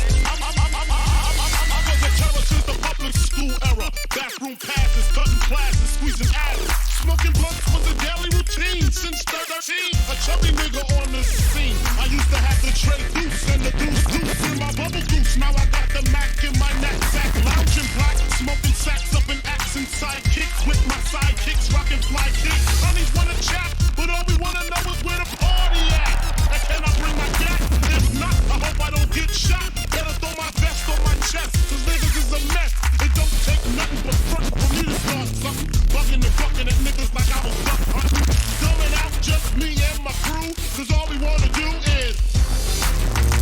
I was a terror since the public school era. Bathroom passes, cutting classes, squeezing asses. Smoking blunts was a daily routine since 13. A chubby nigga on the scene. I used to have the tray deuce and the deuce in my bubble goose. Now I got the Mac in my knapsack, lounging black, smoking sacks up in accent sidekicks with my sidekicks, rocking fly kicks. Honeys wanna chat, but all we wanna know is where the party at. And can I bring my gat? If not, I hope I don't get shot. Better throw my vest on my chest, cause niggas is a mess. It don't take nothing but front for me to start something. Bugging and fucking at niggas like I was duck hunting. Dumbing out just me and my crew, cause all we wanna do is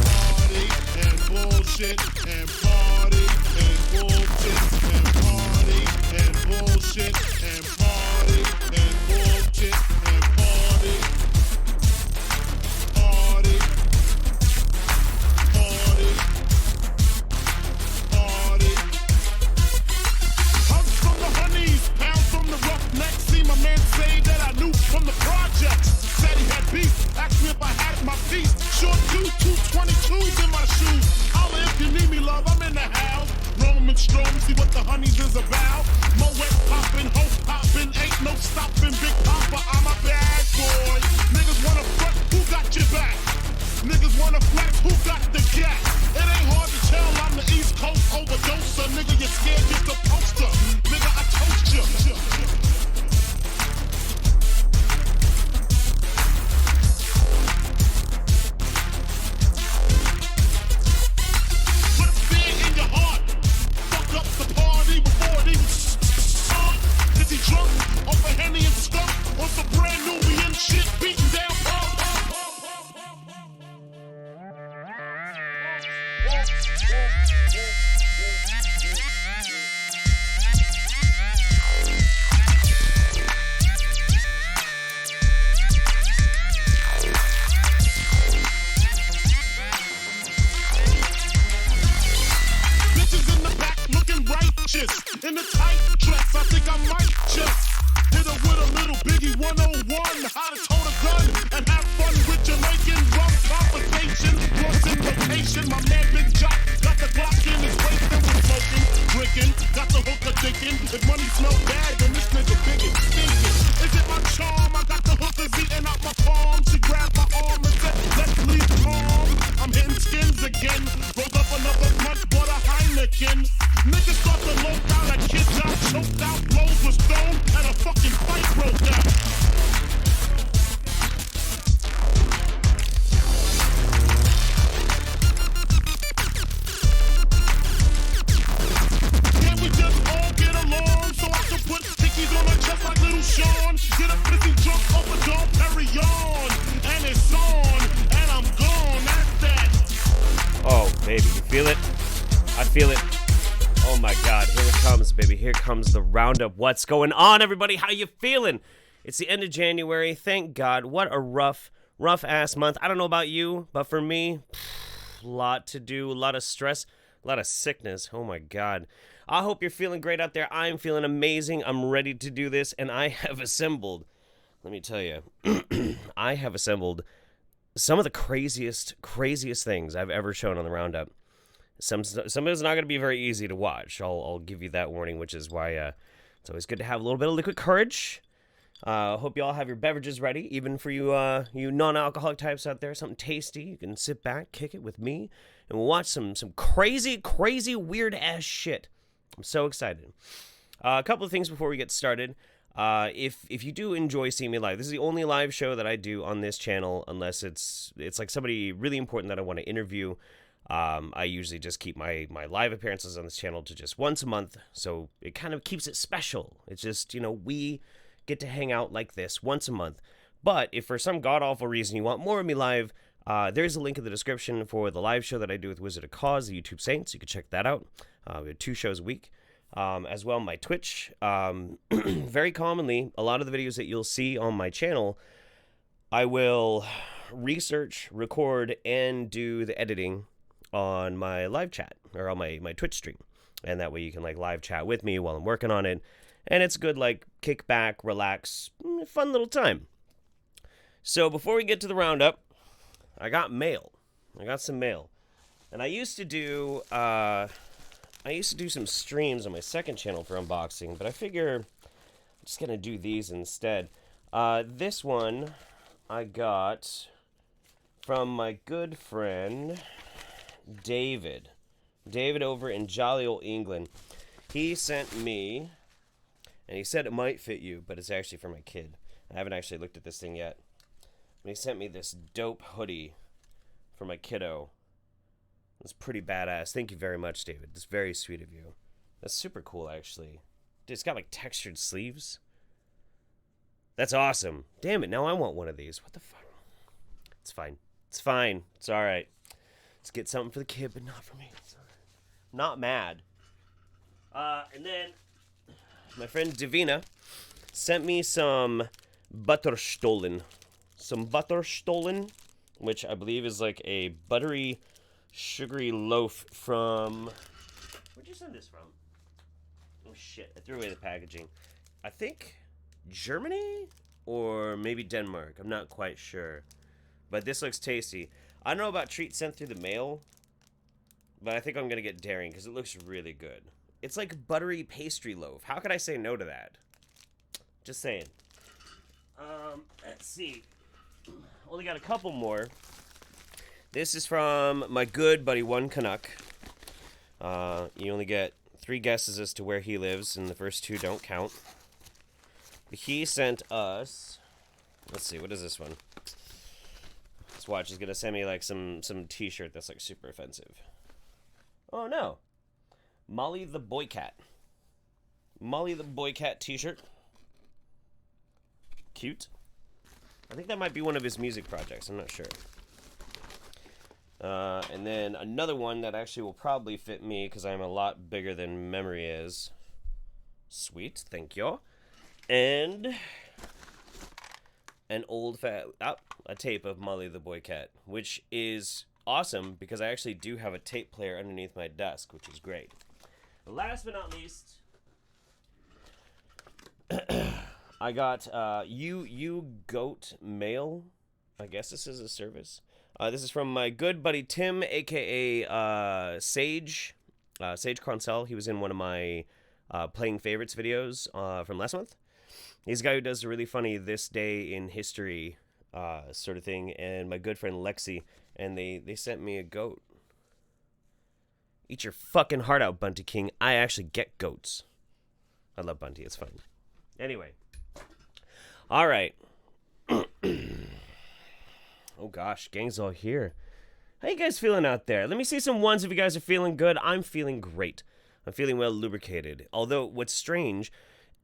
party and bullshit and party and bullshit and party and bullshit and party and bullshit and party. Party. Party. Party. Hugs from the honeys, pounds from the roughnecks. See my man say that I knew from the projects. Said he had beef, asked me if I had my piece. Short dude, 222s in my shoes. Holla if you need me, love, I'm in the house. Roman Strom, see what the honeys is about. Moet poppin', hope poppin', ain't no stoppin'. Big Papa, I'm a bad boy. Niggas wanna front, who got your back? Niggas wanna flex, who got the gap? It ain't hard to tell, I'm the East Coast overdoser. Nigga, you're scared just a poster. Nigga, I toast you. Put fear in your heart. Fuck up the party before it even starts. Is he drunk? Over Henny and skunk? Or some brand new and shit beating down bitches in the back looking righteous. In the tight dress, I think I might just hit her with a little Biggie 101. How to tote a gun and have fun with Jamaican rum conversation. Once in rotation, my man Big Jock got the Glock in his waist and was smoking, drinking, got the hooker thinking. If money smell bad, then this nigga big and stinking. Is it my charm? I got the hookers eating out my palm. She grabbed my arm and said, let's leave calm. I'm hitting skins again. Rolled up another blunt, bought a Heineken. Niggas start to load out like kids out, choked out, blows were stoned, and a fucking fight broke out. Can't we just all get along so I can put stickies on my chest like little Sean? Get a pissy drunk over Dom Perignon, and it's on, and I'm gone, that's that. Oh, baby, you feel it? I feel it. Oh my God, here it comes, baby. Here comes the Roundup. What's going on, everybody? How you feeling? It's the end of January. Thank God. What a rough ass month. I don't know about you, but for me, a lot to do, a lot of stress, a lot of sickness. Oh my God. I hope you're feeling great out there. I'm feeling amazing. I'm ready to do this, and I have assembled, let me tell you, I have assembled some of the craziest things I've ever shown on the Roundup. Some of it's not going to be very easy to watch. I'll give you that warning, which is why it's always good to have a little bit of liquid courage. Hope you all have your beverages ready, even for you you non-alcoholic types out there. Something tasty. You can sit back, kick it with me, and we'll watch some crazy, weird-ass shit. I'm so excited. A couple of things before we get started. If you do enjoy seeing me live, this is the only live show that I do on this channel, unless it's like somebody really important that I want to interview. I usually just keep my live appearances on this channel to just once a month, so it kind of keeps it special. It's just, we get to hang out like this once a month. But if for some god-awful reason you want more of me live, there's a link in the description for the live show that I do with Wizard of Cause, the YouTube Saints. You can check that out. We have 2 shows a week. As well, my Twitch. Very commonly, a lot of the videos that you'll see on my channel, I will research, record, and do the editing on my live chat, or on my Twitch stream. And that way you can live chat with me while I'm working on it. And it's good, kick back, relax, fun little time. So before we get to the Roundup, I got mail. I got some mail. And I used to do some streams on my second channel for unboxing, but I figure I'm just gonna do these instead. This one I got from my good friend David. David over in jolly old England. He sent me, and he said it might fit you, but it's actually for my kid. I haven't actually looked at this thing yet. But he sent me this dope hoodie for my kiddo. It's pretty badass. Thank you very much, David. It's very sweet of you. That's super cool, actually. Dude, it's got like textured sleeves. That's awesome. Damn it, now I want one of these. What the fuck? It's fine. It's fine. It's alright. Let's get something for the kid, but not for me. It's all right. Not mad. And then my friend Divina sent me some Butterstollen. Some Butterstollen, which I believe is like a buttery, sugary loaf from... Where'd you send this from? Oh shit, I threw away the packaging. I think Germany or maybe Denmark. I'm not quite sure. But this looks tasty. I don't know about treats sent through the mail, but I think I'm going to get daring because it looks really good. It's like buttery pastry loaf. How could I say no to that? Just saying. Let's see. Only got a couple more. This is from my good buddy One Canuck. You only get 3 guesses as to where he lives, and the first 2 don't count. He sent us... Let's see, what is this one? Let's watch. He's gonna send me like some t-shirt that's like super offensive. Oh no. Molly the Boy Cat. Molly the Boy Cat t-shirt. Cute. I think that might be one of his music projects. I'm not sure. And then another one that actually will probably fit me because I'm a lot bigger than memory is. Sweet, thank you. And an a tape of Molly the Boy Cat, which is awesome because I actually do have a tape player underneath my desk, which is great. But last but not least, I got you Goat Mail. I guess this is a service. This is from my good buddy Tim, aka Sage Cronsell. He was in one of my playing favorites videos from last month. He's a guy who does a really funny This Day in History sort of thing, and my good friend Lexi, and they sent me a goat. Eat your fucking heart out, Bunty King. I actually get goats. I love Bunty. It's fun. Anyway. All right. Oh gosh, gang's all here. How you guys feeling out there? Let me see some ones if you guys are feeling good. I'm feeling great. I'm feeling well lubricated. Although, what's strange,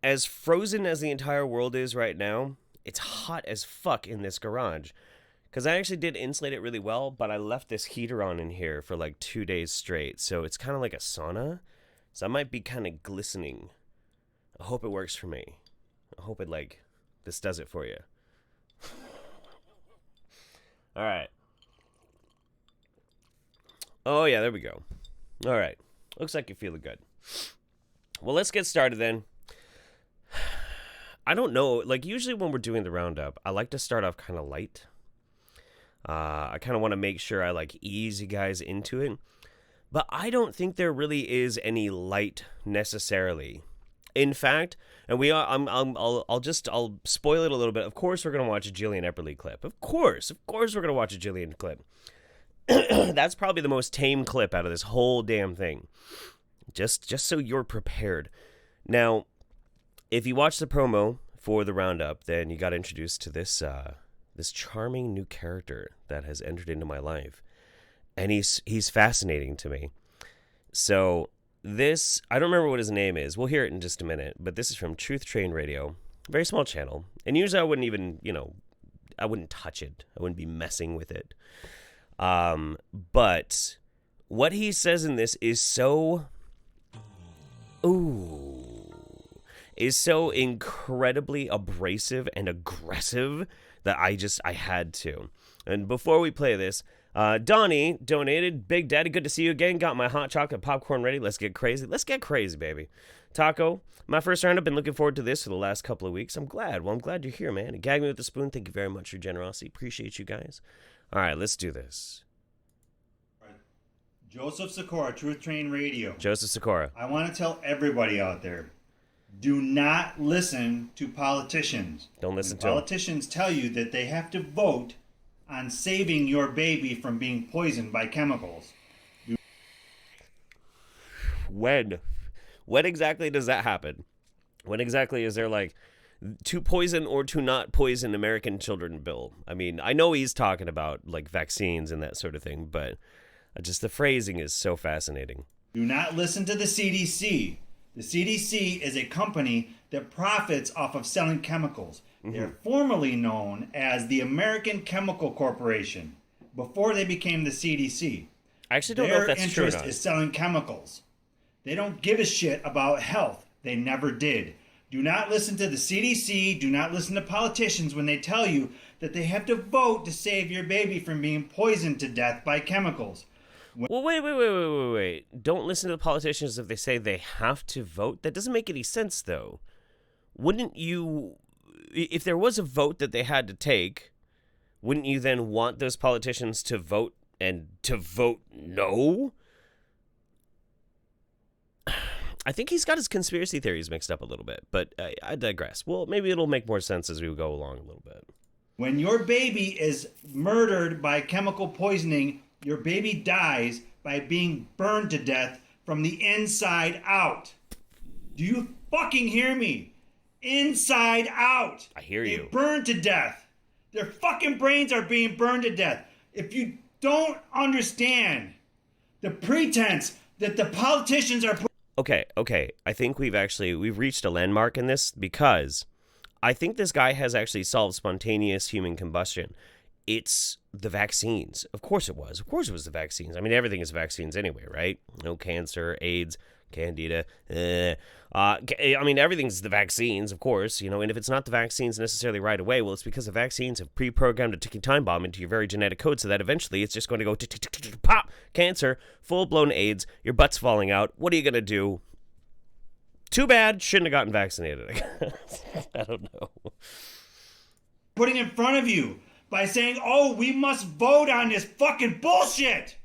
as frozen as the entire world is right now, it's hot as fuck in this garage. Because I actually did insulate it really well, but I left this heater on in here for like 2 days straight. So it's kind of like a sauna. So I might be kind of glistening. I hope it works for me. I hope it this does it for you. All right. Oh yeah, there we go. All right. Looks like you're feeling good. Well, let's get started then. I don't know. Usually when we're doing the roundup, I like to start off kind of light. I kind of want to make sure I ease you guys into it. But I don't think there really is any light necessarily. In fact, and I'll spoil it a little bit. Of course, we're gonna watch a Jillian Epperly clip. Of course, we're gonna watch a Jillian clip. That's probably the most tame clip out of this whole damn thing. Just so you're prepared. Now, if you watch the promo for the roundup, then you got introduced to this charming new character that has entered into my life, and he's fascinating to me. So. This, I don't remember what his name is. We'll hear it in just a minute. But this is from Truth Train Radio. Very small channel. And usually I wouldn't even, I wouldn't touch it. I wouldn't be messing with it. But what he says in this is so incredibly abrasive and aggressive that I had to. And before we play this, Donnie donated. Big Daddy, good to see you again. Got my hot chocolate popcorn ready. Let's get crazy. Let's get crazy, baby. Taco, my first roundup. Been looking forward to this for the last couple of weeks. I'm glad. Well, I'm glad you're here, man. And Gag Me With the Spoon, thank you very much for your generosity. Appreciate you guys. All right, let's do this. All right. Joseph Sikora, Truth Train Radio. Joseph Sikora. I want to tell everybody out there, do not listen to politicians. Don't listen to them. Politicians tell you that they have to vote on saving your baby from being poisoned by chemicals. When exactly does that happen? When exactly is there like to poison or to not poison American children bill? I mean, I know he's talking about like vaccines and that sort of thing, but just the phrasing is so fascinating. Do not listen to the CDC. The CDC is a company that profits off of selling chemicals. They're formerly known as the American Chemical Corporation before they became the CDC. I actually don't know if that's true or not. Their interest is selling chemicals. They don't give a shit about health. They never did. Do not listen to the CDC. Do not listen to politicians when they tell you that they have to vote to save your baby from being poisoned to death by chemicals. Well, wait. Don't listen to the politicians if they say they have to vote. That doesn't make any sense, though. Wouldn't you, if there was a vote that they had to take, wouldn't you then want those politicians to vote and to vote no? I think he's got his conspiracy theories mixed up a little bit, but I digress. Well, maybe it'll make more sense as we go along a little bit. When your baby is murdered by chemical poisoning, your baby dies by being burned to death from the inside out. Do you fucking hear me? Inside out. I hear you. They're burned to death. Their fucking brains are being burned to death. If you don't understand the pretense that the politicians are... Okay. I think we've reached a landmark in this because I think this guy has actually solved spontaneous human combustion. It's the vaccines. Of course it was. Of course it was the vaccines. I mean, everything is vaccines anyway, right? No cancer, AIDS, candida. I mean, everything's the vaccines, of course, you know, and if it's not the vaccines necessarily right away, well, it's because the vaccines have pre-programmed a ticking time bomb into your very genetic code so that eventually it's just going to go pop, cancer, full-blown AIDS, your butt's falling out. What are you going to do? Too bad, shouldn't have gotten vaccinated, I guess. I don't know. Putting in front of you by saying, oh, we must vote on this fucking bullshit.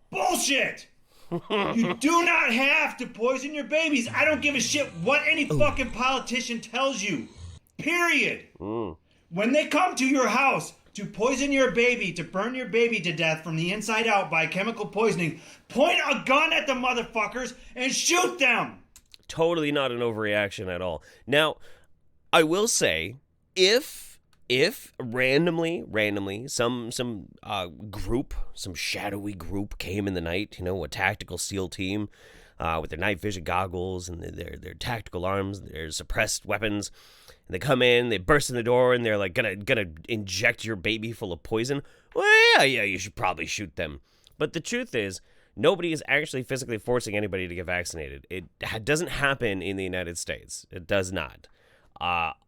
Bullshit. You do not have to poison your babies. I don't give a shit what any fucking politician tells you. Period. When they come to your house to poison your baby, to burn your baby to death from the inside out by chemical poisoning, point a gun at the motherfuckers and shoot them. Totally not an overreaction at all. Now, I will say, if randomly some group, some shadowy group came in the night, you know, a tactical SEAL team with their night vision goggles and their tactical arms, their suppressed weapons, and they come in, they burst in the door, and they're like gonna inject your baby full of poison. Well, yeah, you should probably shoot them. But the truth is, nobody is actually physically forcing anybody to get vaccinated. It doesn't happen in the United States. It does not.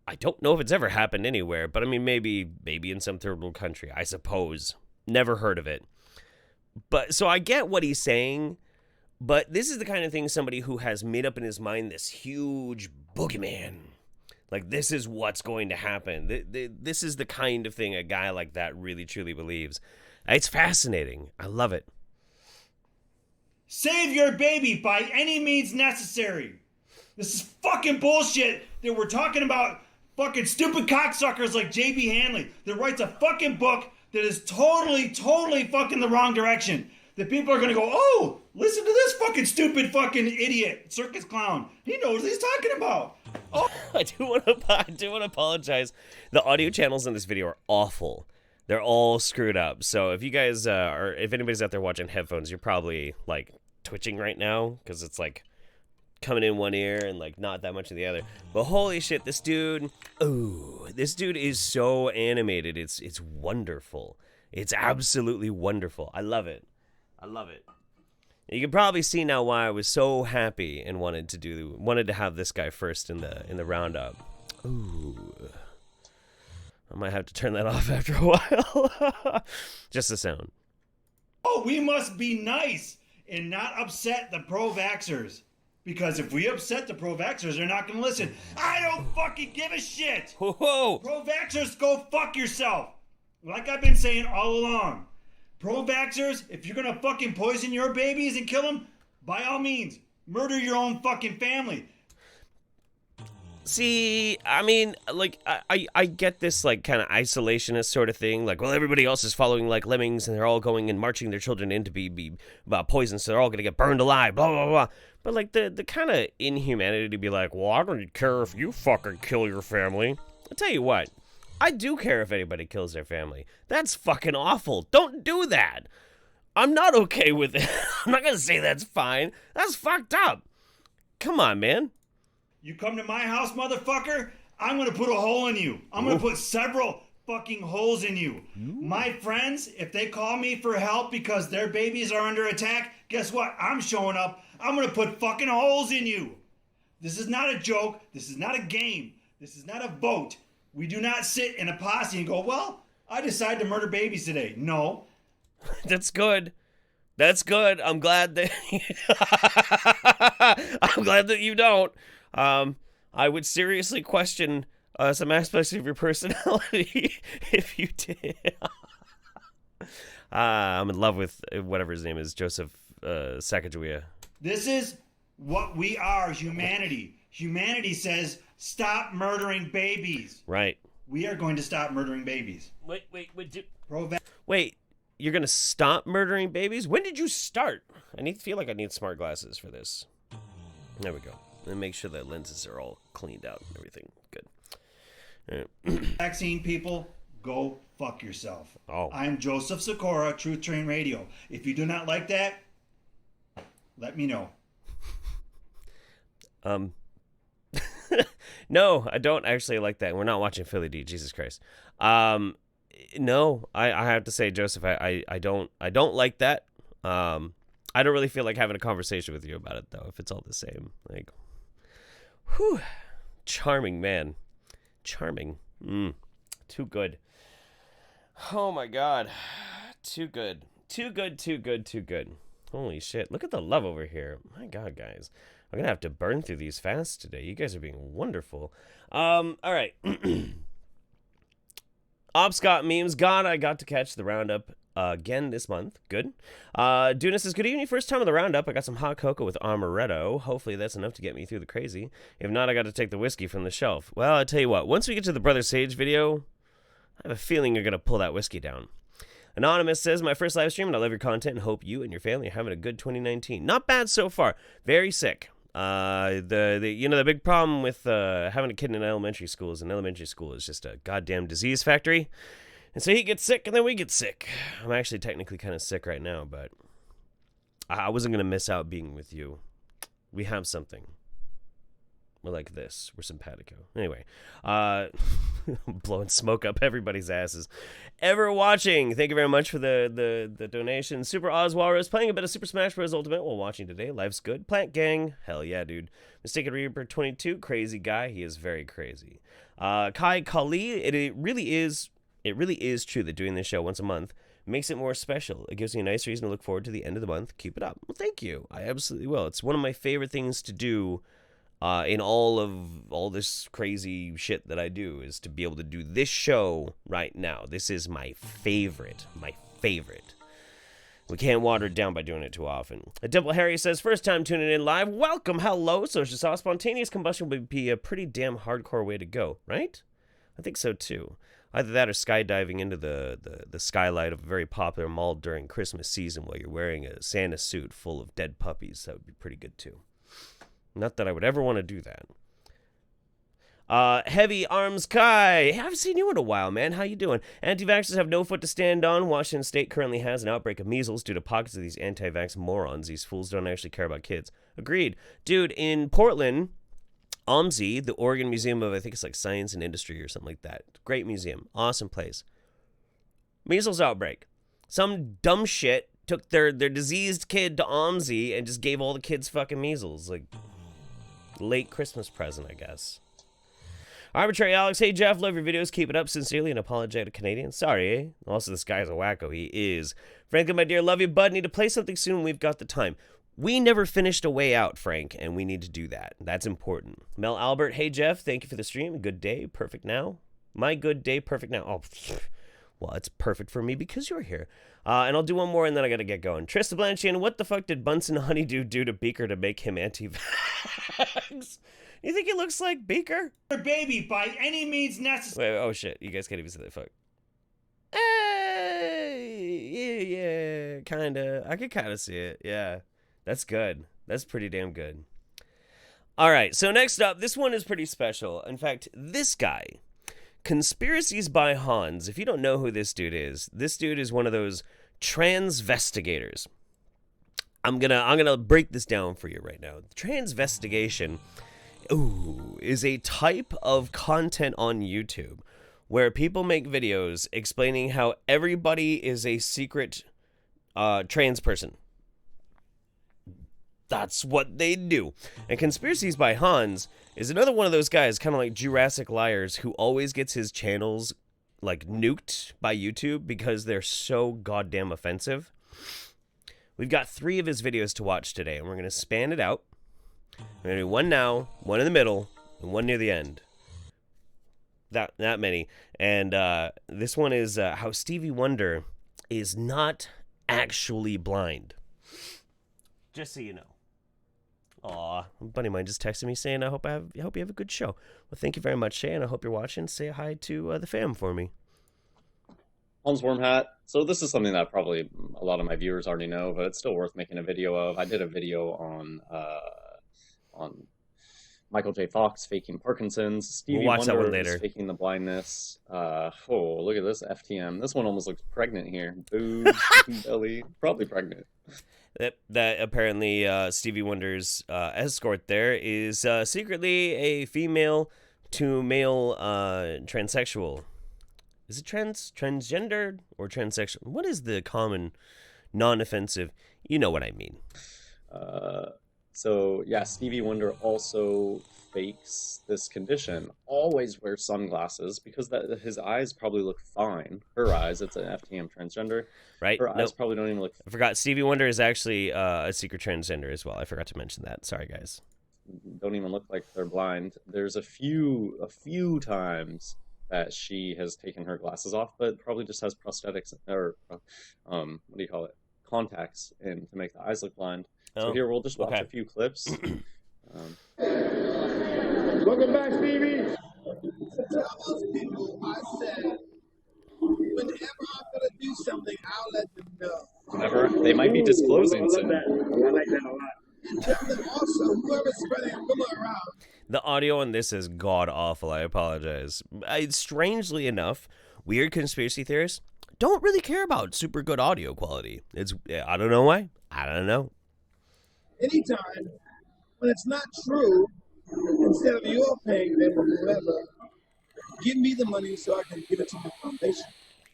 I don't know if it's ever happened anywhere, but I mean, maybe in some third world country, I suppose. Never heard of it. But so I get what he's saying, but this is the kind of thing somebody who has made up in his mind this huge boogeyman. Like, this is what's going to happen. This is the kind of thing a guy like that really, truly believes. It's fascinating. I love it. Save your baby by any means necessary. This is fucking bullshit that we're talking about fucking stupid cocksuckers like J.B. Hanley that writes a fucking book that is totally fucking the wrong direction. That people are going to go, oh, listen to this fucking stupid fucking idiot, circus clown. He knows what he's talking about. Oh. I do want to apologize. The audio channels in this video are awful. They're all screwed up. So if you guys if anybody's out there watching headphones, you're probably like twitching right now because it's like coming in one ear and like not that much in the other. But holy shit, this dude is so animated. It's wonderful. It's absolutely wonderful. I love it. You can probably see now why I was so happy and wanted to have this guy first in the roundup. Ooh. I might have to turn that off after a while. Just the sound. Oh, we must be nice and not upset the pro-vaxxers. Because if we upset the pro-vaxxers, they're not going to listen. I don't fucking give a shit. Whoa. Pro-vaxxers, go fuck yourself. Like I've been saying all along. Pro-vaxxers, if you're gonna fucking poison your babies and kill them, by all means, murder your own fucking family. See, I mean, like, I get this, like, kind of isolationist sort of thing. Like, well, everybody else is following like lemmings, and they're all going and marching their children in to be poisoned, so they're all going to get burned alive, blah, blah, blah. But, like, the kind of inhumanity to be like, well, I don't care if you fucking kill your family. I'll tell you what, I do care if anybody kills their family. That's fucking awful. Don't do that. I'm not okay with it. I'm not going to say that's fine. That's fucked up. Come on, man. You come to my house, motherfucker, I'm gonna put a hole in you. I'm gonna put several fucking holes in you. My friends, if they call me for help because their babies are under attack, guess what? I'm showing up. I'm gonna put fucking holes in you. This is not a joke. This is not a game. This is not a vote. We do not sit in a posse and go, well, I decided to murder babies today. No. That's good. That's good. I'm glad that I'm glad that you don't. I would seriously question some aspects of your personality if you did. I'm in love with whatever his name is, Joseph Sacagawea. This is what we are, humanity. Humanity says, stop murdering babies. Right. We are going to stop murdering babies. Wait, you're going to stop murdering babies? When did you start? Feel like I need smart glasses for this. There we go. And make sure that lenses are all cleaned out and everything. Good. Vaccine people, go fuck yourself. Oh. I'm Joseph Sikora, Truth Train Radio. If you do not like that, let me know. No, I don't actually like that. We're not watching Philly D. Jesus Christ. No, I have to say, Joseph, I don't like that. I don't really feel like having a conversation with you about it, though, if it's all the same. Like, whew, charming man. Charming. Too good. Oh, my God. Too good. Too good, too good, too good. Holy shit. Look at the love over here. My God, guys. I'm going to have to burn through these fast today. You guys are being wonderful. All right. Scott memes. God, I got to catch the Roundup again this month. Good. Duna says, good evening. First time on the Roundup. I got some hot cocoa with amaretto. Hopefully that's enough to get me through the crazy. If not, I got to take the whiskey from the shelf. Well, I tell you what. Once we get to the Brother Sage video, I have a feeling you're going to pull that whiskey down. Anonymous says, my first live stream, and I love your content and hope you and your family are having a good 2019. Not bad so far. Very sick. The big problem with having a kid in elementary school is just a goddamn disease factory. And so he gets sick, and then we get sick. I'm actually technically kind of sick right now, but I wasn't going to miss out being with you. We have something. We're like this. We're simpatico. Anyway, blowing smoke up everybody's asses. Ever watching. Thank you very much for the donation. Super Oz Walrus playing a bit of Super Smash Bros. Ultimate while watching today. Life's good. Plant Gang. Hell yeah, dude. Mistaken Reaper 22. Crazy guy. He is very crazy. Kai Kali. It really is true that doing this show once a month makes it more special. It gives me a nice reason to look forward to the end of the month. Keep it up. Well, thank you. I absolutely will. It's one of my favorite things to do in all this crazy shit that I do, is to be able to do this show right now. This is my favorite. We can't water it down by doing it too often. Dimple Harry says, first time tuning in live. Welcome. Hello, Social Sauce. Spontaneous combustion would be a pretty damn hardcore way to go, right? I think so too. Either that or skydiving into the skylight of a very popular mall during Christmas season while you're wearing a Santa suit full of dead puppies. That would be pretty good too. Not that I would ever want to do that. Heavy Arms Kai. I haven't seen you in a while, man. How you doing? Anti-vaxxers have no foot to stand on. Washington State currently has an outbreak of measles due to pockets of these anti-vax morons. These fools don't actually care about kids. Agreed. Dude, in Portland, OMSI, the Oregon Museum of, I think it's like Science and Industry or something like that. Great museum. Awesome place. Measles outbreak. Some dumb shit took their diseased kid to OMSI and just gave all the kids fucking measles. Like, late Christmas present, I guess. Arbitrary Alex, hey Jeff, love your videos, keep it up. Sincerely, an apologetic Canadian. Sorry, eh? Also, this guy's a wacko. He is. Frankly, my dear, love you, bud. Need to play something soon. We've got the time. We never finished A Way Out, Frank, and we need to do that. That's important. Mel Albert, hey Jeff, thank you for the stream. Good day, perfect now. My good day, perfect now. Oh, Well, it's perfect for me because you're here. And I'll do one more and then I got to get going. Trista Blanchian, what the fuck did Bunsen Honeydew do to Beaker to make him anti-vax? You think he looks like Beaker? Baby, by any means necessary. Wait, oh shit, you guys can't even say that, fuck. Yeah, kinda. I could kinda see it, yeah. That's good. That's pretty damn good. All right, so next up, this one is pretty special. In fact, this guy, Conspiracies by Hans. If you don't know who this dude is one of those transvestigators. I'm gonna break this down for you right now. Transvestigation, is a type of content on YouTube where people make videos explaining how everybody is a secret trans person. That's what they do. And Conspiracies by Hans is another one of those guys, kind of like Jurassic Liars, who always gets his channels like nuked by YouTube because they're so goddamn offensive. We've got 3 of his videos to watch today, and we're going to span it out. We're going to do one now, one in the middle, and one near the end. That many. And this one is how Stevie Wonder is not actually blind. Just so you know. Aw, a buddy of mine just texted me saying, I hope you have a good show. Well, thank you very much, Shay, and I hope you're watching. Say hi to the fam for me. Hans Wormhat. So this is something that probably a lot of my viewers already know, but it's still worth making a video of. I did a video on Michael J. Fox faking Parkinson's. Stevie We'll watch Wonder that one later. is faking the blindness. Look at this FTM. This one almost looks pregnant here. Boobs, belly, probably pregnant. That apparently Stevie Wonder's escort there is secretly a female to male transsexual. Is it transgender or transsexual? What is the common non-offensive? You know what I mean. So yeah, Stevie Wonder also fakes this condition. Always wears sunglasses because his eyes probably look fine. Her eyes, it's an FTM transgender. Right? Her eyes probably don't even look. I forgot. Stevie Wonder is actually a secret transgender as well. I forgot to mention that. Sorry, guys. Don't even look like they're blind. There's a few times that she has taken her glasses off, but probably just has prosthetics or what do you call it? Contacts in to make the eyes look blind. So here we'll just watch a few clips. Welcome back, Stevie. Tell those people I said, whenever I'm gonna do something, I'll let them know. Whenever they might be disclosing soon. I like that a lot. And tell them also, whoever's spreading rumor around. The audio on this is god awful. I apologize. Strangely enough, weird conspiracy theorists don't really care about super good audio quality. I don't know why. I don't know. Anytime when it's not true, instead of your paying them or whoever, give me the money so I can give it to the foundation.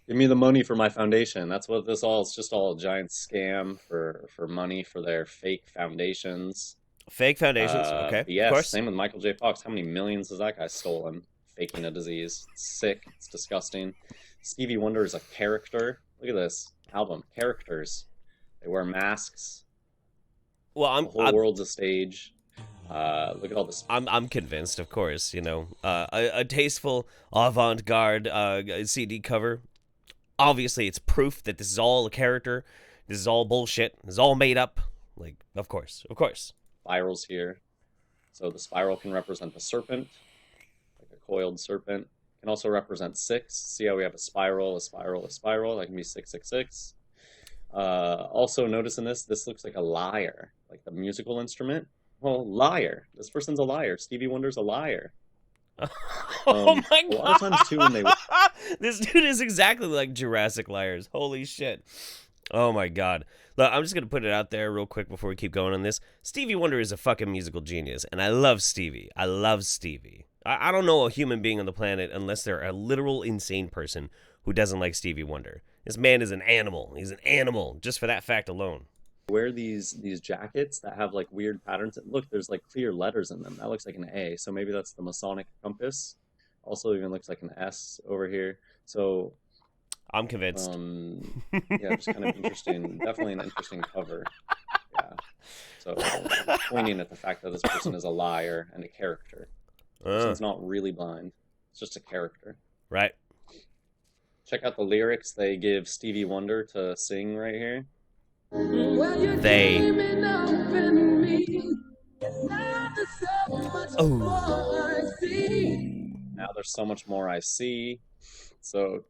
Give me the money for my foundation. That's what this all. It's just all a giant scam for money for their fake foundations. Fake foundations. Okay. Yes. Of course. Same with Michael J. Fox. How many millions has that guy stolen faking a disease? It's sick. It's disgusting. Stevie Wonder is a character. Look at this album. Characters. They wear masks. Well, the whole world's a stage. Look at all this. I'm convinced, of course. You know, a tasteful avant-garde CD cover. Obviously, it's proof that this is all a character. This is all bullshit. This is all made up. Like, of course. Spirals here. So the spiral can represent the serpent, like a coiled serpent. It can also represent 6. See how we have a spiral, a spiral, a spiral. That can be 666. Also, notice in this looks like a lyre, like the musical instrument. Well, liar. This person's a liar. Stevie Wonder's a liar. Oh my god! A lot of times too, when they this dude is exactly like Jurassic Liars. Holy shit! Oh my god! Look, I'm just gonna put it out there real quick before we keep going on this. Stevie Wonder is a fucking musical genius, and I love Stevie. I don't know a human being on the planet unless they're a literal insane person who doesn't like Stevie Wonder. This man is an animal. He's an animal just for that fact alone. Wear these jackets that have like weird patterns. Look, there's like clear letters in them. That looks like an A, so maybe that's the Masonic compass. Also, even looks like an S over here. So I'm convinced. Yeah, just kind of interesting. Definitely an interesting cover. Yeah. So pointing at the fact that this person is a liar and a character. This person's not really blind. It's just a character. Right. Check out the lyrics they give Stevie Wonder to sing right here. They. Oh. Now there's so much more I see. So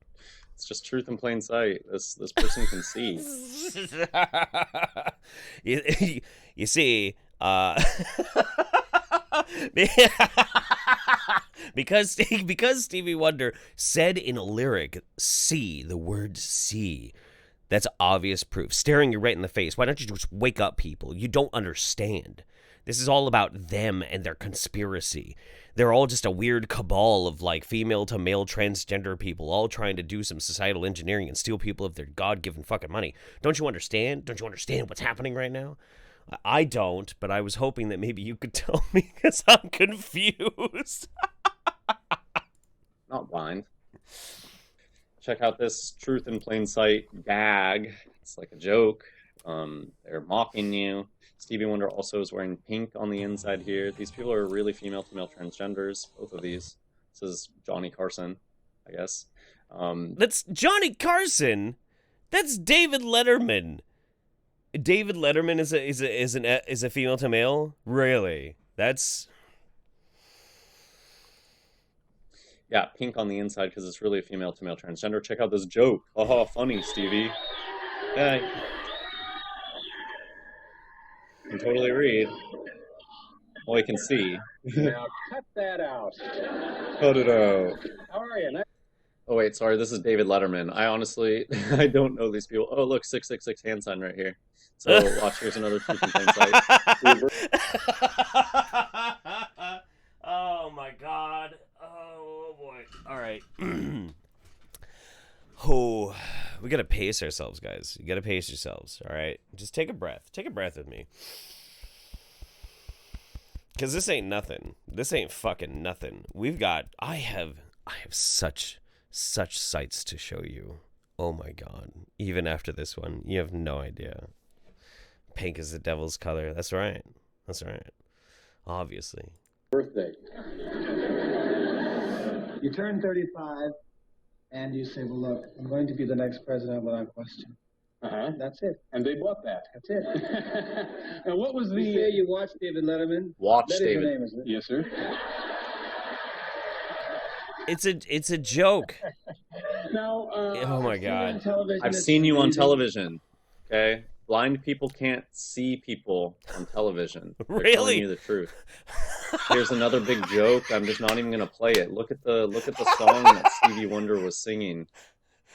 it's just truth in plain sight. This person can see. You see, because Stevie Wonder said in a lyric, "see," the word "see." That's obvious proof. Staring you right in the face. Why don't you just wake up, people? You don't understand. This is all about them and their conspiracy. They're all just a weird cabal of like female to male transgender people all trying to do some societal engineering and steal people of their God-given fucking money. Don't you understand? Don't you understand what's happening right now? I don't, but I was hoping that maybe you could tell me because I'm confused. Not blind. Check out this truth in plain sight gag. It's like a joke. They're mocking you. Stevie Wonder also is wearing pink on the inside here. These people are really female to male transgenders. Both of these. This is Johnny Carson, I guess. That's Johnny Carson. That's David Letterman. David Letterman is a female to male. Really? That's. Yeah, pink on the inside because it's really a female to male transgender. Check out this joke. Haha, funny, Stevie. Yeah. You can totally read. Well, you can see. Now cut that out. Cut it out. How are you? Oh, wait, sorry. This is David Letterman. I honestly, I don't know these people. Oh, look, 666 hand sign right here. So watch, here's another truth in plain sight. Oh, my God. Oh, boy. All right. Oh, we got to pace ourselves, guys. You got to pace yourselves, all right? Just take a breath. Take a breath with me. Because this ain't nothing. This ain't fucking nothing. I have such sights to show you. Oh, my God. Even after this one, you have no idea. Pink is the devil's color. That's right. That's right. Obviously. Birthday. You turn 35. And you say, well, look, I'm going to be the next president without question. Uh-huh. That's it. And they bought that. That's it. And what was the... You say you watched David Letterman? Watch that David. Is your name, isn't it? Yes, sir. It's a joke. Now, oh, my God. I've seen you on television, okay? Blind people can't see people on television. They're Really? telling you the truth. Here's another big joke. I'm just not even gonna play it. Look at the song that Stevie Wonder was singing.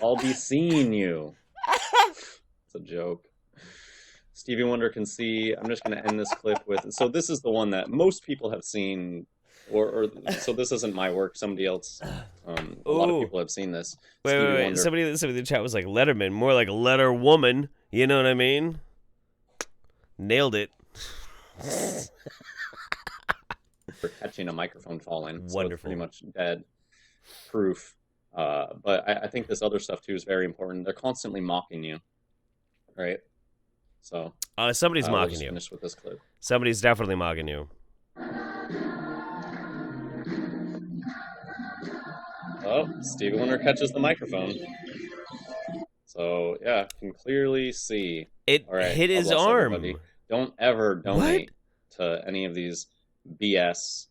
I'll be seeing you. It's a joke. Stevie Wonder can see. I'm just gonna end this clip with. So this is the one that most people have seen, or so this isn't my work. Somebody else. A lot of people have seen this. Wait. Somebody in the chat was like Letterman, more like Letter Woman. You know what I mean? Nailed it. For catching a microphone falling. Wonderful. So it's pretty much dead proof. But I think this other stuff too is very important. They're constantly mocking you, right? So somebody's we'll mocking just you. finish with this clip. Somebody's definitely mocking you. Oh, Stevie Wonder catches the microphone. So yeah, can clearly see. It All right, hit his God bless arm. everybody. Don't ever donate to any of these BS.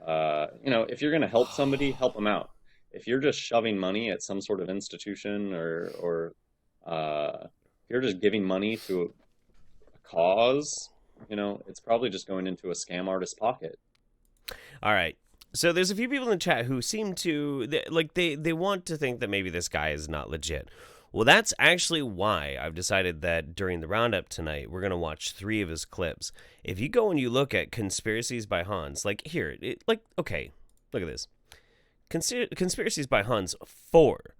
If you're gonna help somebody, help them out. If you're just shoving money at some sort of institution or if you're just giving money to a cause, it's probably just going into a scam artist's pocket. All right. So there's a few people in the chat who seem to they want to think that maybe this guy is not legit. Well, that's actually why I've decided that during the roundup tonight, we're going to watch 3 of his clips. If you go and you look at Conspiracies by Hans, okay, look at this. Conspiracies by Hans 4.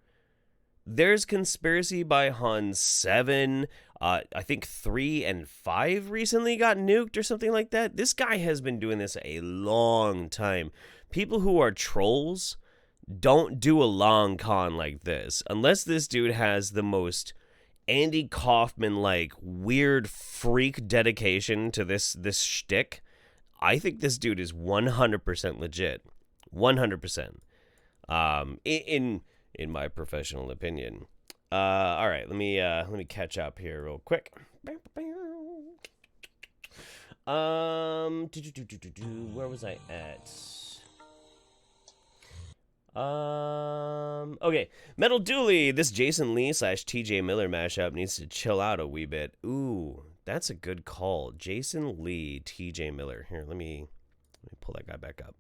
There's Conspiracy by Hans 7. I think 3 and 5 recently got nuked or something like that. This guy has been doing this a long time. People who are trolls don't do a long con like this unless this dude has the most Andy Kaufman weird freak dedication to this shtick. I think this dude is 100% legit. 100%. in my professional opinion. All right, let me catch up here real quick. Where was I at? Okay. Metal Dooley, this Jason Lee / TJ Miller mashup needs to chill out a wee bit. Ooh, that's a good call. Jason Lee, TJ Miller. Here, let me pull that guy back up.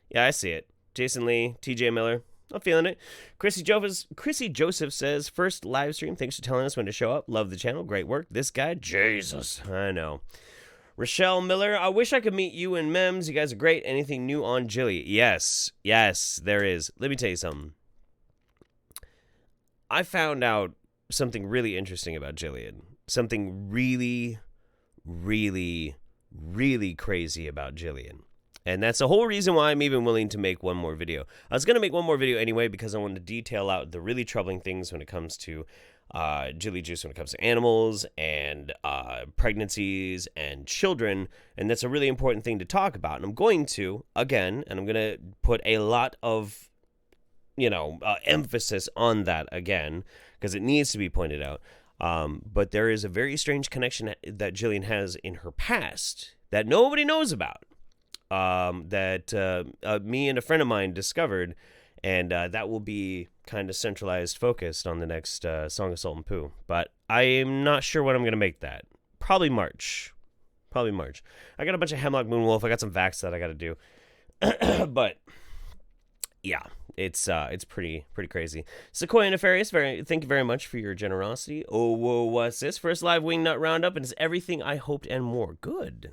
Yeah, I see it. Jason Lee, TJ Miller. I'm feeling it. Chrissy Joseph says, first live stream. Thanks for telling us when to show up. Love the channel. Great work. This guy, Jesus. I know. Rochelle Miller, I wish I could meet you and Mems. You guys are great. Anything new on Jilly? Yes, there is. Let me tell you something. I found out something really interesting about Jillian. Something really, really, really crazy about Jillian. And that's the whole reason why I'm even willing to make one more video. I was going to make one more video anyway because I wanted to detail out the really troubling things when it comes to Jilly Juice, when it comes to animals and pregnancies and children. And that's a really important thing to talk about. And I'm going to, again, and I'm going to put a lot of, emphasis on that again because it needs to be pointed out. But there is a very strange connection that Jillian has in her past that nobody knows about. That me and a friend of mine discovered, and that will be kind of centralized focused on the next Song of Salt and Poo. But I am not sure when I'm going to make that. Probably March. I got a bunch of Hemlock Moonwolf. I got some Vax that I got to do. But yeah, it's pretty crazy. Sequoia Nefarious, thank you very much for your generosity. Oh, whoa, what's this? First live Wingnut Roundup, and it's everything I hoped and more. Good.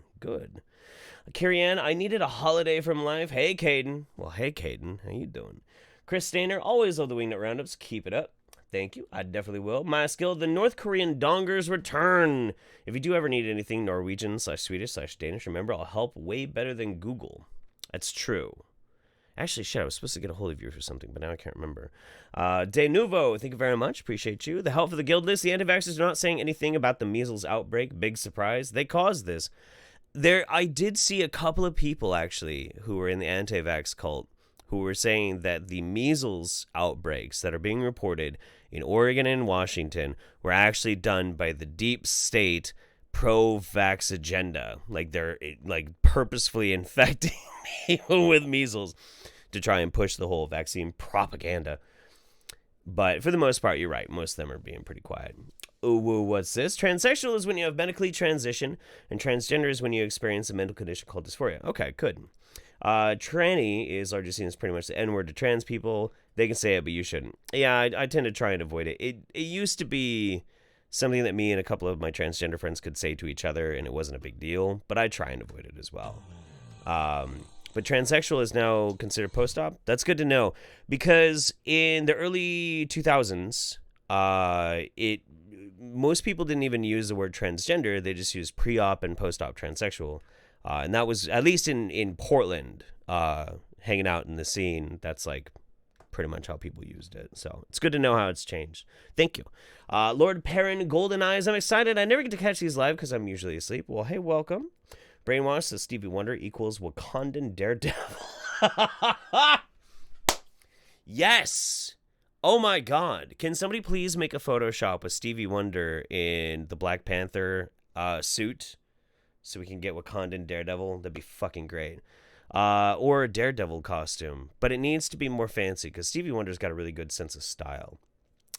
Carrie Ann, I needed a holiday from life. Hey, Caden. Well, hey, Caden. How you doing? Chris Stainer, always love the Wingnut Roundups. Keep it up. Thank you. I definitely will. My skill, the North Korean dongers return. If you do ever need anything Norwegian / Swedish / Danish, remember, I'll help way better than Google. That's true. Actually, shit, I was supposed to get a hold of you for something, but now I can't remember. De Nuvo, thank you very much. Appreciate you. The help for the guild list. The anti-vaxxers are not saying anything about the measles outbreak. Big surprise. They caused this. I did see a couple of people, actually, who were in the anti-vax cult who were saying that the measles outbreaks that are being reported in Oregon and Washington were actually done by the deep state pro-vax agenda. Like, they're purposefully infecting people with measles to try and push the whole vaccine propaganda. But for the most part, you're right. Most of them are being pretty quiet. Ooh, what's this? Transsexual is when you have medically transition, and transgender is when you experience a mental condition called dysphoria. Okay, good. Tranny is largely seen as pretty much the N-word to trans people. They can say it, but you shouldn't. Yeah, I tend to try and avoid it. It used to be something that me and a couple of my transgender friends could say to each other, and it wasn't a big deal, but I try and avoid it as well. But transsexual is now considered post-op. That's good to know, because in the early 2000s, most people didn't even use the word transgender. They just used pre-op and post-op transsexual. And that was, at least in Portland, hanging out in the scene, that's like pretty much how people used it. So it's good to know how it's changed. Thank you. Lord Perrin, Golden Eyes, I'm excited. I never get to catch these live because I'm usually asleep. Well, hey, welcome. Brainwash says Stevie Wonder equals Wakandan Daredevil. Yes. Oh my God. Can somebody please make a Photoshop with Stevie Wonder in the Black Panther suit so we can get Wakandan Daredevil? That'd be fucking great. Or a Daredevil costume. But it needs to be more fancy because Stevie Wonder's got a really good sense of style.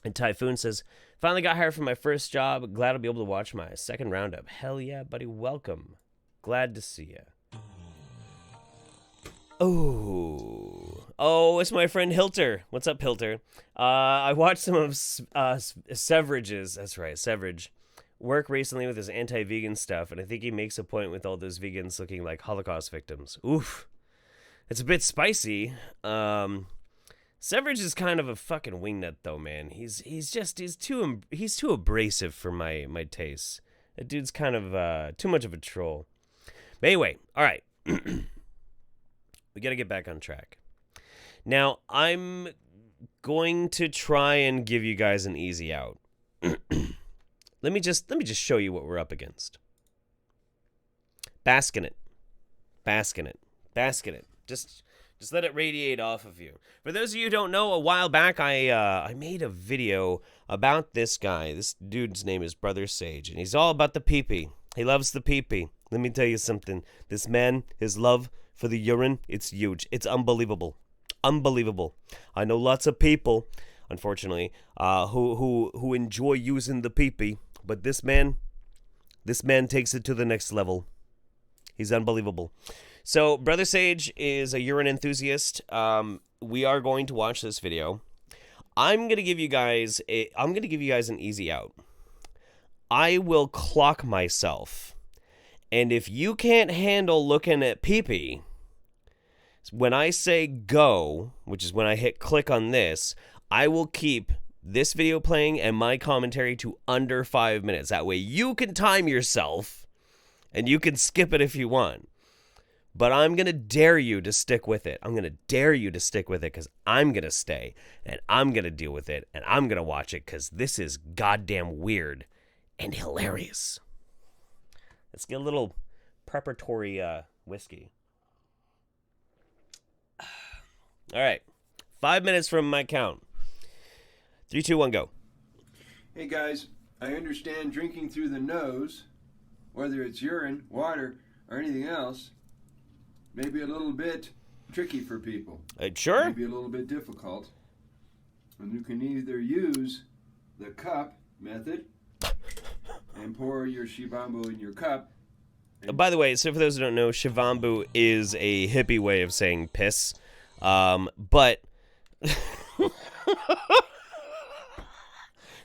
And Typhoon says, finally got hired for my first job. Glad I'll be able to watch my second roundup. Hell yeah, buddy. Welcome. Glad to see you. Oh, it's my friend Hilter. What's up, Hilter? I watched some of Severage's, that's right, Severage, work recently with his anti-vegan stuff, and I think he makes a point with all those vegans looking like Holocaust victims. Oof. It's a bit spicy. Severage is kind of a fucking wingnut, though, man. He's too abrasive for my tastes. That dude's kind of too much of a troll. But anyway, all right. We got to get back on track. Now, I'm going to try and give you guys an easy out. Let me just show you what we're up against. Bask in it. Bask in it. Bask in it. Just Just let it radiate off of you. For those of you who don't know, a while back I made a video about this guy. This dude's name is Brother Sage, and he's all about the pee-pee. He loves the pee-pee. Let me tell you something. This man, his love for the urine, it's huge. It's unbelievable. Unbelievable. I know lots of people, unfortunately, who enjoy using the pee-pee, but this man takes it to the next level. He's unbelievable. So, Brother Sage is a urine enthusiast. We are going to watch this video. I'm gonna give you guys an easy out. I will clock myself, and if you can't handle looking at pee-pee, when I say go, which is when I hit click on this, I will keep this video playing and my commentary to under 5 minutes. That way you can time yourself, and you can skip it if you want. But I'm going to dare you to stick with it. I'm going to dare you to stick with it because I'm going to stay, and I'm going to deal with it, and I'm going to watch it because this is goddamn weird and hilarious. Let's get a little preparatory whiskey. All right. 5 minutes from my count. 3, 2, 1, go. Hey guys, I understand drinking through the nose, whether it's urine, water, or anything else, may be a little bit tricky for people. Sure. Maybe a little bit difficult. And you can either use the cup method and pour your shivambu in your cup. By the way, so for those who don't know, shivambu is a hippie way of saying piss. But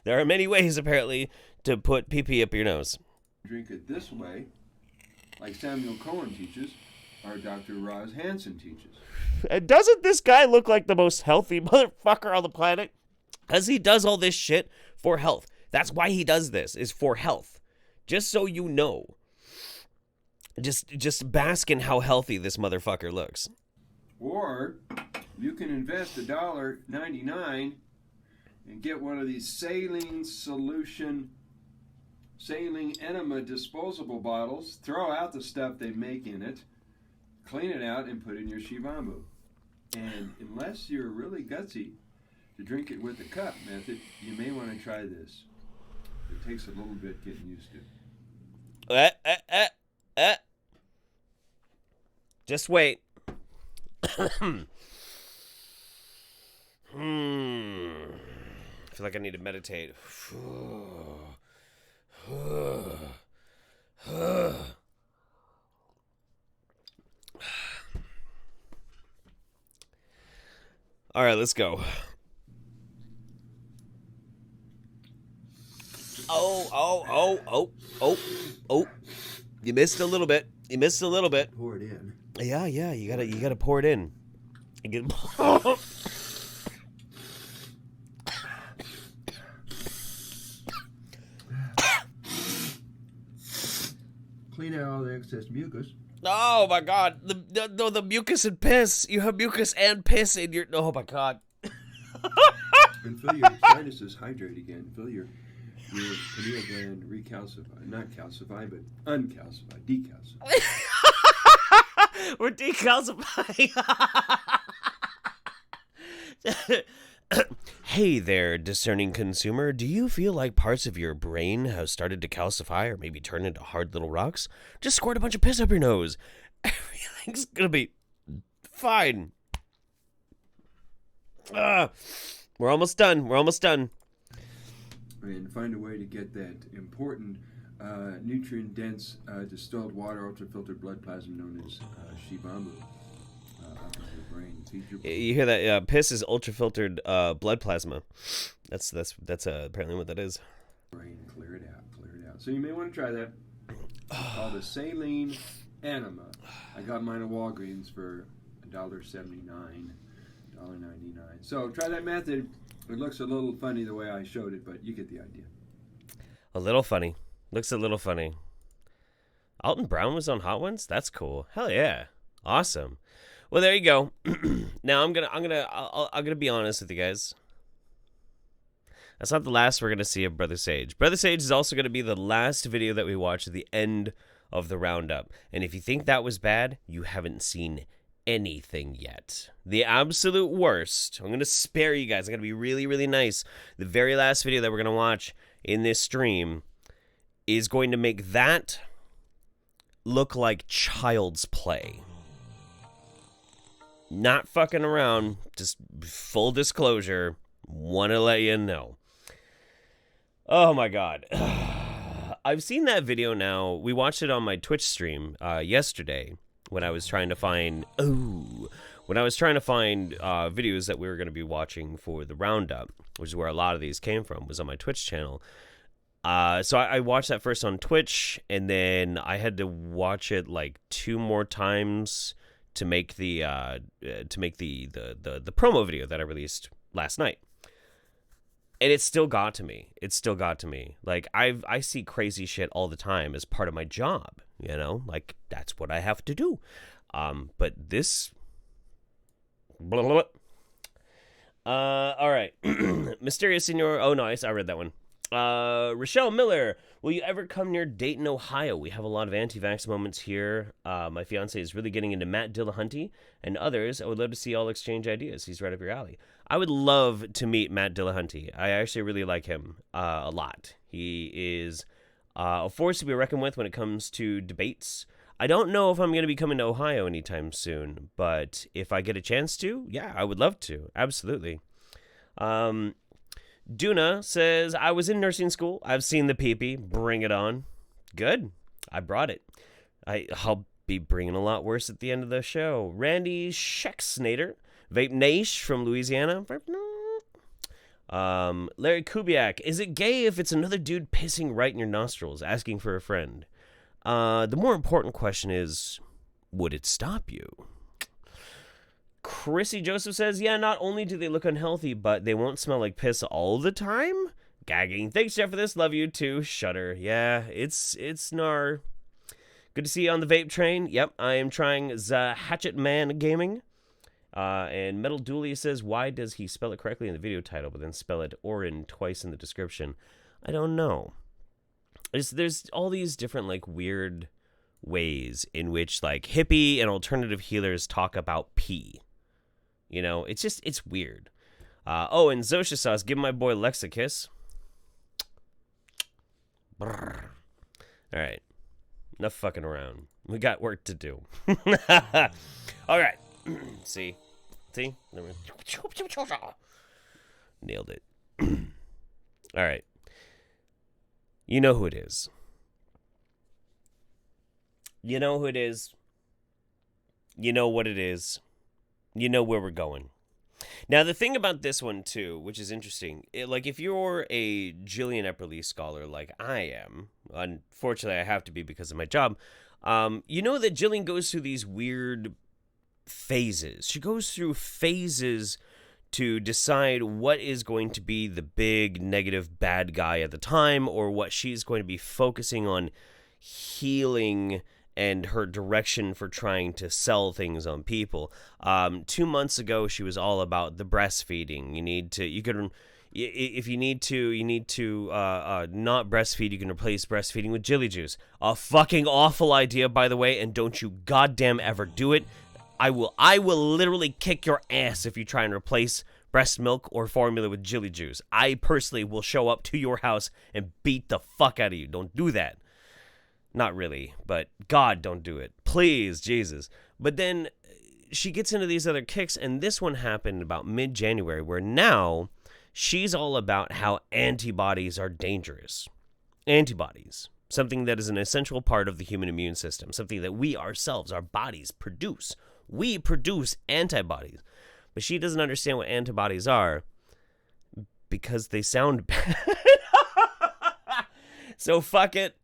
there are many ways, apparently, to put pee-pee up your nose. Drink it this way, like Samuel Cohen teaches, or Dr. Roz Hansen teaches. Doesn't this guy look like the most healthy motherfucker on the planet? Because he does all this shit for health. That's why he does this, is for health. Just so you know. Just bask in how healthy this motherfucker looks. Or you can invest $1.99 and get one of these saline enema disposable bottles, throw out the stuff they make in it, clean it out, and put it in your shivambu. And unless you're really gutsy to drink it with the cup method, you may want to try this. It takes a little bit getting used to. Just wait. I feel like I need to meditate. All right, let's go. Oh. You missed a little bit. Pour it in. Yeah, you gotta pour it in. Clean out all the excess mucus. Oh my god, the mucus and piss. You have mucus and piss in your. Oh my god. And fill your sinuses hydrate again. Fill your pineal gland recalcify, not calcify, but uncalcify, decalcify. We're decalcifying. Hey there, discerning consumer. Do you feel like parts of your brain have started to calcify or maybe turn into hard little rocks? Just squirt a bunch of piss up your nose. Everything's gonna be fine. We're almost done. And find a way to get that important nutrient-dense distilled water, ultrafiltered blood plasma known as shivambu up into your brain. You hear that? Piss is ultrafiltered blood plasma. That's apparently what that is. Brain, clear it out. So you may want to try that. It's called a saline enema. I got mine at Walgreens for $1.79, $1.99. So try that method. It looks a little funny the way I showed it, but you get the idea. A little funny. Looks a little funny. Alton Brown was on Hot Ones? That's cool. Hell yeah. Awesome. Well, there you go. Now I'm gonna be honest with you guys. That's not the last we're gonna see of Brother Sage. Brother Sage is also gonna be the last video that we watch at the end of the Roundup. And if you think that was bad, you haven't seen anything yet. The absolute worst. I'm going to spare you guys. I'm going to be really, really nice. The very last video that we're going to watch in this stream is going to make that look like child's play. Not fucking around. Just full disclosure. Want to let you know. Oh my god. I've seen that video now. We watched it on my Twitch stream yesterday when I was trying to find videos that we were going to be watching for the Roundup, which is where a lot of these came from, was on my Twitch channel. So I watched that first on Twitch, and then I had to watch it like 2 more times to make the promo video that I released last night. And it still got to me. Like, I see crazy shit all the time as part of my job, you know? Like, that's what I have to do. But this... Blah, blah, blah. All right. Mysterious Senor... Oh, no, I read that one. Rochelle Miller, will you ever come near Dayton, Ohio? We have a lot of anti-vax moments here. My fiance is really getting into Matt Dillahunty and others. I would love to see y'all exchange ideas. He's right up your alley. I would love to meet Matt Dillahunty. I actually really like him a lot. He is a force to be reckoned with when it comes to debates. I don't know if I'm going to be coming to Ohio anytime soon, but if I get a chance to, yeah, I would love to. Absolutely. Duna says, I was in nursing school. I've seen the pee-pee. Bring it on. Good. I brought it. I'll be bringing a lot worse at the end of the show. Randy Schexnader. Vape Naish from Louisiana. Larry Kubiak. Is it gay if it's another dude pissing right in your nostrils, asking for a friend? The more important question is, would it stop you? Chrissy Joseph says, yeah, not only do they look unhealthy, but they won't smell like piss all the time? Gagging. Thanks, Jeff, for this. Love you, too. Shudder. Yeah, it's gnar. Good to see you on the vape train. Yep, I am trying the Hatchet Man Gaming. And Metal Dooley says, why does he spell it correctly in the video title, but then spell it Orin twice in the description? I don't know. There's all these different, like, weird ways in which, like, hippie and alternative healers talk about pee. You know, it's weird. Oh, and Zosha Sauce, give my boy Lex a kiss. Brrr. All right. Enough fucking around. We got work to do. All right. See? Nailed it. All right. You know who it is. You know who it is. You know what it is. You know where we're going. Now, the thing about this one, too, which is interesting, like, if you're a Jillian Epperly scholar like I am, unfortunately I have to be because of my job, you know that Jillian goes through these weird phases. She goes through phases to decide what is going to be the big negative bad guy at the time, or what she's going to be focusing on healing and her direction for trying to sell things on people. 2 months ago, she was all about the breastfeeding. If you need to not breastfeed, you can replace breastfeeding with Jilly Juice. A fucking awful idea, by the way, and don't you goddamn ever do it. I will literally kick your ass if you try and replace breast milk or formula with Jilly Juice. I personally will show up to your house and beat the fuck out of you. Don't do that. Not really, but God, don't do it. Please, Jesus. But then she gets into these other kicks, and this one happened about mid-January, where now she's all about how antibodies are dangerous. Antibodies. Something that is an essential part of the human immune system. Something that we ourselves, our bodies, produce. We produce antibodies. But she doesn't understand what antibodies are because they sound bad. So fuck it.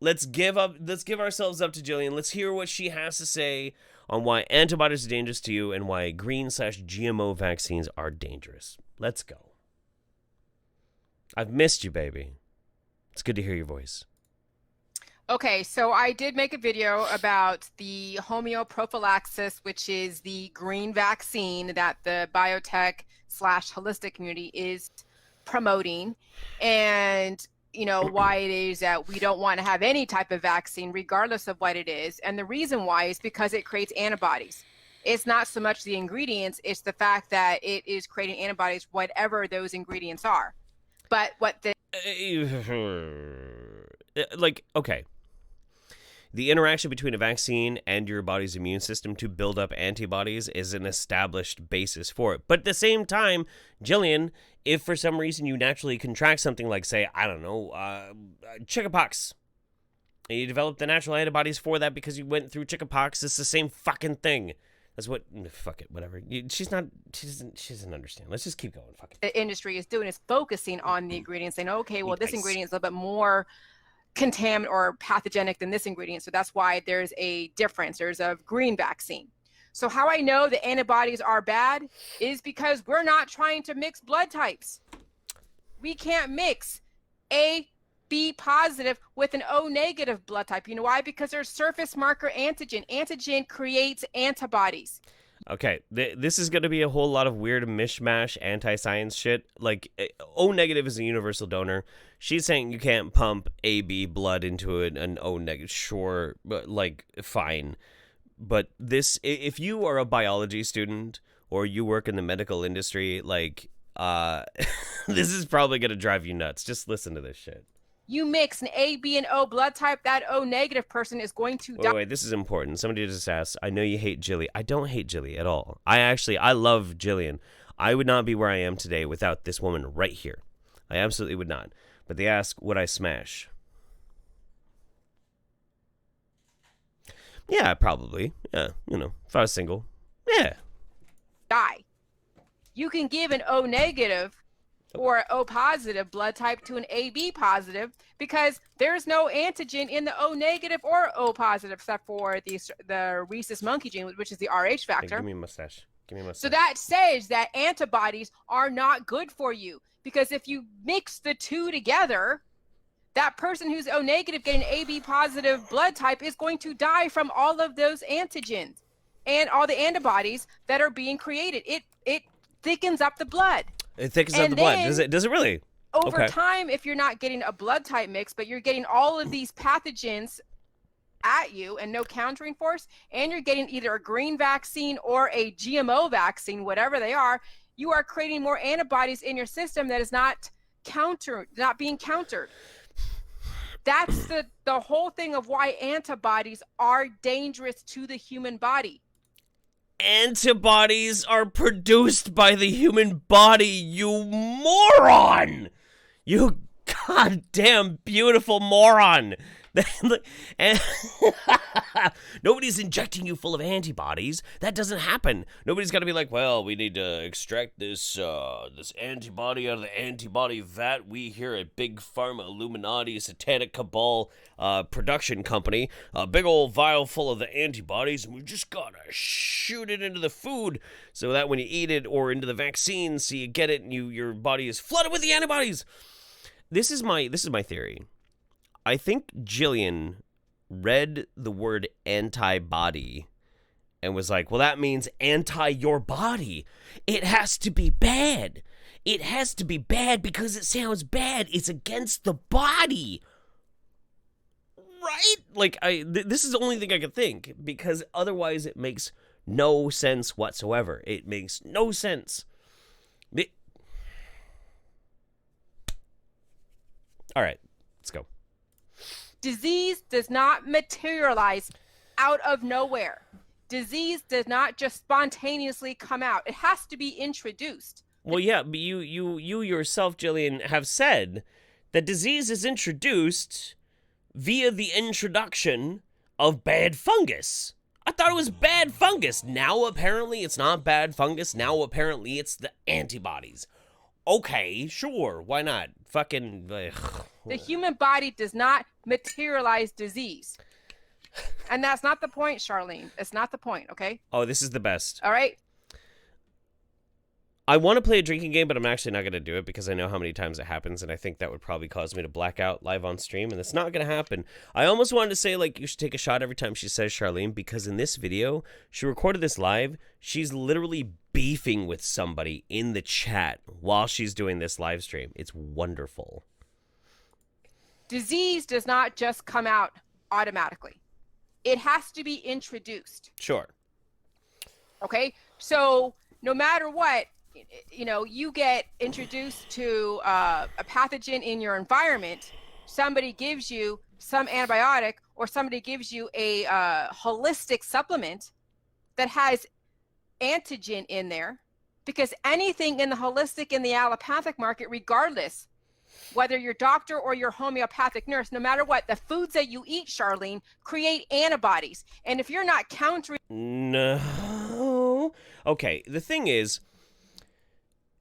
Let's give ourselves up to Jillian. Let's hear what she has to say on why antibodies are dangerous to you and why green/GMO vaccines are dangerous. Let's go. I've missed you, baby. It's good to hear your voice. Okay, so I did make a video about the homeoprophylaxis, which is the green vaccine that the biotech/holistic community is promoting. And you know, why it is that we don't want to have any type of vaccine, regardless of what it is. And the reason why is because it creates antibodies. It's not so much the ingredients, it's the fact that it is creating antibodies, whatever those ingredients are. But what the like, okay. The interaction between a vaccine and your body's immune system to build up antibodies is an established basis for it. But at the same time, Jillian, if for some reason you naturally contract something like, say, I don't know, chickenpox, and you develop the natural antibodies for that because you went through chickenpox, it's the same fucking thing. That's what, fuck it, whatever. She doesn't understand. Let's just keep going, fuck it. The industry is doing is focusing on the ingredients, saying, okay, well, this ingredient is a little bit more contaminant or pathogenic than this ingredient, so that's why there's a difference. There's a green vaccine. So how I know the antibodies are bad is because we're not trying to mix blood types. We can't mix B positive with an O negative blood type. You know why? Because there's surface marker antigen. Antigen creates antibodies. Okay, this is going to be a whole lot of weird mishmash anti-science shit. Like, O negative is a universal donor. She's saying you can't pump AB blood into an O negative. Sure, but like, fine. But this, if you are a biology student or you work in the medical industry, like, this is probably going to drive you nuts. Just listen to this shit. You mix an A, B, and O blood type, that O negative person is going to die. Wait, this is important. Somebody just asked, I know you hate Jilly. I don't hate Jilly at all. I love Jillian. I would not be where I am today without this woman right here. I absolutely would not. But they ask, would I smash? Yeah, probably. Yeah, if I was single. Yeah. Die. You can give an O negative or O positive blood type to an AB positive because there's no antigen in the O negative or O positive except for the rhesus monkey gene, which is the Rh factor. Hey, give me a mustache. So that says that antibodies are not good for you because if you mix the two together, that person who's O negative getting AB positive blood type is going to die from all of those antigens and all the antibodies that are being created. It thickens up the blood. It thickens up the blood. Does it really? Over time, if you're not getting a blood type mix, but you're getting all of these pathogens at you and no countering force, and you're getting either a green vaccine or a GMO vaccine, whatever they are, you are creating more antibodies in your system that is not being countered. That's the whole thing of why antibodies are dangerous to the human body. Antibodies are produced by the human body, you moron! You goddamn beautiful moron! Nobody's injecting you full of antibodies. That doesn't happen. Nobody's got to be like, well, we need to extract this antibody out of the antibody vat. We here at Big Pharma Illuminati Satanic Cabal production company, a big old vial full of the antibodies, and we just gotta shoot it into the food so that when you eat it or into the vaccine, so you get it and your body is flooded with the antibodies. This is my theory. I think Jillian read the word antibody and was like, well, that means anti your body. It has to be bad. It has to be bad because it sounds bad. It's against the body. Right? Like, this is the only thing I could think because otherwise it makes no sense whatsoever. It makes no sense. All right, let's go. Disease does not materialize out of nowhere. Disease does not just spontaneously come out. It has to be introduced. Well, yeah, but you yourself, Jillian, have said that disease is introduced via the introduction of bad fungus. I thought it was bad fungus. Now apparently it's not bad fungus. Now apparently it's the antibodies. Okay, sure, why not? Fucking... The human body does not materialize disease. And that's not the point, Charlene. It's not the point, okay? Oh, this is the best. All right? I want to play a drinking game, but I'm actually not going to do it because I know how many times it happens, and I think that would probably cause me to black out live on stream, and it's not going to happen. I almost wanted to say, like, you should take a shot every time she says Charlene, because in this video, she recorded this live. She's literally beefing with somebody in the chat while she's doing this live stream. It's wonderful. Disease does not just come out automatically. It has to be introduced. Sure. Okay, so no matter what, you know, you get introduced to a pathogen in your environment, somebody gives you some antibiotic or somebody gives you a holistic supplement that has antigen in there, because anything in the holistic and the allopathic market, regardless, whether your doctor or your homeopathic nurse, no matter what, the foods that you eat, Charlene, create antibodies. And if you're not countering... No. Okay, the thing is,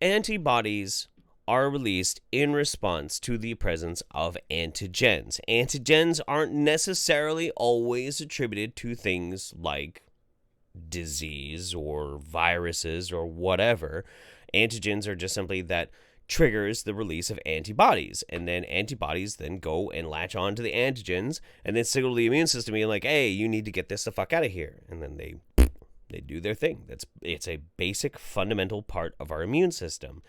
antibodies are released in response to the presence of antigens. Antigens aren't necessarily always attributed to things like disease or viruses or whatever. Antigens are just simply that triggers the release of antibodies, and then antibodies then go and latch on to the antigens and then signal the immune system being like, hey, you need to get this the fuck out of here, and then they do their thing. It's a basic fundamental part of our immune system.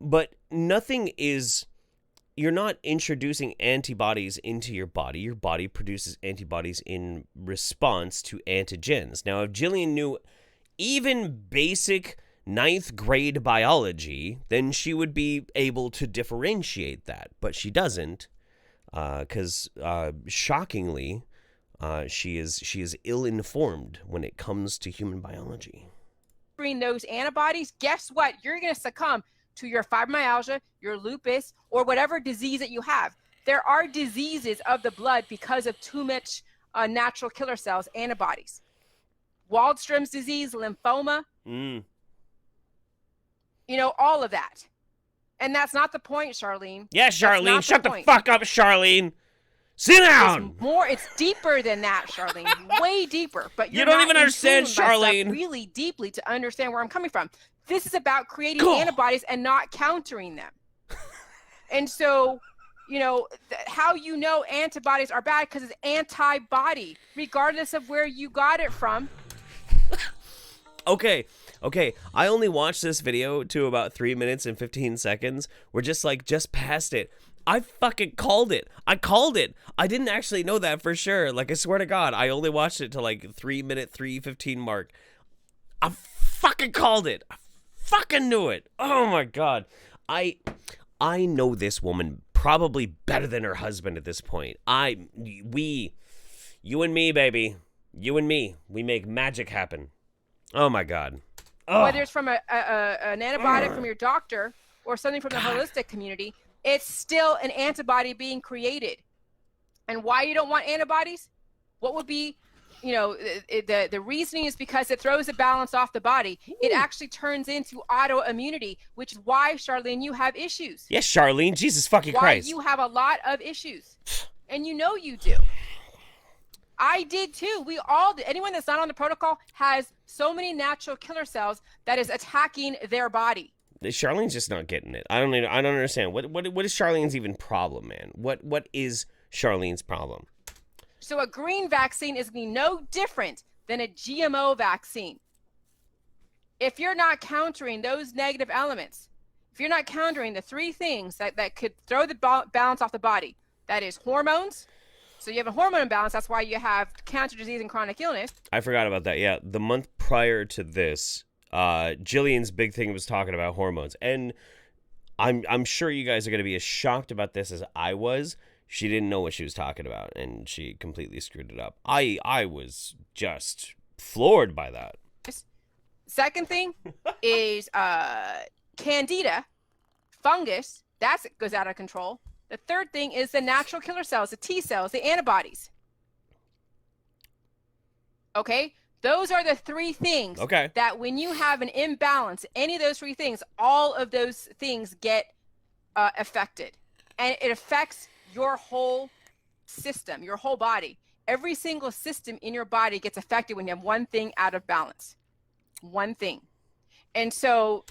But nothing is, you're not introducing antibodies into your body. Your body produces antibodies in response to antigens. Now, if Jillian knew even basic 9th grade biology, then she would be able to differentiate that. But she doesn't, because shockingly, she is ill-informed when it comes to human biology. Those antibodies, guess what? You're going to succumb to your fibromyalgia, your lupus, or whatever disease that you have. There are diseases of the blood because of too much natural killer cells, antibodies. Waldstrom's disease, lymphoma, you know, all of that. And that's not the point, Charlene. Yeah, Charlene, shut the fuck up, Charlene. Sit down. It's deeper than that, Charlene. Way deeper. But you don't even understand, Charlene. Really deeply to understand where I'm coming from. This is about creating antibodies and not countering them. And so, you know, how you know antibodies are bad, because it's antibody, regardless of where you got it from. Okay. I only watched this video to about 3 minutes and 15 seconds. We're just past it. I fucking called it. I called it. I didn't actually know that for sure. Like, I swear to God, I only watched it to like 3-minute, 3:15 mark. I fucking called it. I fucking knew it. Oh my God. I know this woman probably better than her husband at this point. You and me, baby. You and me. We make magic happen. Oh my God. Oh. Whether it's from an antibiotic from your doctor or something from the holistic community, it's still an antibody being created. And why you don't want antibodies? What would be, you know, the reasoning is because it throws a balance off the body. Ooh. It actually turns into autoimmunity, which is why, Charlene, you have issues. Yes, Charlene, Jesus fucking Christ. You have a lot of issues. And you know you do. I did too. We all did. Anyone that's not on the protocol has so many natural killer cells that is attacking their body. Charlene's just not getting it. I don't understand. What is Charlene's even problem, man? What is Charlene's problem? So a green vaccine is going to be no different than a GMO vaccine. If you're not countering those negative elements, if you're not countering the 3 things that could throw the balance off the body, that is hormones. So you have a hormone imbalance. That's why you have cancer, disease, and chronic illness. I forgot about that. Yeah, the month prior to this, Jillian's big thing was talking about hormones, and I'm sure you guys are going to be as shocked about this as I was. She didn't know what she was talking about, and she completely screwed it up. I was just floored by that. Second thing is candida, fungus. That goes out of control. The third thing is the natural killer cells, the T cells, the antibodies. Okay? Those are the 3 things that when you have an imbalance, any of those 3 things, all of those things get affected. And it affects your whole system, your whole body. Every single system in your body gets affected when you have one thing out of balance. One thing. And so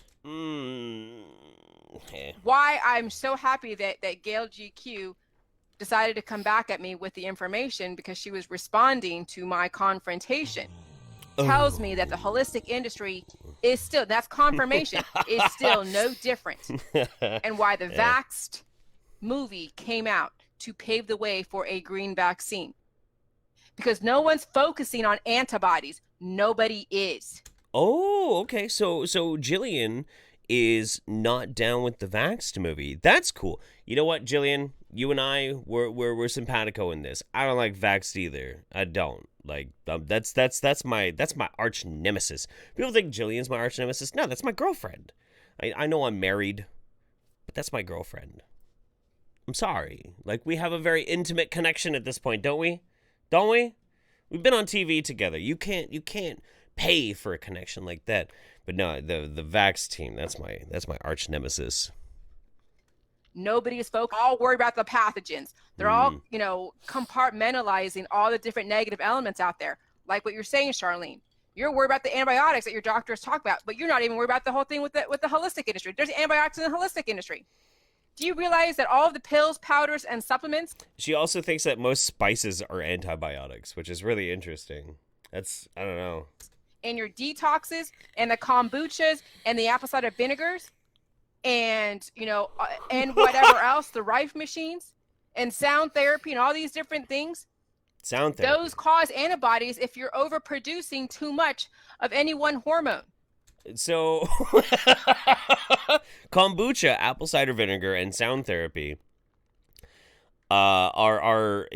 why I'm so happy that Gail GQ decided to come back at me with the information, because she was responding to my confrontation, tells me that the holistic industry is still, that's confirmation, is still no different. And why the Vaxxed movie came out to pave the way for a green vaccine. Because no one's focusing on antibodies. Nobody is. Oh, okay. So Jillian is not down with the Vaxxed movie. That's cool. You know what, Jillian? You and I, we're simpatico in this. I don't like Vaxxed either. I don't. Like, that's my arch nemesis. People think Jillian's my arch nemesis. No, that's my girlfriend. I know I'm married, but that's my girlfriend. I'm sorry. Like, we have a very intimate connection at this point, don't we? Don't we? We've been on TV together. You can't pay for a connection like that. But no, the Vax team, that's my arch nemesis. Nobody is focused. All worried about the pathogens. They're all, compartmentalizing all the different negative elements out there. Like what you're saying, Charlene. You're worried about the antibiotics that your doctors talk about, but you're not even worried about the whole thing with the holistic industry. There's antibiotics in the holistic industry. Do you realize that all of the pills, powders, and supplements? She also thinks that most spices are antibiotics, which is really interesting. I don't know. And your detoxes and the kombuchas and the apple cider vinegars and, and whatever else, the Rife machines and sound therapy and all these different things. Sound therapy. Those cause antibodies if you're overproducing too much of any one hormone. So, kombucha, apple cider vinegar, and sound therapy are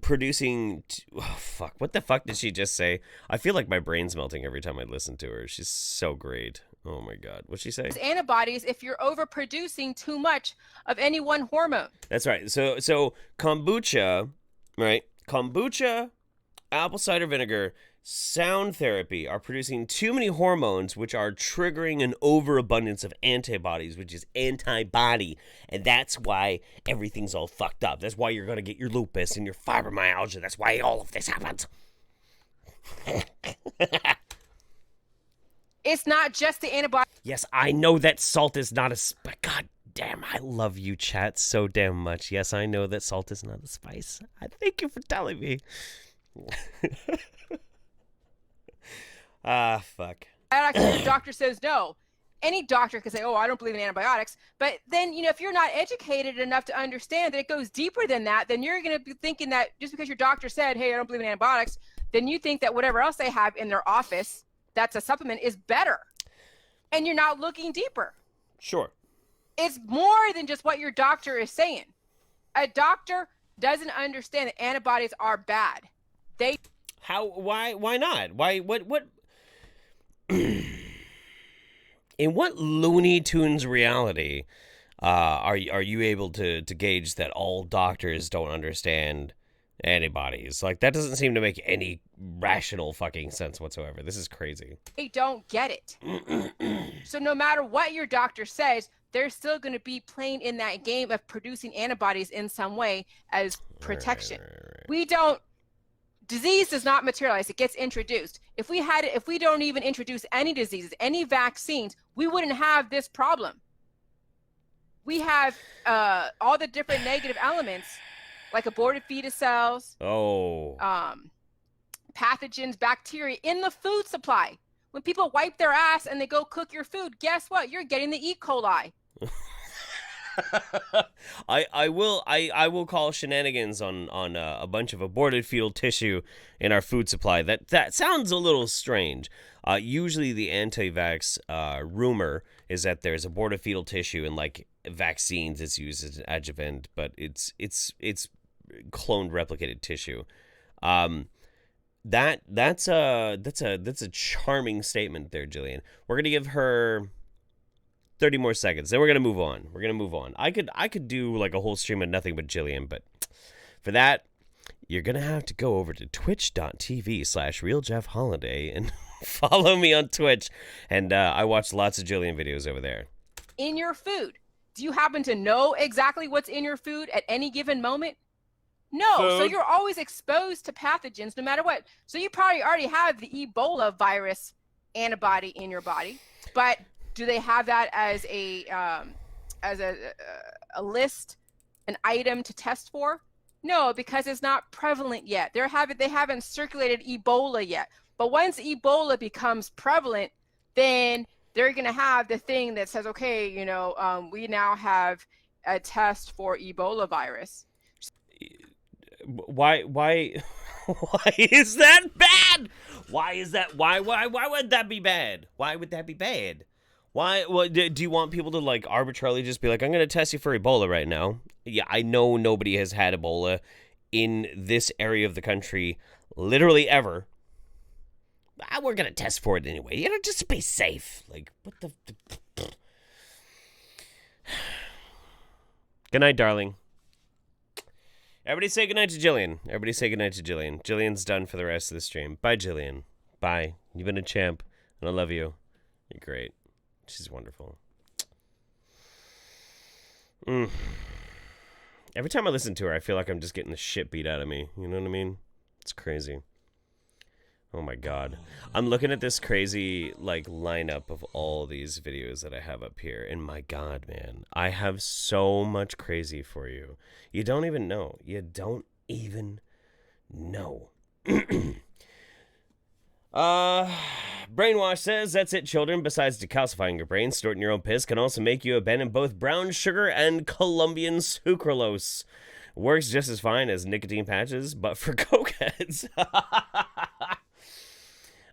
producing. What the fuck did she just say? I feel like my brain's melting every time I listen to her. She's so great. Oh my god, what'd she say? Antibodies if you're overproducing too much of any one hormone. That's right. So kombucha, right? Kombucha, apple cider vinegar, sound therapy are producing too many hormones, which are triggering an overabundance of antibodies, which is antibody. And that's why everything's all fucked up. That's why you're going to get your lupus and your fibromyalgia. That's why all of this happens. It's not just the antibody. Yes, I know that salt is not but god damn, I love you, chat, so damn much. Yes, I know that salt is not a spice. I thank you for telling me. Fuck. The doctor says no. Any doctor can say, oh, I don't believe in antibiotics. But then, if you're not educated enough to understand that it goes deeper than that, then you're going to be thinking that just because your doctor said, hey, I don't believe in antibiotics, then you think that whatever else they have in their office that's a supplement is better. And you're not looking deeper. Sure. It's more than just what your doctor is saying. A doctor doesn't understand that antibodies are bad. Why not? What in what Looney Tunes reality are you able to gauge that all doctors don't understand antibodies? Like, that doesn't seem to make any rational fucking sense whatsoever. This is crazy. They don't get it. So no matter what your doctor says, they're still going to be playing in that game of producing antibodies in some way as protection. Right. Disease does not materialize. It gets introduced. If we don't even introduce any diseases, any vaccines, we wouldn't have this problem. We have all the different negative elements, like aborted fetus cells, pathogens, bacteria in the food supply. When people wipe their ass and they go cook your food, guess what? You're getting the E. coli. I will call shenanigans on a bunch of aborted fetal tissue in our food supply. That sounds a little strange. Usually the anti-vax rumor is that there's aborted fetal tissue in like vaccines. It's used as an adjuvant, but it's cloned replicated tissue. That's a charming statement there, Jillian. We're gonna give her 30 more seconds, then we're gonna move on. I could do like a whole stream of nothing but Jillian, but for that, you're gonna have to go over to twitch.tv/RealJeffHoliday and follow me on Twitch. And I watch lots of Jillian videos over there. In your food, do you happen to know exactly what's in your food at any given moment? No, so you're always exposed to pathogens no matter what. So you probably already have the Ebola virus antibody in your body, but do they have that as a list, an item to test for? No, because it's not prevalent yet. They haven't circulated Ebola yet. But once Ebola becomes prevalent, then they're going to have the thing that says, okay, we now have a test for Ebola virus. Why is that bad? Why is that? Why would that be bad? Why would that be bad? Why? Well, do you want people to like arbitrarily just be like, I'm going to test you for Ebola right now? Yeah, I know nobody has had Ebola in this area of the country literally ever. We're going to test for it anyway. You know, just to be safe. Like, what the... Good night, darling. Everybody say goodnight to Jillian. Everybody say goodnight to Jillian. Jillian's done for the rest of the stream. Bye, Jillian. Bye. You've been a champ, and I love you. You're great. She's wonderful. Every time I listen to her, I feel like I'm just getting the shit beat out of me. You know what I mean? It's crazy. Oh my god. I'm looking at this crazy, like, lineup of all these videos that I have up here, and my god, man. I have so much crazy for you. You don't even know. You don't even know. Brainwash says, that's it, children. Besides decalcifying your brain, snorting your own piss can also make you abandon both brown sugar and Colombian sucralose. Works just as fine as nicotine patches, but for cokeheads.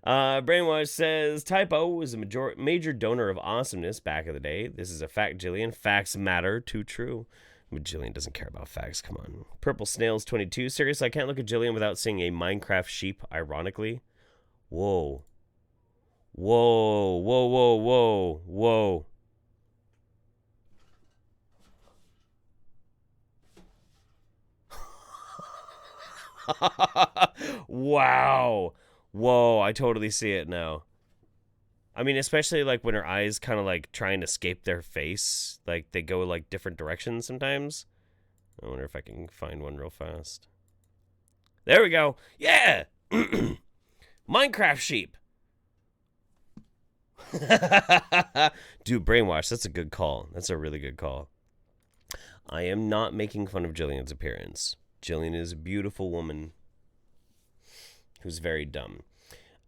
Brainwash says, Typo was a major donor of awesomeness back in the day. This is a fact, Jillian. Facts matter. Too true. But Jillian doesn't care about facts. Come on. Purple Snails 22. Seriously, I can't look at Jillian without seeing a Minecraft sheep, ironically. Whoa. Whoa. Whoa, whoa, whoa. Whoa. Wow. Whoa, I totally see it now. I mean, especially like when her eyes kind of like try and escape their face. Like they go like different directions sometimes. I wonder if I can find one real fast. There we go. Yeah! Minecraft sheep. Dude, Brainwash, that's a good call. That's a really good call. I am not making fun of Jillian's appearance. Jillian is a beautiful woman who's very dumb.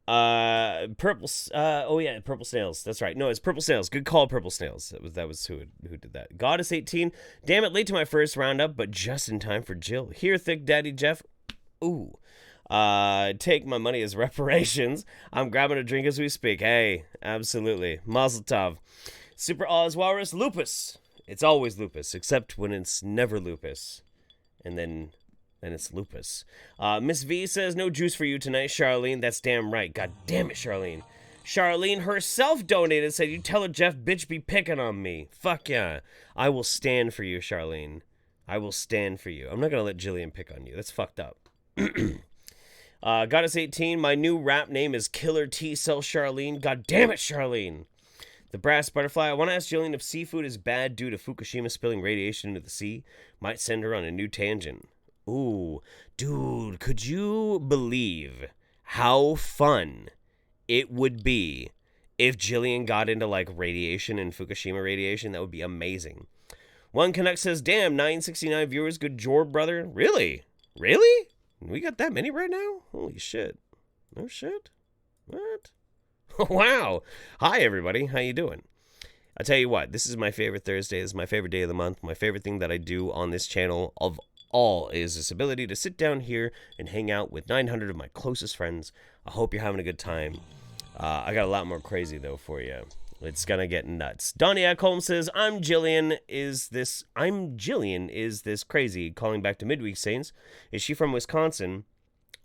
Purple Snails. That's right. No, it's Purple Snails. Good call, Purple Snails. That was who did that. Goddess 18. Damn it, late to my first roundup, but just in time for Jill. Here, Thick Daddy Jeff. Ooh. Take my money as reparations. I'm grabbing a drink as we speak. Hey, absolutely. Mazel tov. Super Oz Walrus. Lupus. It's always lupus, except when it's never lupus. And then it's lupus. Miss V says, no juice for you tonight, Charlene. That's damn right. God damn it, Charlene. Charlene herself donated, said, you tell her Jeff bitch be picking on me. Fuck yeah. I will stand for you, Charlene. I will stand for you. I'm not going to let Jillian pick on you. That's fucked up. Goddess 18, my new rap name is Killer T-Cell Charlene. God damn it, Charlene. The Brass Butterfly, I want to ask Jillian if seafood is bad due to Fukushima spilling radiation into the sea. Might send her on a new tangent. Ooh, dude, could you believe how fun it would be if Jillian got into, like, radiation and Fukushima radiation? That would be amazing. One Connect says, damn, 969 viewers, good job, brother. Really? Really? We got that many right now? Holy shit. No shit? What? Wow. Hi, everybody. How you doing? I tell you what, this is my favorite Thursday. This is my favorite day of the month. My favorite thing that I do on this channel of all is this ability to sit down here and hang out with 900 of my closest friends. I hope you're having a good time. I got a lot more crazy, though, for you. It's gonna get nuts. Doniak Holmes says, I'm Jillian, is this crazy? Calling back to Midweek Saints. Is she from Wisconsin?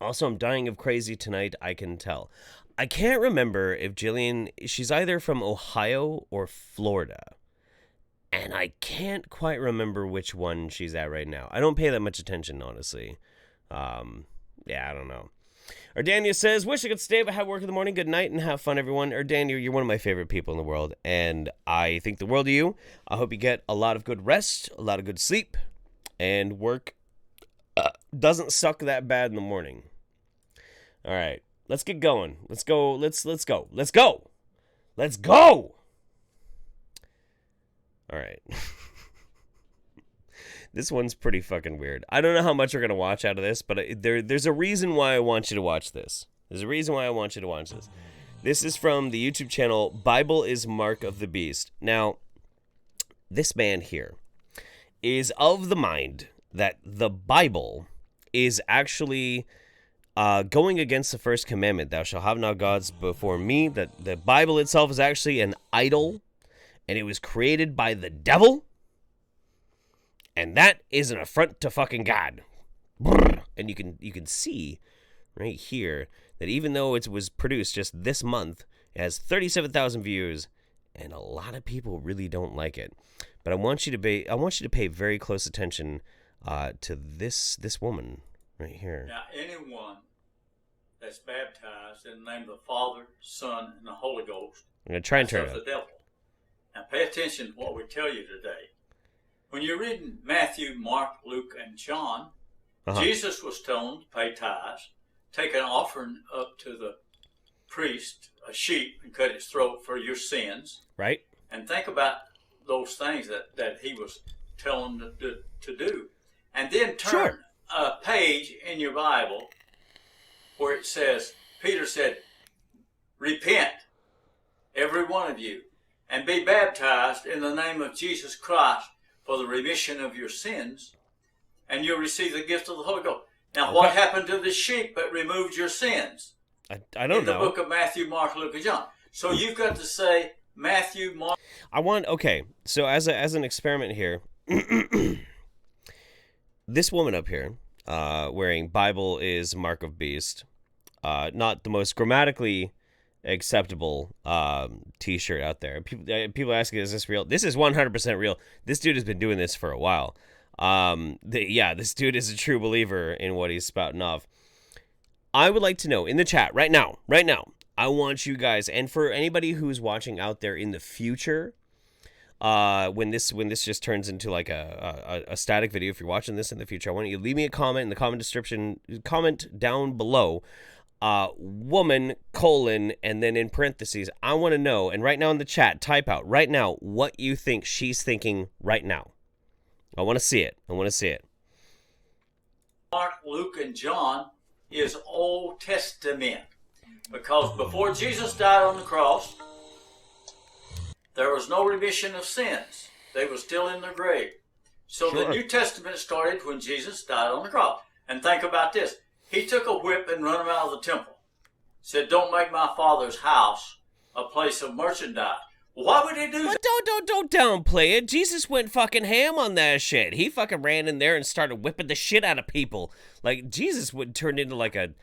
Also, I'm dying of crazy tonight, I can tell. I can't remember if Jillian, she's either from Ohio or Florida. And I can't quite remember which one she's at right now. I don't pay that much attention, honestly. Yeah, I don't know. Erdania says, wish I could stay but have work in the morning. Good night and have fun, everyone. Erdania, you're one of my favorite people in the world, and I think the world of you. I hope you get a lot of good rest, a lot of good sleep, and work doesn't suck that bad in the morning. All right, let's get going. Let's go. Let's go. Let's go. Let's go. All right. This one's pretty fucking weird. I don't know how much we're going to watch out of this, but there's a reason why I want you to watch this. There's a reason why I want you to watch this. This is from the YouTube channel Bible is Mark of the Beast. Now, this man here is of the mind that the Bible is actually going against the first commandment, thou shalt have no gods before me, that the Bible itself is actually an idol, and it was created by the devil, and that is an affront to fucking God. And you can see right here that even though it was produced just this month, it has 37,000 views, and a lot of people really don't like it. But I want you to pay very close attention to this woman right here. Now, anyone that's baptized in the name of the Father, Son, and the Holy Ghost, I'm gonna try and turn that's it the up. devil. Now, pay attention to what we tell you today. When you're reading Matthew, Mark, Luke, and John, Jesus was told to pay tithes, take an offering up to the priest, a sheep, and cut its throat for your sins. Right. And think about those things that he was telling them to do. And then turn a page in your Bible where it says, Peter said, repent, every one of you, and be baptized in the name of Jesus Christ for the remission of your sins, and you'll receive the gift of the Holy Ghost. Now, what happened to the sheep that removed your sins? I don't know. In the book of Matthew, Mark, Luke, and John. So you've got to say Matthew, Mark. So as an experiment here, this woman up here, wearing Bible is Mark of Beast, not the most grammatically acceptable t-shirt out there. People asking, is this real? This is 100% real. This dude has been doing this for a while. This dude is a true believer in what he's spouting off. I would like to know in the chat right now, I want you guys, and for anybody who's watching out there in the future, when this just turns into like a static video, if you're watching this in the future, I want you to leave me a comment in the comment down below, woman, and then in parentheses, I want to know, and right now in the chat, type out right now what you think she's thinking right now. I want to see it. Mark, Luke, and John is Old Testament. Because before Jesus died on the cross, there was no remission of sins. They were still in their grave. So the New Testament started when Jesus died on the cross. And think about this. He took a whip and run him out of the temple. Said, don't make my Father's house a place of merchandise. Why would he do that? Don't downplay it. Jesus went fucking ham on that shit. He fucking ran in there and started whipping the shit out of people. Like, Jesus would turn into like a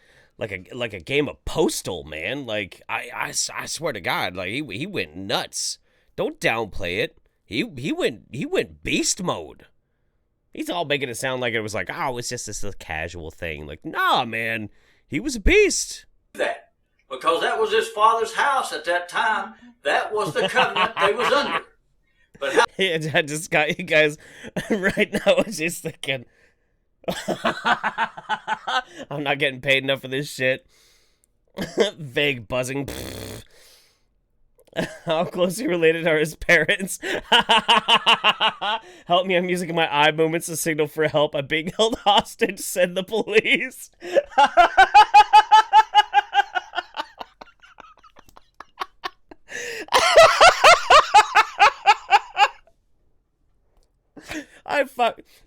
game of Postal, man. Like, I swear to God, like he went nuts. Don't downplay it. He went beast mode. He's all making it sound like it was like, oh, it's just this casual thing. Like, nah, man, he was a beast. That. Because that was his Father's house at that time. That was the covenant they was under. But how? I just got you guys right now. I was just thinking, I'm not getting paid enough for this shit. Vague buzzing. How closely related are his parents? Help me, I'm using my eye movements to signal for help. I'm being held hostage, send the police.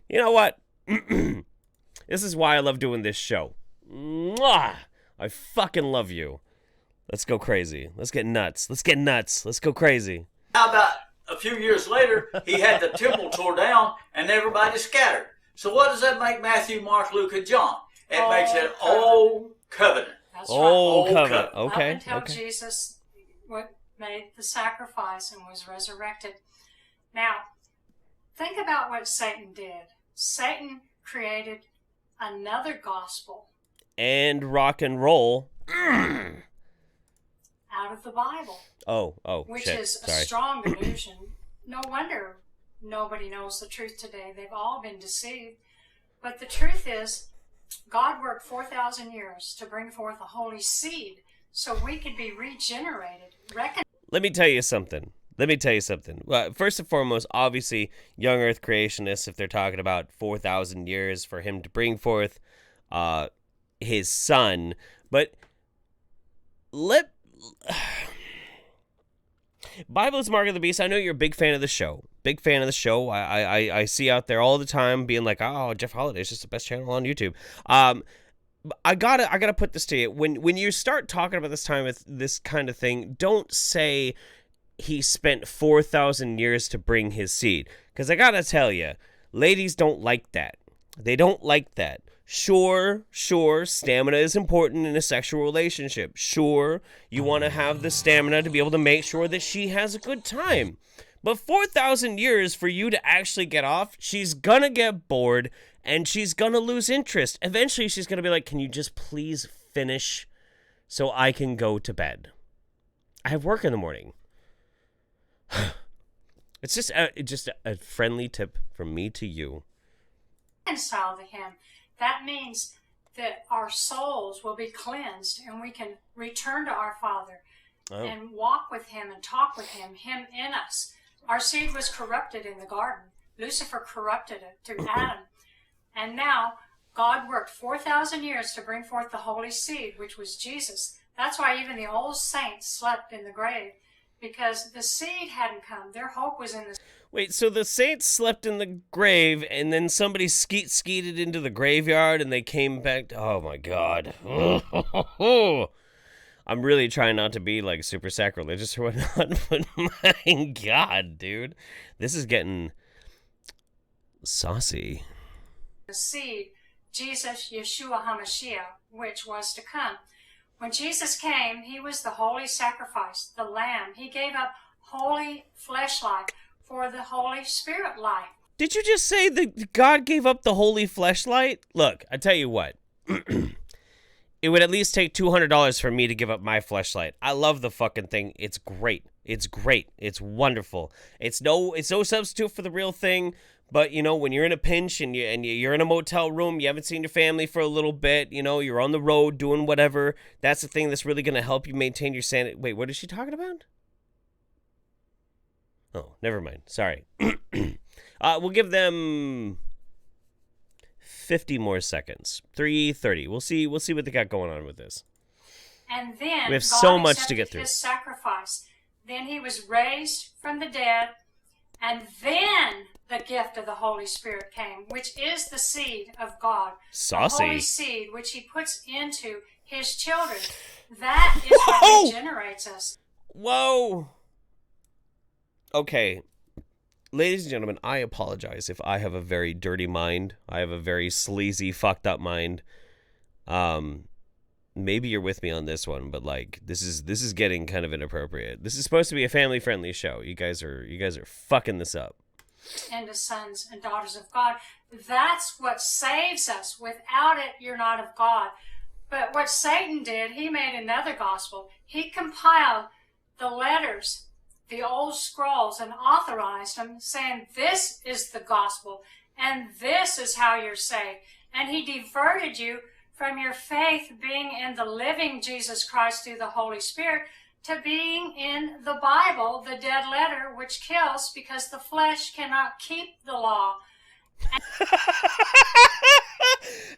You know what? This is why I love doing this show. Mwah! I fucking love you. Let's go crazy. Let's get nuts. Let's go crazy. How about a few years later, he had the temple tore down and everybody scattered. So what does that make Matthew, Mark, Luke, and John? It makes it Old Covenant. That's Old right. Covenant. Okay. Up until Jesus made the sacrifice and was resurrected. Now, think about what Satan did. Satan created another gospel. And rock and roll. Out of the Bible. Which is a strong delusion. No wonder nobody knows the truth today. They've all been deceived. But the truth is, God worked 4,000 years to bring forth a holy seed so we could be regenerated. Let me tell you something. Well, first and foremost, obviously, young earth creationists, if they're talking about 4,000 years for him to bring forth his son. But Bible is Mark of the Beast. I know you're a big fan of the show. I see out there all the time being like, oh, Jeff Holiday's just the best channel on YouTube. I gotta put this to you. When you start talking about this time with this kind of thing, don't say he spent 4,000 years to bring his seed. Because I gotta tell you, ladies don't like that. They don't like that. Sure, stamina is important in a sexual relationship. Sure, you want to have the stamina to be able to make sure that she has a good time. But 4,000 years for you to actually get off, she's gonna get bored and she's gonna lose interest. Eventually, she's gonna be like, can you just please finish so I can go to bed? I have work in the morning. It's just a friendly tip from me to you. Reconcile to him. That means that our souls will be cleansed and we can return to our Father and walk with him and talk with him in us. Our seed was corrupted in the garden. Lucifer corrupted it through Adam. And now God worked 4,000 years to bring forth the holy seed, which was Jesus. That's why even the old saints slept in the grave, because the seed hadn't come. Their hope was in the... Wait, so the saints slept in the grave, and then somebody skeeted into the graveyard, and they came back. Oh my God! I'm really trying not to be like super sacrilegious or whatnot, but my God, dude, this is getting saucy. The seed, Jesus, Yeshua HaMashiach, which was to come. When Jesus came, he was the holy sacrifice, the Lamb. He gave up holy flesh life for the Holy Spirit life. Did you just say that God gave up the holy fleshlight? Look, I tell you what. It would at least take $200 for me to give up my fleshlight. I love the fucking thing. It's great. It's great. It's wonderful. It's no substitute for the real thing. But, you know, when you're in a pinch and you're in a motel room, you haven't seen your family for a little bit, you know, you're on the road doing whatever, that's the thing that's really going to help you maintain your sanity. Wait, what is she talking about? Oh, never mind. Sorry. We'll give them 50 more seconds. 3:30. We'll see what they got going on with this. And then we have God so much to get through. His sacrifice. Then he was raised from the dead, and then the gift of the Holy Spirit came, which is the seed of God. Saucy. The holy seed, which he puts into his children. That is what regenerates us. Whoa. Okay. Ladies and gentlemen, I apologize if I have a very dirty mind. I have a very sleazy, fucked up mind. Maybe you're with me on this one, but like this is getting kind of inappropriate. This is supposed to be a family-friendly show. You guys are fucking this up. Into sons and daughters of God. That's what saves us. Without it, you're not of God. But what Satan did, he made another gospel. He compiled the letters, the old scrolls, and authorized them, saying this is the gospel and this is how you're saved. And he diverted you from your faith being in the living Jesus Christ through the Holy Spirit to being in the Bible, the dead letter, which kills because the flesh cannot keep the law.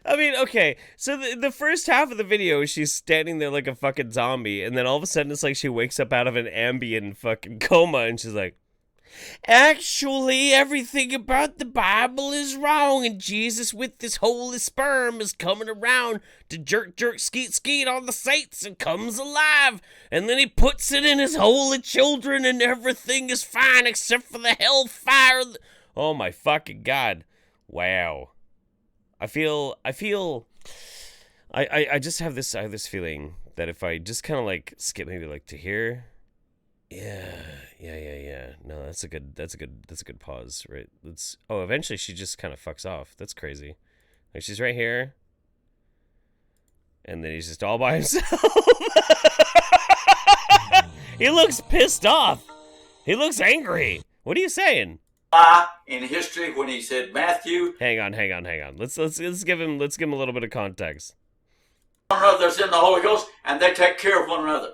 I mean, okay, so the first half of the video, she's standing there like a fucking zombie, and then all of a sudden it's like she wakes up out of an Ambien fucking coma, and she's like, actually, everything about the Bible is wrong, and Jesus with this holy sperm is coming around to jerk, skeet on the saints and comes alive, and then he puts it in his holy children, and everything is fine except for the hellfire. Oh my fucking God. Wow. I just have this feeling that if I just kind of like skip maybe like to here. Yeah. No, that's a good pause, right? Eventually she just kind of fucks off. That's crazy. Like she's right here. And then he's just all by himself. He looks pissed off. He looks angry. What are you saying? In history, when he said Matthew, hang on. Let's give him a little bit of context. One another's in the Holy Ghost, and they take care of one another.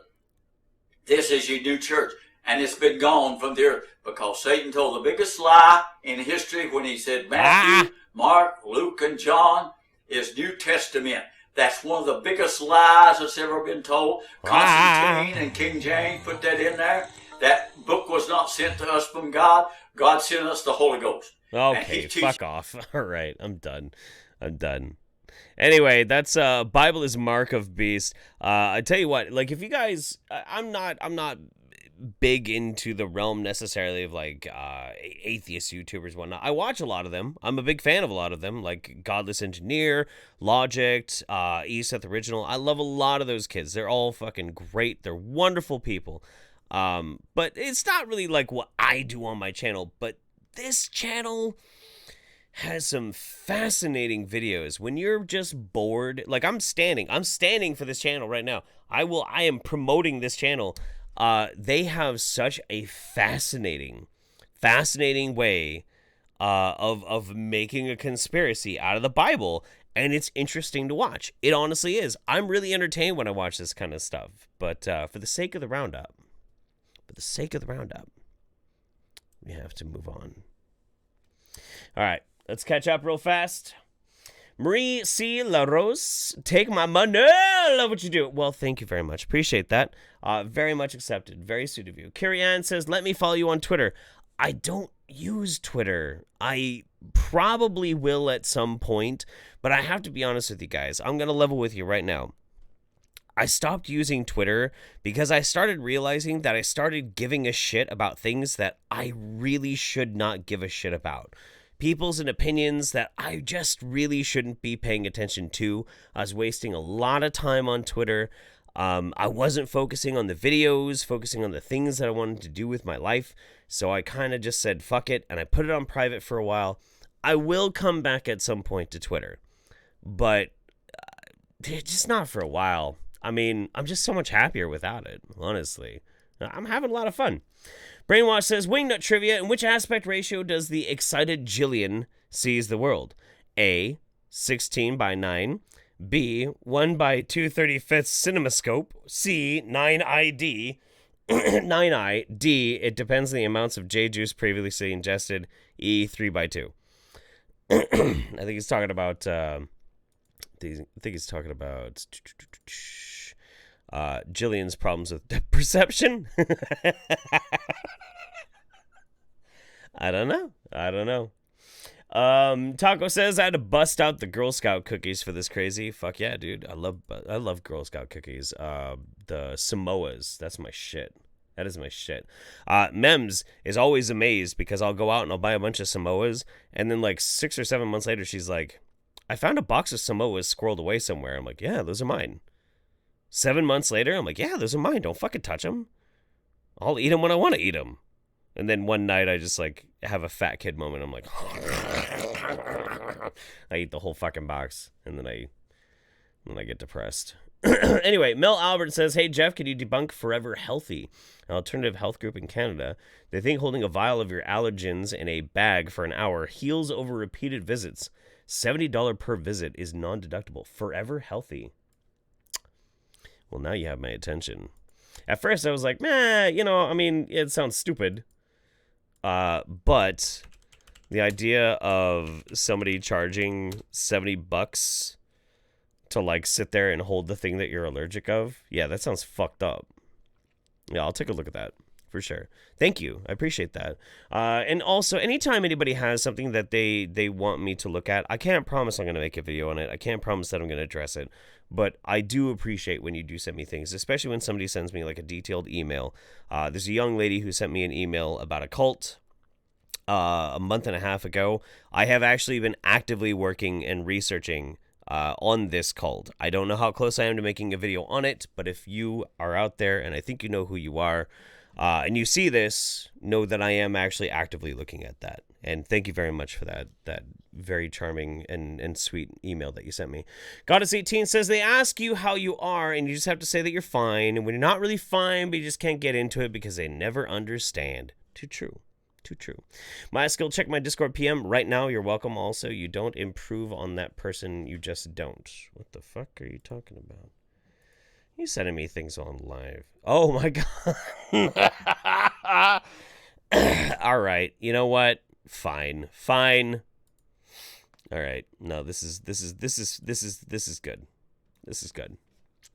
This is your new church, and it's been gone from the earth because Satan told the biggest lie in history when he said Matthew, Mark, Luke, and John is New Testament. That's one of the biggest lies that's ever been told. Constantine and King James put that in there. That book was not sent to us from God. God sent us the Holy Ghost. Okay, fuck off. All right, I'm done. Anyway, that's Bible is Mark of Beast. I tell you what, like if you guys, I'm not big into the realm necessarily of like atheist YouTubers and whatnot. I watch a lot of them. I'm a big fan of a lot of them, like Godless Engineer, Logic, Seth Original. I love a lot of those kids. They're all fucking great. They're wonderful people. But it's not really like what I do on my channel. But this channel has some fascinating videos. When you're just bored, like I'm standing for this channel right now. I am promoting this channel. They have such a fascinating way of making a conspiracy out of the Bible, and it's interesting to watch. It honestly is. I'm really entertained when I watch this kind of stuff. But for the sake of the roundup, we have to move on. All right, let's catch up real fast. Marie C. LaRose, take my money. Love what you do. Well, thank you very much. Appreciate that. Very much accepted. Very sweet of you. Carrie Ann says, let me follow you on Twitter. I don't use Twitter. I probably will at some point, but I have to be honest with you guys. I'm going to level with you right now. I stopped using Twitter because I started realizing that I started giving a shit about things that I really should not give a shit about. People's and opinions that I just really shouldn't be paying attention to. I was wasting a lot of time on Twitter. I wasn't focusing on the videos, focusing on the things that I wanted to do with my life. So I kind of just said, fuck it, and I put it on private for a while. I will come back at some point to Twitter, but just not for a while. I mean, I'm just so much happier without it, honestly. I'm having a lot of fun. Brainwash says, Wingnut trivia, in which aspect ratio does the excited Jillian sees the world? A, 16:9. B, 1/235 cinemascope. C, 9ID. 9I. D, it depends on the amounts of J juice previously ingested. E, 3/2. I think he's talking about, Jillian's problems with depth perception. I don't know. Taco says I had to bust out the Girl Scout cookies for this crazy. Fuck yeah, dude. I love Girl Scout cookies. The Samoas, that's my shit. That is my shit. Mems is always amazed because I'll go out and I'll buy a bunch of Samoas, and then like 6 or 7 months later, she's like, I found a box of Samoas squirreled away somewhere. I'm like, yeah, those are mine. 7 months later, I'm like, yeah, those are mine. Don't fucking touch them. I'll eat them when I want to eat them. And then one night I just like have a fat kid moment. I'm like, I eat the whole fucking box, and then I get depressed. Anyway, Mel Albert says, hey Jeff, can you debunk Forever Healthy, an alternative health group in Canada? They think holding a vial of your allergens in a bag for an hour heals over repeated visits. $70 per visit is non-deductible. Forever Healthy. Well, now you have my attention. At first I was like, it sounds stupid. But the idea of somebody charging $70 to like sit there and hold the thing that you're allergic of, yeah, that sounds fucked up. Yeah, I'll take a look at that for sure. Thank you. I appreciate that. And also, anytime anybody has something that they want me to look at, I can't promise I'm going to make a video on it. I can't promise that I'm going to address it. But I do appreciate when you do send me things, especially when somebody sends me like a detailed email. There's a young lady who sent me an email about a cult a month and a half ago. I have actually been actively working and researching on this cult. I don't know how close I am to making a video on it, but if you are out there, and I think you know who you are, and you see this, know that I am actually actively looking at that. And thank you very much for that very charming and sweet email that you sent me. Goddess18 says they ask you how you are, and you just have to say that you're fine. And when you're not really fine, but you just can't get into it because they never understand. Too true. Too true. My skill, check my Discord PM right now. You're welcome. Also, you don't improve on that person. You just don't. What the fuck are you talking about? You sending me things on live. Oh my god. All right. You know what? Fine. All right. No, this is good. This is good.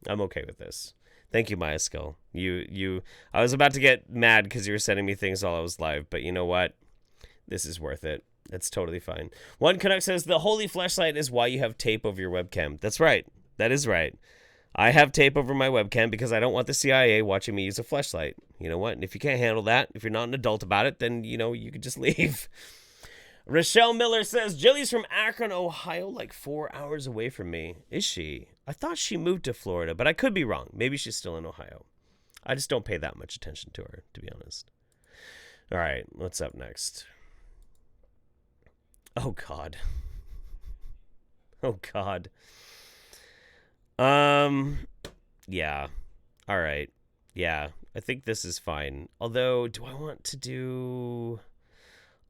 I'm okay with this. Thank you, Maya Skull. I was about to get mad because you were sending me things while I was live, but you know what? This is worth it. That's totally fine. One Canuck says, the holy fleshlight is why you have tape over your webcam. That's right. That is right. I have tape over my webcam because I don't want the CIA watching me use a fleshlight. You know what? And if you can't handle that, if you're not an adult about it, then, you know, you could just leave. Rochelle Miller says, Jilly's from Akron, Ohio, like 4 hours away from me. Is she? I thought she moved to Florida, but I could be wrong. Maybe she's still in Ohio. I just don't pay that much attention to her, to be honest. All right, what's up next? Oh, God. Oh, God. Yeah. All right. Yeah, I think this is fine. Although, do I want to do...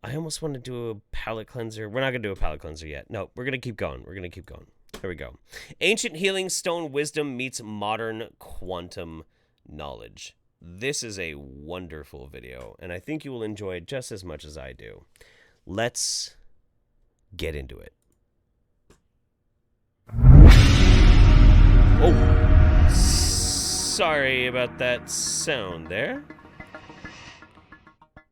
I almost want to do a palate cleanser. We're not going to do a palate cleanser yet. No, we're going to keep going. We're going to keep going. Here we go. Ancient healing stone wisdom meets modern quantum knowledge. This is a wonderful video, and I think you will enjoy it just as much as I do. Let's get into it. Oh, sorry about that sound there.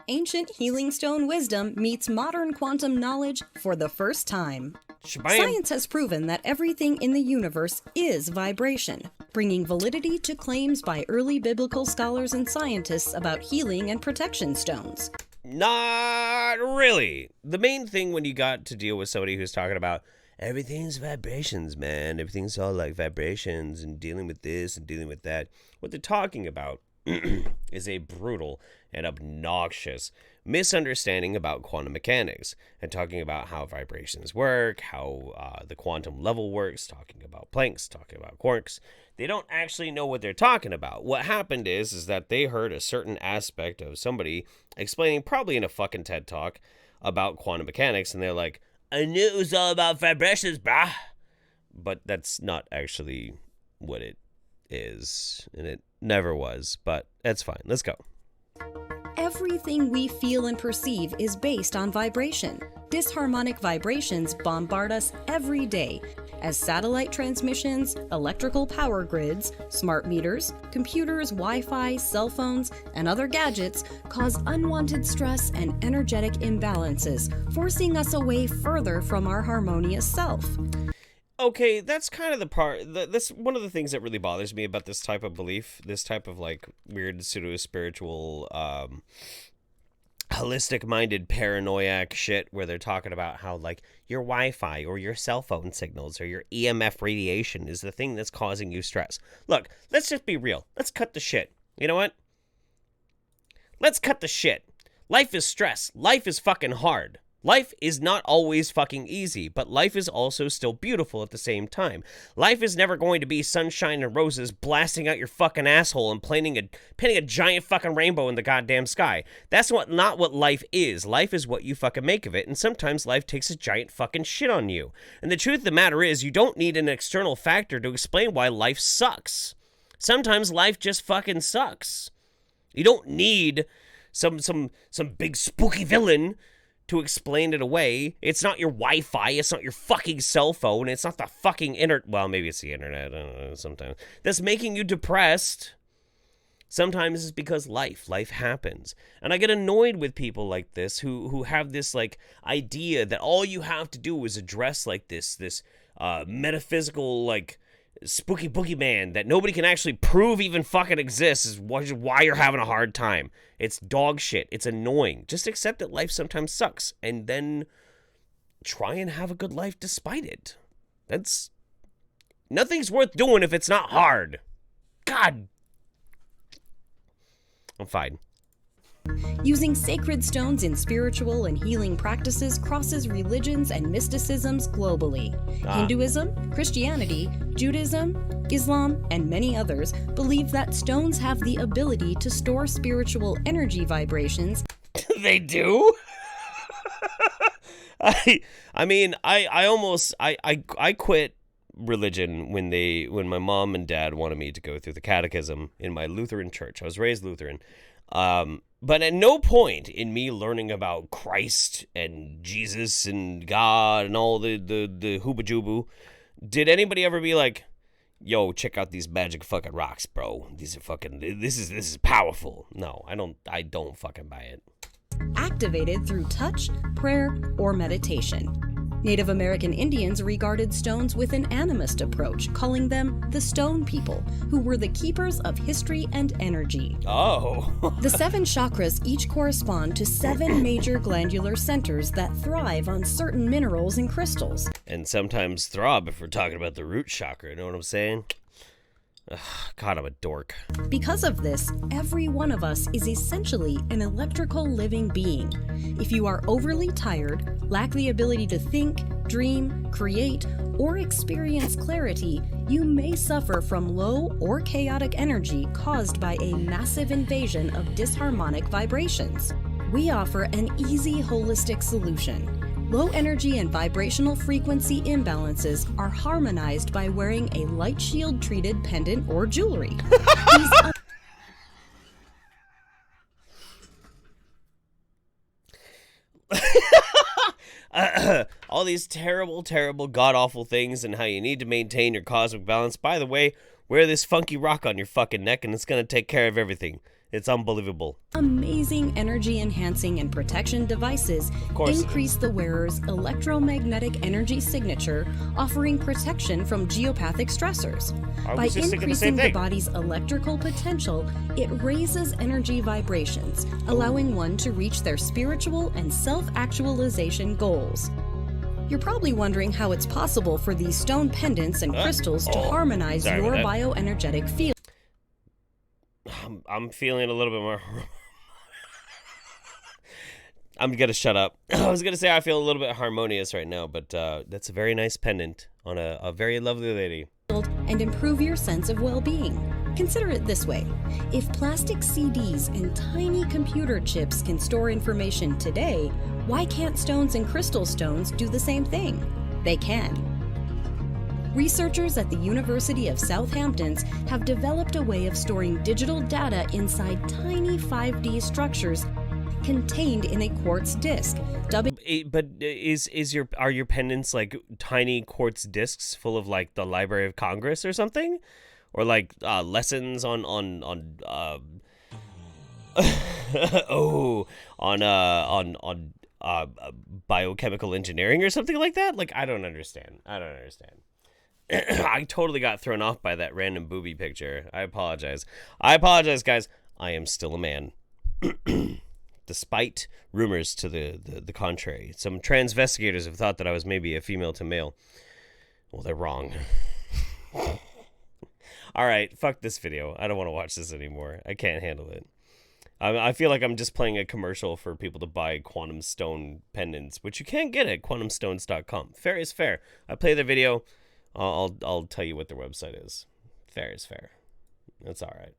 Ancient healing stone wisdom meets modern quantum knowledge for the first time. Shabam. Science has proven that everything in the universe is vibration, bringing validity to claims by early biblical scholars and scientists about healing and protection stones. Not really. The main thing when you got to deal with somebody who's talking about everything's vibrations, man. Everything's all like vibrations and dealing with this and dealing with that. What they're talking about is a brutal and obnoxious misunderstanding about quantum mechanics and talking about how vibrations work, how the quantum level works, talking about Plancks, talking about quarks. They don't actually know what they're talking about. What happened is that they heard a certain aspect of somebody explaining, probably in a fucking TED Talk, about quantum mechanics, and they're like, I knew it was all about vibrations, brah. But that's not actually what it is, and it never was, but that's fine. Let's go. Everything we feel and perceive is based on vibration. Disharmonic vibrations bombard us every day as satellite transmissions, electrical power grids, smart meters, computers, Wi-Fi, cell phones, and other gadgets cause unwanted stress and energetic imbalances, forcing us away further from our harmonious self. Okay, that's kind of the part, that's one of the things that really bothers me about this type of belief, this type of, like, weird pseudo-spiritual, holistic-minded paranoiac shit where they're talking about how, like, your Wi-Fi or your cell phone signals or your EMF radiation is the thing that's causing you stress. Look, let's just be real. Let's cut the shit. You know what? Let's cut the shit. Life is stress. Life is fucking hard. Life is not always fucking easy, but life is also still beautiful at the same time. Life is never going to be sunshine and roses blasting out your fucking asshole and painting a giant fucking rainbow in the goddamn sky. That's not what life is. Life is what you fucking make of it, and sometimes life takes a giant fucking shit on you. And the truth of the matter is, you don't need an external factor to explain why life sucks. Sometimes life just fucking sucks. You don't need some big spooky villain to explain it away. It's not your Wi-Fi, it's not your fucking cell phone, it's not the fucking internet. Well, maybe it's the internet, I don't know, sometimes. That's making you depressed. Sometimes it's because life happens. And I get annoyed with people like this who have this, like, idea that all you have to do is address, like, this metaphysical, like, spooky boogeyman that nobody can actually prove even fucking exists is why you're having a hard time. It's dog shit. It's annoying. Just accept that life sometimes sucks and then try and have a good life despite it. Nothing's worth doing if it's not hard. God. I'm fine. Using sacred stones in spiritual and healing practices crosses religions and mysticisms globally. Hinduism, Christianity, Judaism, Islam, and many others believe that stones have the ability to store spiritual energy vibrations. They do? I mean, I quit religion when my mom and dad wanted me to go through the catechism in my Lutheran church. I was raised Lutheran. But at no point in me learning about Christ and Jesus and God and all the hooba-joobu did anybody ever be like, yo, check out these magic fucking rocks, bro. These are fucking, this is powerful. No, I don't fucking buy it. activated through touch, prayer, or meditation. Native American Indians regarded stones with an animist approach, calling them the Stone People, who were the keepers of history and energy. Oh. The 7 chakras each correspond to 7 major glandular centers that thrive on certain minerals and crystals. And sometimes throb if we're talking about the root chakra, you know what I'm saying? Ugh, God, I'm a dork. Because of this, every one of us is essentially an electrical living being. If you are overly tired, lack the ability to think, dream, create, or experience clarity, you may suffer from low or chaotic energy caused by a massive invasion of disharmonic vibrations. We offer an easy holistic solution. Low energy and vibrational frequency imbalances are harmonized by wearing a light shield treated pendant or jewelry. All these terrible, terrible, god-awful things and how you need to maintain your cosmic balance. By the way, wear this funky rock on your fucking neck and it's gonna take care of everything. It's unbelievable. Amazing energy-enhancing and protection devices increase the wearer's electromagnetic energy signature, offering protection from geopathic stressors. By increasing the body's electrical potential, it raises energy vibrations, allowing one to reach their spiritual and self-actualization goals. You're probably wondering how it's possible for these stone pendants and crystals to harmonize your bioenergetic field. I'm feeling a little bit more... I'm gonna shut up. I was gonna say I feel a little bit harmonious right now, but that's a very nice pendant on a very lovely lady. And improve your sense of well-being. Consider it this way. If plastic CDs and tiny computer chips can store information today, why can't stones and crystal stones do the same thing? They can. Researchers at the University of Southampton have developed a way of storing digital data inside tiny 5D structures contained in a quartz disc. But are your pendants like tiny quartz discs full of like the Library of Congress or something, or like lessons on biochemical engineering or something like that? Like I don't understand. I totally got thrown off by that random booby picture. I apologize, guys. I am still a man. Despite rumors to the contrary. Some transvestigators have thought that I was maybe a female to male. Well, they're wrong. Alright, fuck this video. I don't want to watch this anymore. I can't handle it. I feel like I'm just playing a commercial for people to buy quantum stone pendants, which you can get at quantumstones.com. Fair is fair. I play the video. I'll tell you what their website is. Fair is fair. That's alright.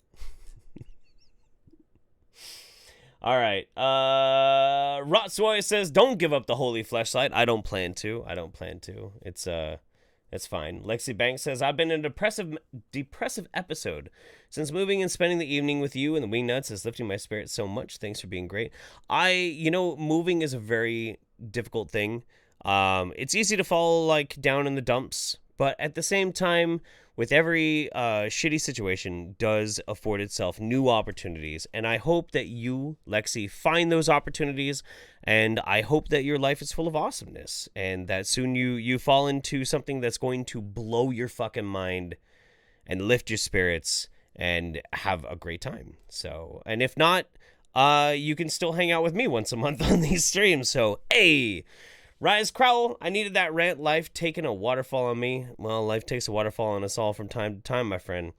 Alright. Rotswoy says, don't give up the holy fleshlight. I don't plan to. It's fine. Lexi Banks says, I've been in a depressive episode. Since moving and spending the evening with you and the Wingnuts is lifting my spirits so much. Thanks for being great. Moving is a very difficult thing. It's easy to fall like down in the dumps, but at the same time, with every shitty situation does afford itself new opportunities. And I hope that you, Lexi, find those opportunities. And I hope that your life is full of awesomeness. And that soon you fall into something that's going to blow your fucking mind and lift your spirits and have a great time. So, and if not, you can still hang out with me once a month on these streams. So, hey! Rise Crowell, I needed that rant. Life taking a waterfall on me. Well, life takes a waterfall on us all from time to time, my friend.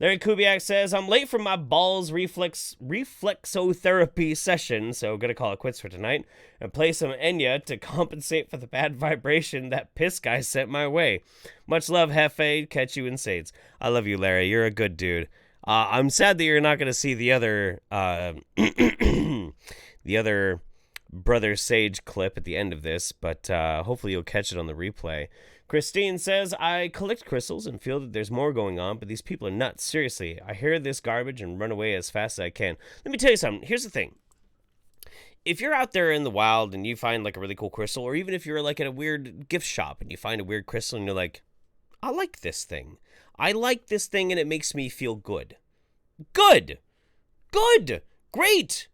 Larry Kubiak says, I'm late for my balls reflexotherapy session, so gonna call it quits for tonight and play some Enya to compensate for the bad vibration that piss guy sent my way. Much love, Hefe. Catch you in Sades. I love you, Larry. You're a good dude. I'm sad that you're not gonna see the other Brother Sage clip at the end of this, but hopefully you'll catch it on the replay. Christine says, I collect crystals and feel that there's more going on, but these people are nuts. Seriously, I hear this garbage and run away as fast as I can. Let me tell you something. Here's the thing. If you're out there in the wild and you find like a really cool crystal, or even if you're like at a weird gift shop and you find a weird crystal and you're like, I like this thing. I like this thing and it makes me feel good. Good. Great.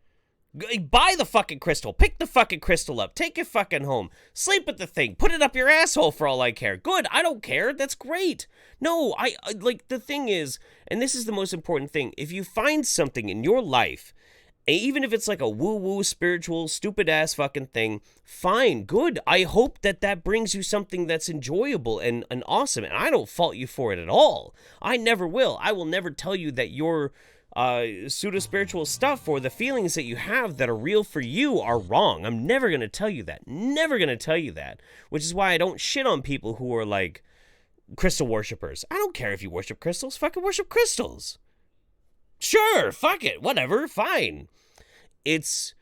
Buy the fucking crystal. Pick the fucking crystal up. Take it fucking home. Sleep with the thing. Put it up your asshole for all I care. Good. I don't care. That's great. No, I like, the thing is, and this is the most important thing, if you find something in your life, even if it's like a woo-woo, spiritual, stupid-ass fucking thing, fine, good. I hope that brings you something that's enjoyable and awesome, and I don't fault you for it at all. I never will. I will never tell you that your pseudo-spiritual stuff or the feelings that you have that are real for you are wrong. I'm never going to tell you that. Never going to tell you that, which is why I don't shit on people who are like crystal worshippers. I don't care if you worship crystals. Fucking worship crystals. Sure, fuck it, whatever, fine. It's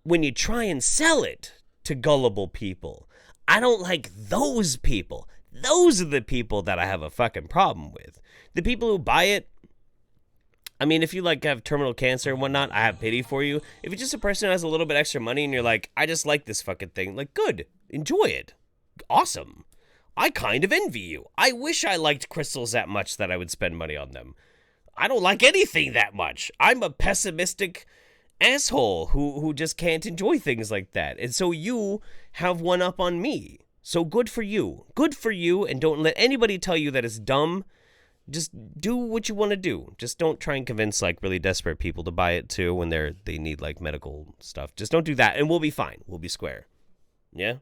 when you try and sell it to gullible people. I don't like those people. Those are the people that I have a fucking problem with. The people who buy it, I mean, if you like have terminal cancer and whatnot, I have pity for you. If you're just a person who has a little bit extra money and you're like, I just like this fucking thing, like, good, enjoy it. Awesome. I kind of envy you. I wish I liked crystals that much that I would spend money on them. I don't like anything that much. I'm a pessimistic asshole who just can't enjoy things like that. And so you have one up on me. So good for you. Good for you, and don't let anybody tell you that it's dumb. Just do what you want to do. Just don't try and convince like really desperate people to buy it too when they need like medical stuff. Just don't do that and we'll be fine. We'll be square. Yeah?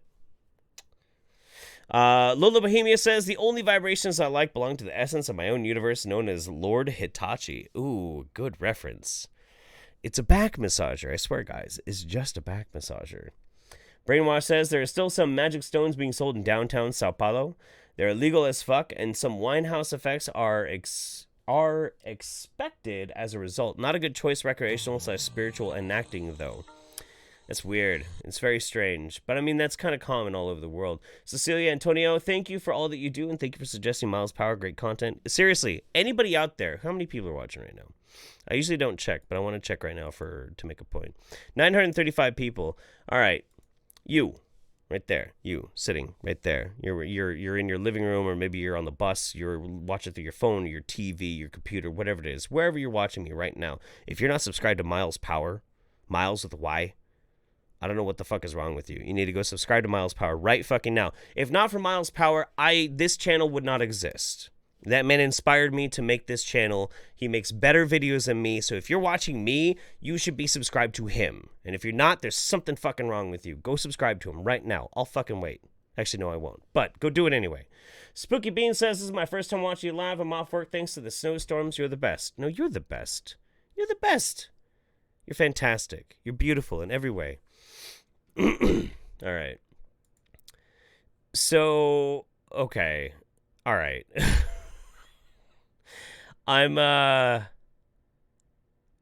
Lola Bohemia says, the only vibrations I like belong to the essence of my own universe known as Lord Hitachi. Ooh, good reference. It's a back massager. I swear, guys. It's just a back massager. Brainwash says, there are still some magic stones being sold in downtown Sao Paulo. They're illegal as fuck, and some winehouse effects are expected as a result. Not a good choice recreational/spiritual enacting, though. That's weird. It's very strange. But, I mean, that's kind of common all over the world. Cecilia Antonio, thank you for all that you do, and thank you for suggesting Miles Power. Great content. Seriously, anybody out there, how many people are watching right now? I usually don't check, but I want to check right now to make a point. 935 people. All right. You. Right there. You. Sitting right there. You're in your living room, or maybe you're on the bus. You're watching through your phone, or your TV, your computer, whatever it is. Wherever you're watching me right now. If you're not subscribed to Miles Power, Miles with a Y, I don't know what the fuck is wrong with you. You need to go subscribe to Miles Power right fucking now. If not for Miles Power, this channel would not exist. That man inspired me to make this channel. He makes better videos than me. So if you're watching me, you should be subscribed to him. And if you're not, there's something fucking wrong with you. Go subscribe to him right now. I'll fucking wait. Actually, no, I won't. But go do it anyway. Spooky Bean says, this is my first time watching you live. I'm off work thanks to the snowstorms. You're the best. No, you're the best. You're the best. You're fantastic. You're beautiful in every way. All right. So, okay. All right.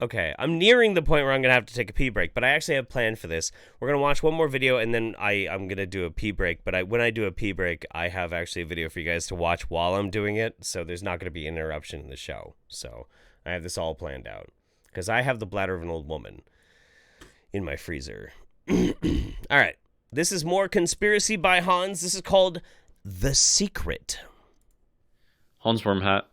Okay, I'm nearing the point where I'm going to have to take a pee break, but I actually have planned for this. We're going to watch one more video, and then I'm going to do a pee break, but when I do a pee break, I have actually a video for you guys to watch while I'm doing it, so there's not going to be an interruption in the show. So I have this all planned out, because I have the bladder of an old woman in my freezer. All right, this is more conspiracy by Hans. This is called The Secret. Hans Wormhat.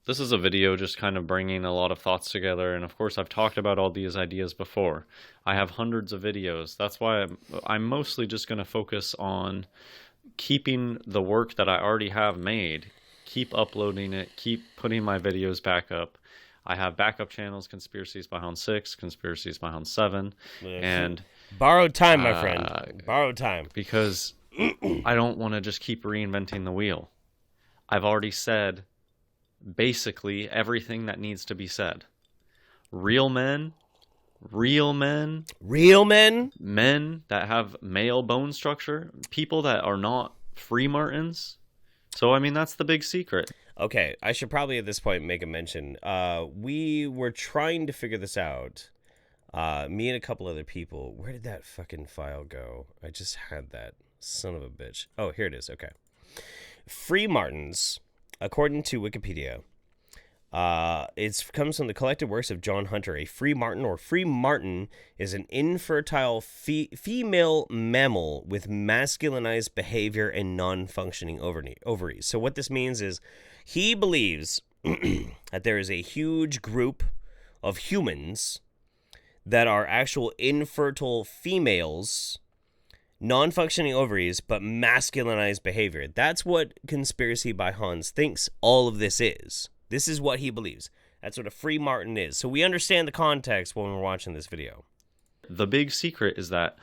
This is a video just kind of bringing a lot of thoughts together, and of course I've talked about all these ideas before. I have hundreds of videos. That's why I'm mostly just going to focus on keeping the work that I already have made, keep uploading it, keep putting my videos back up. I have backup channels, Conspiracies by Hans 6, Conspiracies by Hans 7, and... Borrowed time, my friend. Borrowed time. Because I don't want to just keep reinventing the wheel. I've already said basically everything that needs to be said. Real men men that have male bone structure, people that are not Freemartins. So, I mean, that's the big secret. Okay, I should probably at this point make a mention. We were trying to figure this out. Me and a couple other people. Where did that fucking file go? I just had that. Son of a bitch. Oh, here it is. Okay. Freemartins, according to Wikipedia, it comes from the collected works of John Hunter. A Freemartin or Freemartin is an infertile female mammal with masculinized behavior and non-functioning ovaries. So what this means is he believes that there is a huge group of humans that are actual infertile females, non-functioning ovaries, but masculinized behavior. That's what Conspiracy by Hans thinks all of this is. This is what he believes. That's what a Freemartin is. So we understand the context when we're watching this video. The big secret is that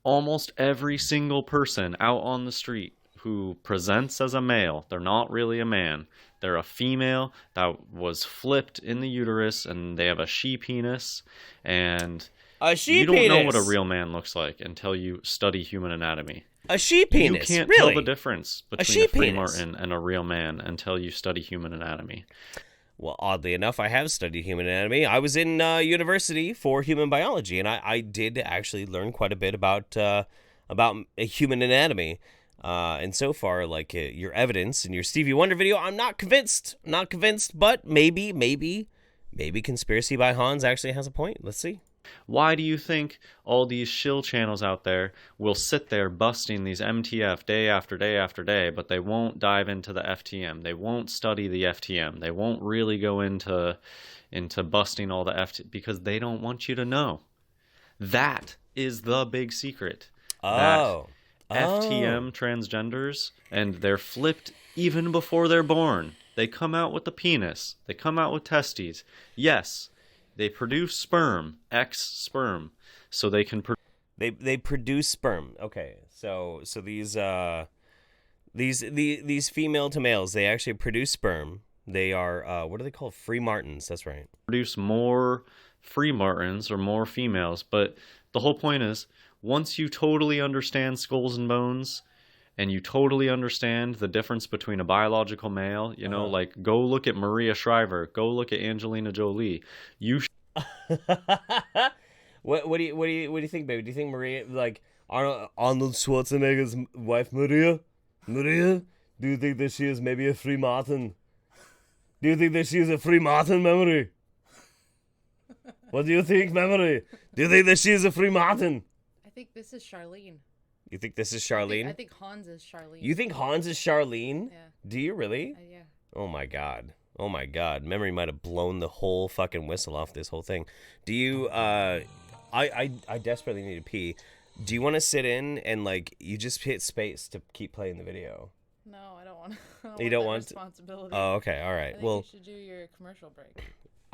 almost every single person out on the street who presents as a male, they're not really a man. They're a female that was flipped in the uterus, and they have a she penis, and you don't know what a real man looks like until you study human anatomy. A she penis, You can't really? tell the difference between a Freemartin and a real man until you study human anatomy. Well, oddly enough, I have studied human anatomy. I was in university for human biology, and I did actually learn quite a bit about human anatomy. And so far, like your evidence in your Stevie Wonder video, I'm not convinced. Not convinced, but maybe Conspiracy by Hans actually has a point. Let's see. Why do you think all these shill channels out there will sit there busting these MTF day after day after day, but they won't dive into the FTM? They won't study the FTM. They won't really go into busting all the FTM because they don't want you to know. That is the big secret. Oh. FTM transgenders, and they're flipped even before they're born. They come out with the penis. They come out with testes. Yes. They produce sperm, X sperm, so they can. They produce sperm. Okay, so these female to males, they actually produce sperm. They are what are they called? Freemartins. That's right. Produce more Freemartins or more females, but the whole point is once you totally understand skulls and bones, and you totally understand the difference between a biological male, you know, like go look at Maria Shriver, go look at Angelina Jolie. What do you think, baby? Do you think Maria, like Arnold Schwarzenegger's wife, Maria? Do you think that she is maybe a Freemartin? Do you think that she is a Freemartin, Memory? What do you think, Memory? Do you think that she is a Freemartin? I think this is Charlene. You think this is Charlene? I think Hans is Charlene. You think Hans is Charlene? Yeah. Do you really? Yeah. Oh my god. Oh my god. Memory might have blown the whole fucking whistle off this whole thing. Do you I desperately need to pee. Do you want to sit in and like you just hit space to keep playing the video? No, I don't want to. You don't want responsibility. Oh, okay. All right. Well, you should do your commercial break.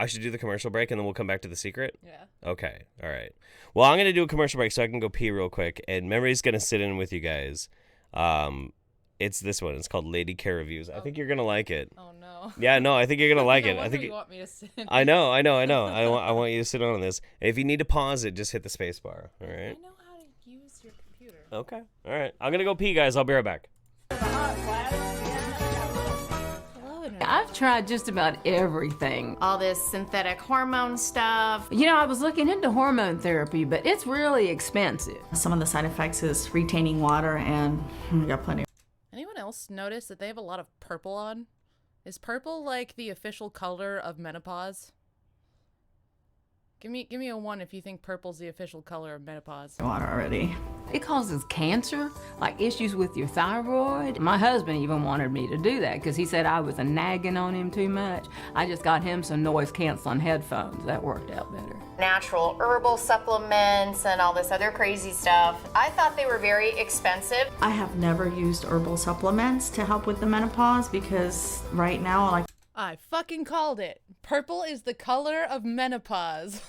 I should do the commercial break and then we'll come back to the secret? Yeah. Okay. All right. Well, I'm going to do a commercial break so I can go pee real quick. And Memory's going to sit in with you guys. It's this one. It's called Lady Care Reviews. I think you're going to like it. Oh, no. Yeah, no, I think you're going to like it. I think you want me to sit in. I know. I want you to sit on this. And if you need to pause it, just hit the space bar. All right? I know how to use your computer. Okay. All right. I'm going to go pee, guys. I'll be right back. I've tried just about everything. All this synthetic hormone stuff. You know, I was looking into hormone therapy, but it's really expensive. Some of the side effects is retaining water, and we got plenty. Anyone else notice that they have a lot of purple on? Is purple like the official color of menopause? Give me a 1 if you think purple's the official color of menopause. Water already. It causes cancer, like issues with your thyroid. My husband even wanted me to do that because he said I was nagging on him too much. I just got him some noise-canceling headphones. That worked out better. Natural herbal supplements and all this other crazy stuff. I thought they were very expensive. I have never used herbal supplements to help with the menopause because right now, I fucking called it. Purple is the color of menopause.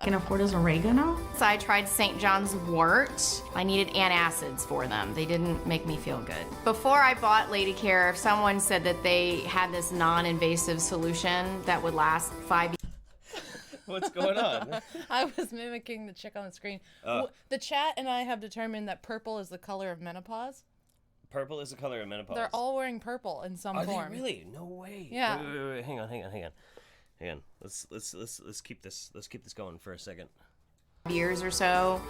Can afford as oregano. So I tried St. John's wort. I needed antacids for them. They didn't make me feel good. Before I bought Lady Care, if someone said that they had this non-invasive solution that would last 5 years. What's going on? I was mimicking the chick on the screen. The chat and I have determined that purple is the color of menopause. Purple is the color of menopause. They're all wearing purple in some form. Are they really? No way. Yeah. Wait. Hang on. Let's keep this going for a second. Years or so,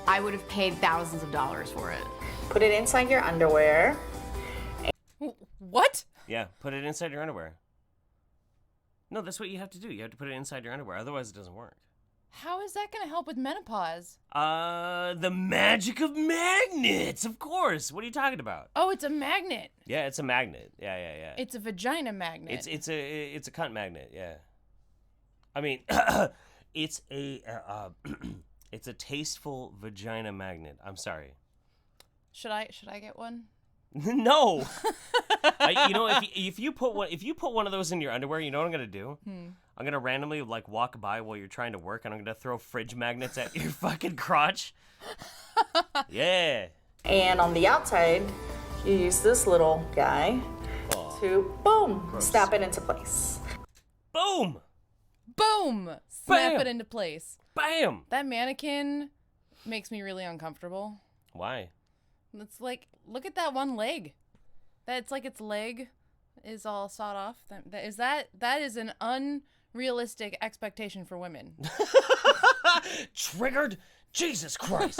I would have paid thousands of dollars for it. Put it inside your underwear. What? Yeah, put it inside your underwear. No, that's what you have to do. You have to put it inside your underwear. Otherwise, it doesn't work. How is that going to help with menopause? The magic of magnets, of course. What are you talking about? Oh, it's a magnet. Yeah, it's a magnet. Yeah. It's a vagina magnet. It's a cunt magnet. Yeah. I mean, It's a it's a tasteful vagina magnet. I'm sorry. Should I get one? No. If you put one of those in your underwear, you know what I'm gonna do? I'm gonna randomly like walk by while you're trying to work, and I'm gonna throw fridge magnets at your fucking crotch. Yeah. And on the outside, you use this little guy to boom, snap it into place. Boom. Boom. Snap Bam. it into place. Bam. That mannequin makes me really uncomfortable. Why? It's like, look at that one leg. It's like its leg is all sawed off. That is an unrealistic expectation for women. Triggered? Jesus Christ.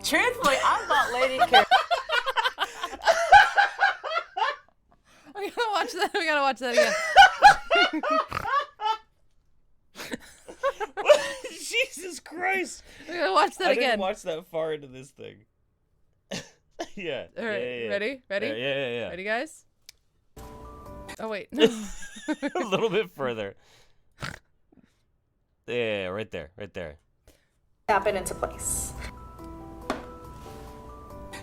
Truthfully, I'm not Lady Care. We gotta watch that again. Jesus Christ. We gotta watch that again. I didn't watch that far into this thing. Yeah. All right, yeah. ready? Yeah. Ready, guys? Oh, wait. A little bit further. Yeah, right there. Snap it into place.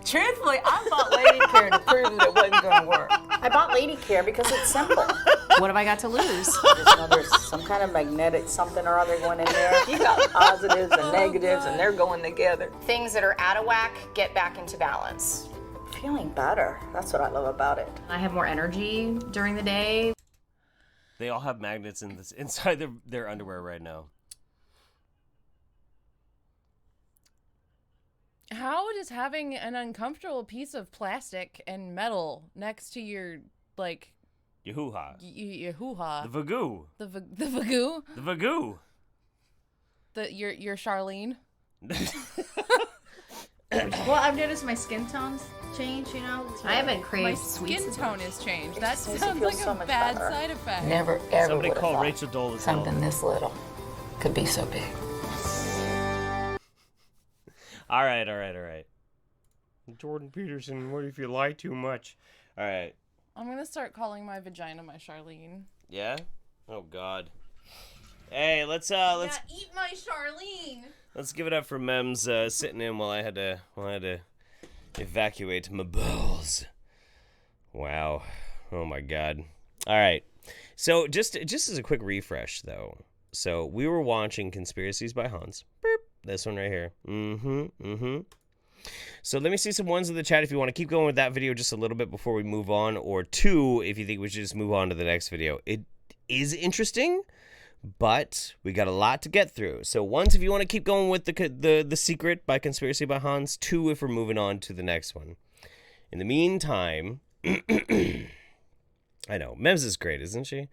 Truthfully, I bought Lady Care to prove that it wasn't going to work. I bought Lady Care because it's simple. What have I got to lose? There's some kind of magnetic something or other going in there. You got positives and negatives, and they're going together. Things that are out of whack get back into balance. Feeling better. That's what I love about it. I have more energy during the day. They all have magnets inside their underwear right now. How does having an uncomfortable piece of plastic and metal next to your, like... Your hoo-ha. Your hoo-ha. The vagoo. The vagoo? The vagoo. Your Charlene. Well, I've noticed my skin tones change, you know. I haven't craved My sweets. skin tone has changed. That makes me sounds feel like so a much bad better. side effect. Never, ever Somebody would've call thought Rachel Dolezal. something this little could be so big. All right. Jordan Peterson, what if you lie too much? All right. I'm gonna start calling my vagina my Charlene. Yeah? Oh, God. Hey, let's eat my Charlene. Let's give it up for Mems sitting in while I had to evacuate my balls. Wow. Oh my God. All right. So just as a quick refresh though. So we were watching Conspiracies by Hans. Boop. This one right here. So let me see some ones in the chat if you want to keep going with that video just a little bit before we move on, or two if you think we should just move on to the next video. It is interesting, but we got a lot to get through. So ones if you want to keep going with the Secret by Conspiracy by Hans. Two if we're moving on to the next one. In the meantime, I know Mems is great, isn't she?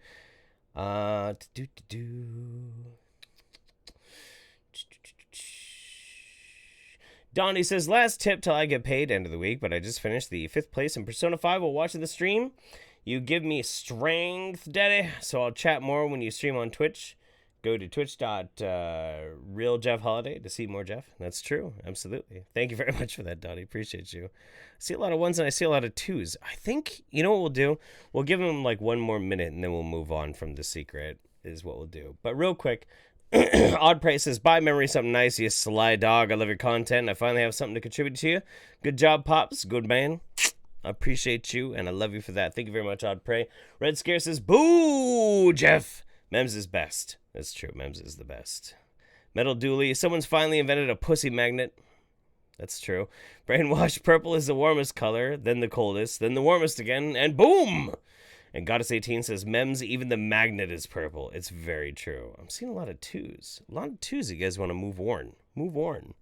Donnie says, last tip till I get paid end of the week, but I just finished the 5th place in Persona 5 while watching the stream. You give me strength, daddy, so I'll chat more when you stream on Twitch. Go to twitch.realjeffholiday to see more Jeff. That's true. Absolutely. Thank you very much for that, Donnie. Appreciate you. I see a lot of ones and I see a lot of twos. I think, you know what we'll do? We'll give them like one more minute and then we'll move on from the Secret is what we'll do. But real quick, Odd Price says, bye, memory, something nice, you sly dog. I love your content. I finally have something to contribute to you. Good job, Pops. Good man. I appreciate you, and I love you for that. Thank you very much, Odd Prey. Red Scare says, boo, Jeff. Mems is best. That's true. Mems is the best. Metal Dooley, someone's finally invented a pussy magnet. That's true. Brainwashed purple is the warmest color, then the coldest, then the warmest again, and boom! And Goddess 18 says, Mems, even the magnet is purple. It's very true. I'm seeing a lot of twos. A lot of twos you guys want to move on. Move on.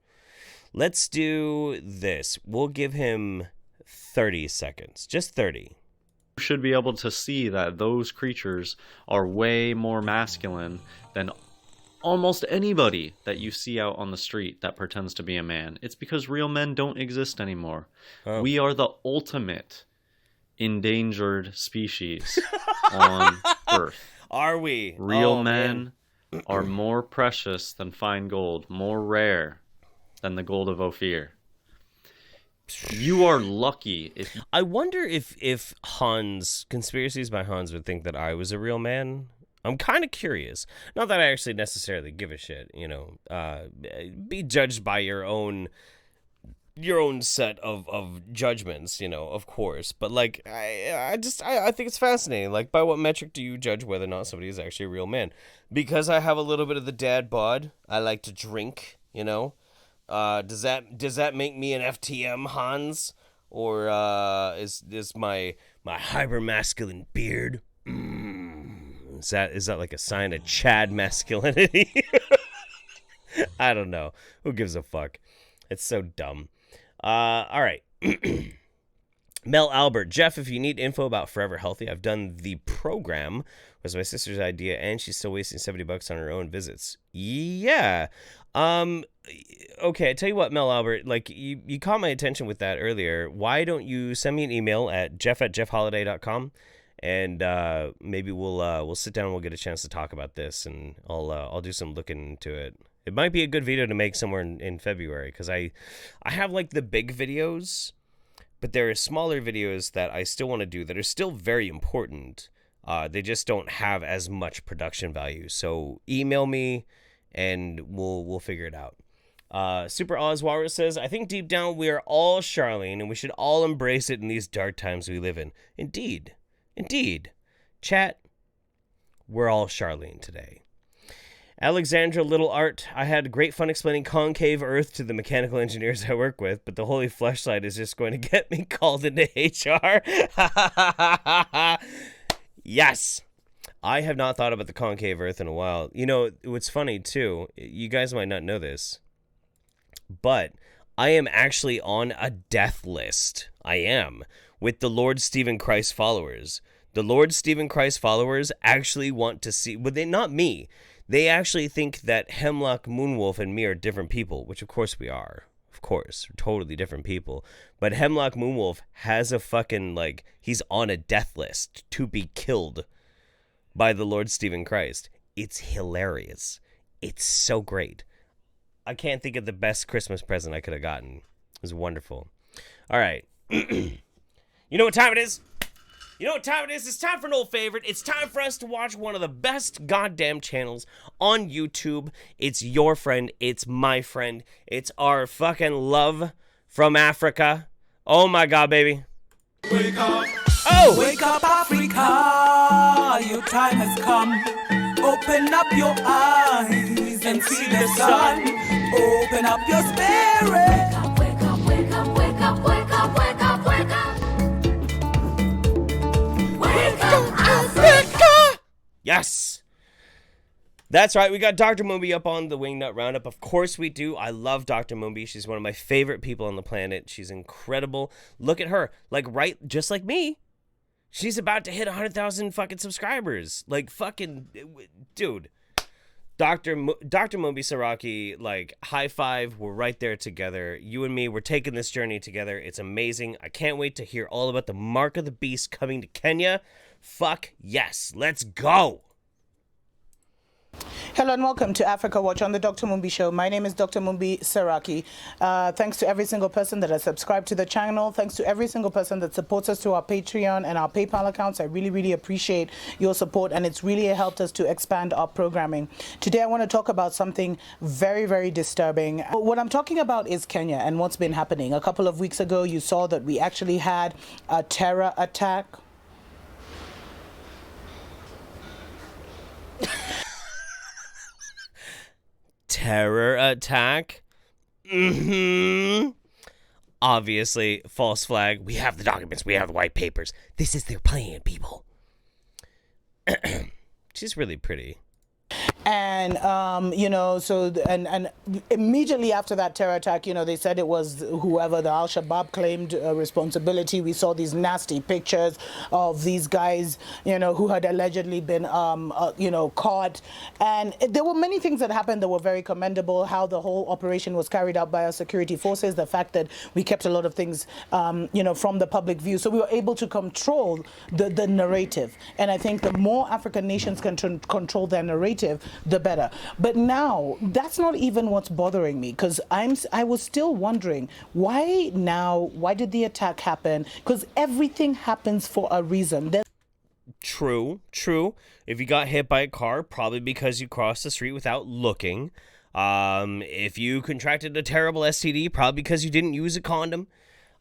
Let's do this. We'll give him 30 seconds. Just 30. You should be able to see that those creatures are way more masculine than almost anybody that you see out on the street that pretends to be a man. It's because real men don't exist anymore. Oh. We are the ultimate endangered species on Earth. Are we? Real men are more precious than fine gold, more rare than the gold of Ophir. You are lucky if I wonder if Hans, Conspiracies by Hans, would think that I was a real man. I'm kind of curious. Not that I actually necessarily give a shit, you know. Be judged by your own set of judgments, you know, of course. But like, I think it's fascinating. Like, by what metric do you judge whether or not somebody is actually a real man? Because I have a little bit of the dad bod. I like to drink, you know. Does that make me an FTM, Hans? Or is my hyper masculine beard? Is that like a sign of Chad masculinity? I don't know. Who gives a fuck? It's so dumb. All right. Mel Albert. Jeff, if you need info about Forever Healthy, I've done the program. It was my sister's idea, and she's still wasting $70 on her own visits. Yeah. Okay, I tell you what, Mel Albert, like, you caught my attention with that earlier. Why don't you send me an email at jeff@jeffholiday.com, and maybe we'll sit down and we'll get a chance to talk about this, and I'll do some looking into it. It might be a good video to make somewhere in February, because I have, like, the big videos, but there are smaller videos that I still want to do that are still very important. They just don't have as much production value. So email me, and we'll figure it out. Super Oz Walrus says, I think deep down we are all Charlene, and we should all embrace it in these dark times we live in. Indeed. Chat, we're all Charlene today. Alexandra Little Art, I had great fun explaining concave Earth to the mechanical engineers I work with, but the holy fleshlight is just going to get me called into HR. Yes. I have not thought about the concave Earth in a while. You know, what's funny, too, you guys might not know this, but I am actually on a death list. I am, with the Lord Stephen Christ followers. The Lord Stephen Christ followers actually want to see, but not me. They actually think that Hemlock Moonwolf and me are different people, which of course we are. Of course, we're totally different people. But Hemlock Moonwolf has a fucking, like, he's on a death list to be killed by the Lord Stephen Christ. It's hilarious. It's so great. I can't think of the best Christmas present I could have gotten. It was wonderful. All right. You know what time it is? It's time for an old favorite. It's time for us to watch one of the best goddamn channels on YouTube. It's your friend. It's my friend. It's our fucking love from Africa. Oh my God, baby. Wake up. Oh! Wake up, Africa. Your time has come. Open up your eyes and see the sun. Open up your spirit. Wake up, wake up, wake up, wake up, wake up, wake up, wake up, Africa. Yes. That's right. We got Dr. Moonby up on the Wingnut Roundup. Of course we do. I love Dr. Moonby. She's one of my favorite people on the planet. She's incredible. Look at her. Like, right, just like me. She's about to hit 100,000 fucking subscribers. Like, fucking, dude. Dr. Moonby Saraki, like, high five. We're right there together. You and me, we're taking this journey together. It's amazing. I can't wait to hear all about the Mark of the Beast coming to Kenya. Fuck yes. Let's go. Hello and welcome to Africa Watch on the Dr. Moonby Show. My name is Dr. Moonby Saraki. Thanks to every single person that has subscribed to the channel. Thanks to every single person that supports us through our Patreon and our PayPal accounts. I really, really appreciate your support, and it's really helped us to expand our programming. Today I want to talk about something very, very disturbing. What I'm talking about is Kenya and what's been happening. A couple of weeks ago, you saw that we actually had a terror attack. Terror attack? Obviously, false flag. We have the documents. We have the white papers. This is their plan, people. She's really pretty. And, you know, so, and immediately after that terror attack, you know, they said it was whoever the Al-Shabaab claimed responsibility. We saw these nasty pictures of these guys, you know, who had allegedly been, you know, caught. And there were many things that happened that were very commendable, how the whole operation was carried out by our security forces, the fact that we kept a lot of things, you know, from the public view. So we were able to control the narrative. And I think the more African nations can control their narrative, the better. But now that's not even what's bothering me, because I was still wondering why now, why did the attack happen? Because everything happens for a reason. True. If you got hit by a car, probably because you crossed the street without looking. If you contracted a terrible STD, probably because you didn't use a condom.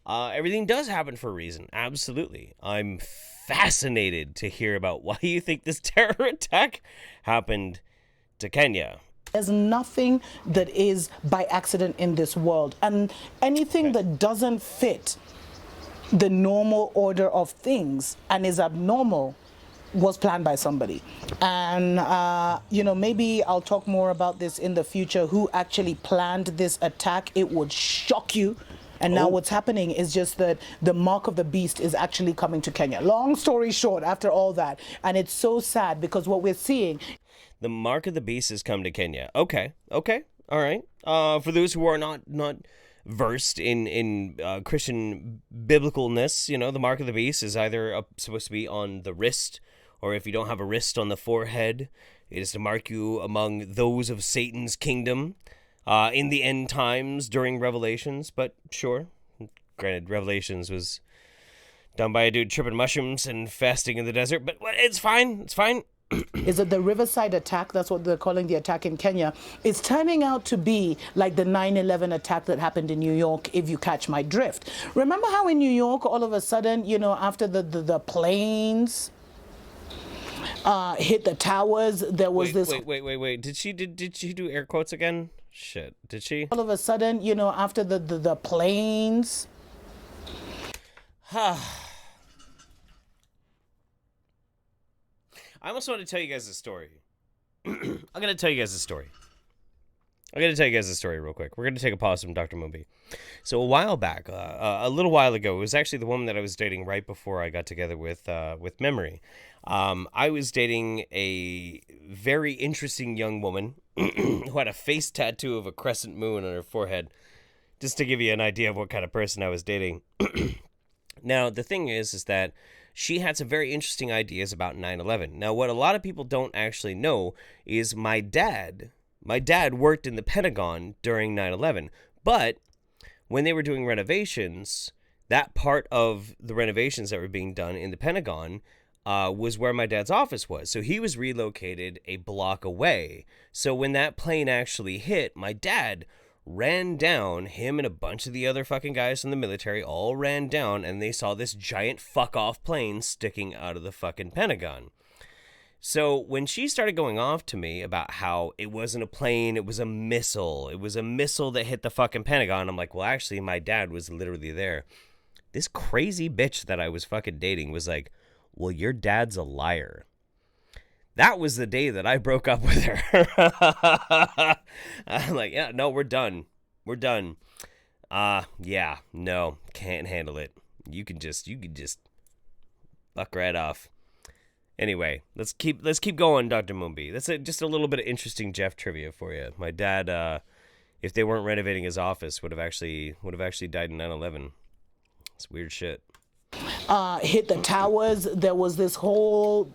Everything does happen for a reason. Absolutely. I'm fascinated to hear about why you think this terror attack happened to Kenya. There's nothing that is by accident in this world. And anything that doesn't fit the normal order of things and is abnormal was planned by somebody. And, maybe I'll talk more about this in the future, who actually planned this attack. It would shock you. And now what's happening is just that the mark of the beast is actually coming to Kenya. Long story short, after all that. And it's so sad because what we're seeing... The mark of the beast has come to Kenya. Okay. All right. For those who are not versed in Christian biblicalness, the mark of the beast is either supposed to be on the wrist, or if you don't have a wrist, on the forehead. It is to mark you among those of Satan's kingdom. In the end times during Revelations, but sure. Granted, Revelations was done by a dude tripping mushrooms and fasting in the desert, but it's fine. Is it the Riverside attack? That's what they're calling the attack in Kenya. It's turning out to be like the 9/11 attack that happened in New York, if you catch my drift. Remember how in New York, all of a sudden, after the planes hit the towers, there was this... Wait. Did she do air quotes again? Shit, did she? All of a sudden, after the planes... I almost want to tell you guys a story. I'm going to tell you guys a story real quick. We're going to take a pause from Dr. Moonby. So a while back, a little while ago, it was actually the woman that I was dating right before I got together with Memory. I was dating a very interesting young woman who had a face tattoo of a crescent moon on her forehead, just to give you an idea of what kind of person I was dating. Now, the thing is that she had some very interesting ideas about 9/11. Now, what a lot of people don't actually know is my dad worked in the Pentagon during 9/11, but when they were doing renovations, that part of the renovations that were being done in the Pentagon was where my dad's office was. So he was relocated a block away. So when that plane actually hit, my dad ran down, him and a bunch of the other fucking guys from the military all ran down, and they saw this giant fuck-off plane sticking out of the fucking Pentagon. So when she started going off to me about how it wasn't a plane, it was a missile. It was a missile that hit the fucking Pentagon. I'm like, well, actually, my dad was literally there. This crazy bitch that I was fucking dating was like, well, your dad's a liar. That was the day that I broke up with her. I'm like, yeah, no, we're done. Yeah, no, can't handle it. You can just fuck right off. Anyway, let's keep going, Dr. Moonby. That's just a little bit of interesting Jeff trivia for you. My dad, if they weren't renovating his office, would have actually died in 9/11. It's weird shit. Hit the towers. There was this whole...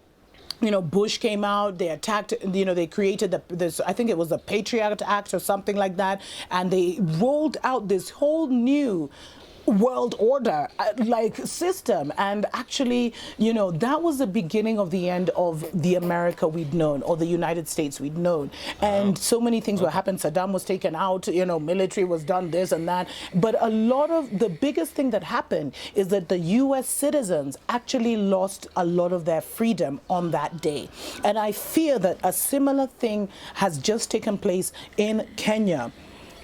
Bush came out, they attacked, they created this, I think it was the Patriot Act or something like that, and they rolled out this whole new world order system, and actually that was the beginning of the end of the America we'd known, or the United States we'd known. And so many things were happening. Saddam was taken out, military was done, this and that, but a lot of the biggest thing that happened is that the US citizens actually lost a lot of their freedom on that day. And I fear that a similar thing has just taken place in Kenya.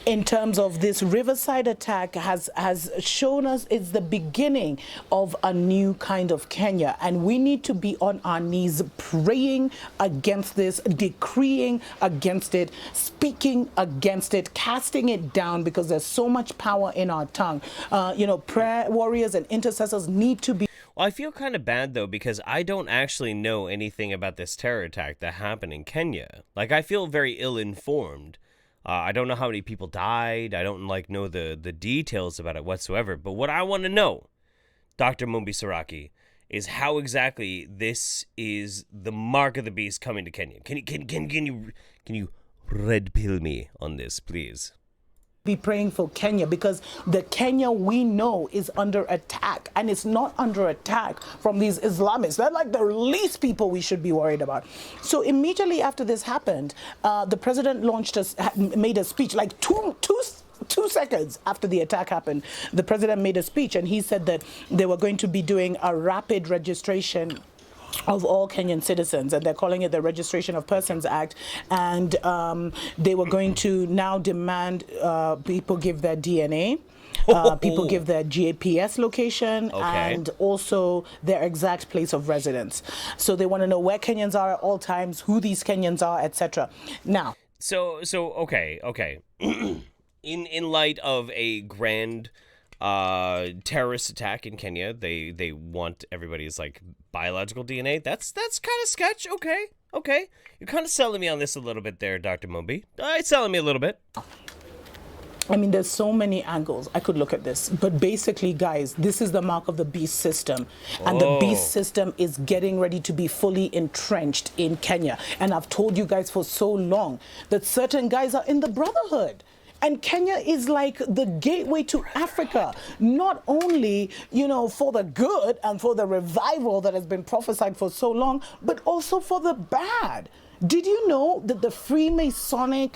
In terms of this Riverside attack has shown us it's the beginning of a new kind of Kenya, and we need to be on our knees praying against this, decreeing against it, speaking against it, casting it down, because there's so much power in our tongue. Prayer warriors and intercessors need to be... Well, I feel kind of bad, though, because I don't actually know anything about this terror attack that happened in Kenya. I feel very ill-informed. I don't know how many people died. I don't know the details about it whatsoever. But what I want to know, Dr. Moonby Saraki, is how exactly this is the mark of the beast coming to Kenya. Can you red pill me on this, please? be praying for Kenya, because the Kenya we know is under attack, and it's not under attack from these Islamists. They're like the least people we should be worried about. So immediately after this happened, the president made a speech, like two seconds after the attack happened. The president made a speech, and he said that they were going to be doing a rapid registration of all Kenyan citizens, and they're calling it the Registration of Persons Act, and they were going to now demand people give their DNA, people give their GPS location, and also their exact place of residence. So they want to know where Kenyans are at all times, who these Kenyans are, etc. Now, so okay. In light of a grand terrorist attack in Kenya, they want everybody's like biological DNA. That's kind of sketch. Okay. You're kind of selling me on this a little bit there, Dr. Mumbi. It's selling me a little bit. I mean, there's so many angles I could look at this, but basically, guys, this is the mark of the beast system, and the beast system is getting ready to be fully entrenched in Kenya. And I've told you guys for so long that certain guys are in the Brotherhood. And Kenya is like the gateway to Africa, not only, for the good and for the revival that has been prophesied for so long, but also for the bad. Did you know that the Freemasonic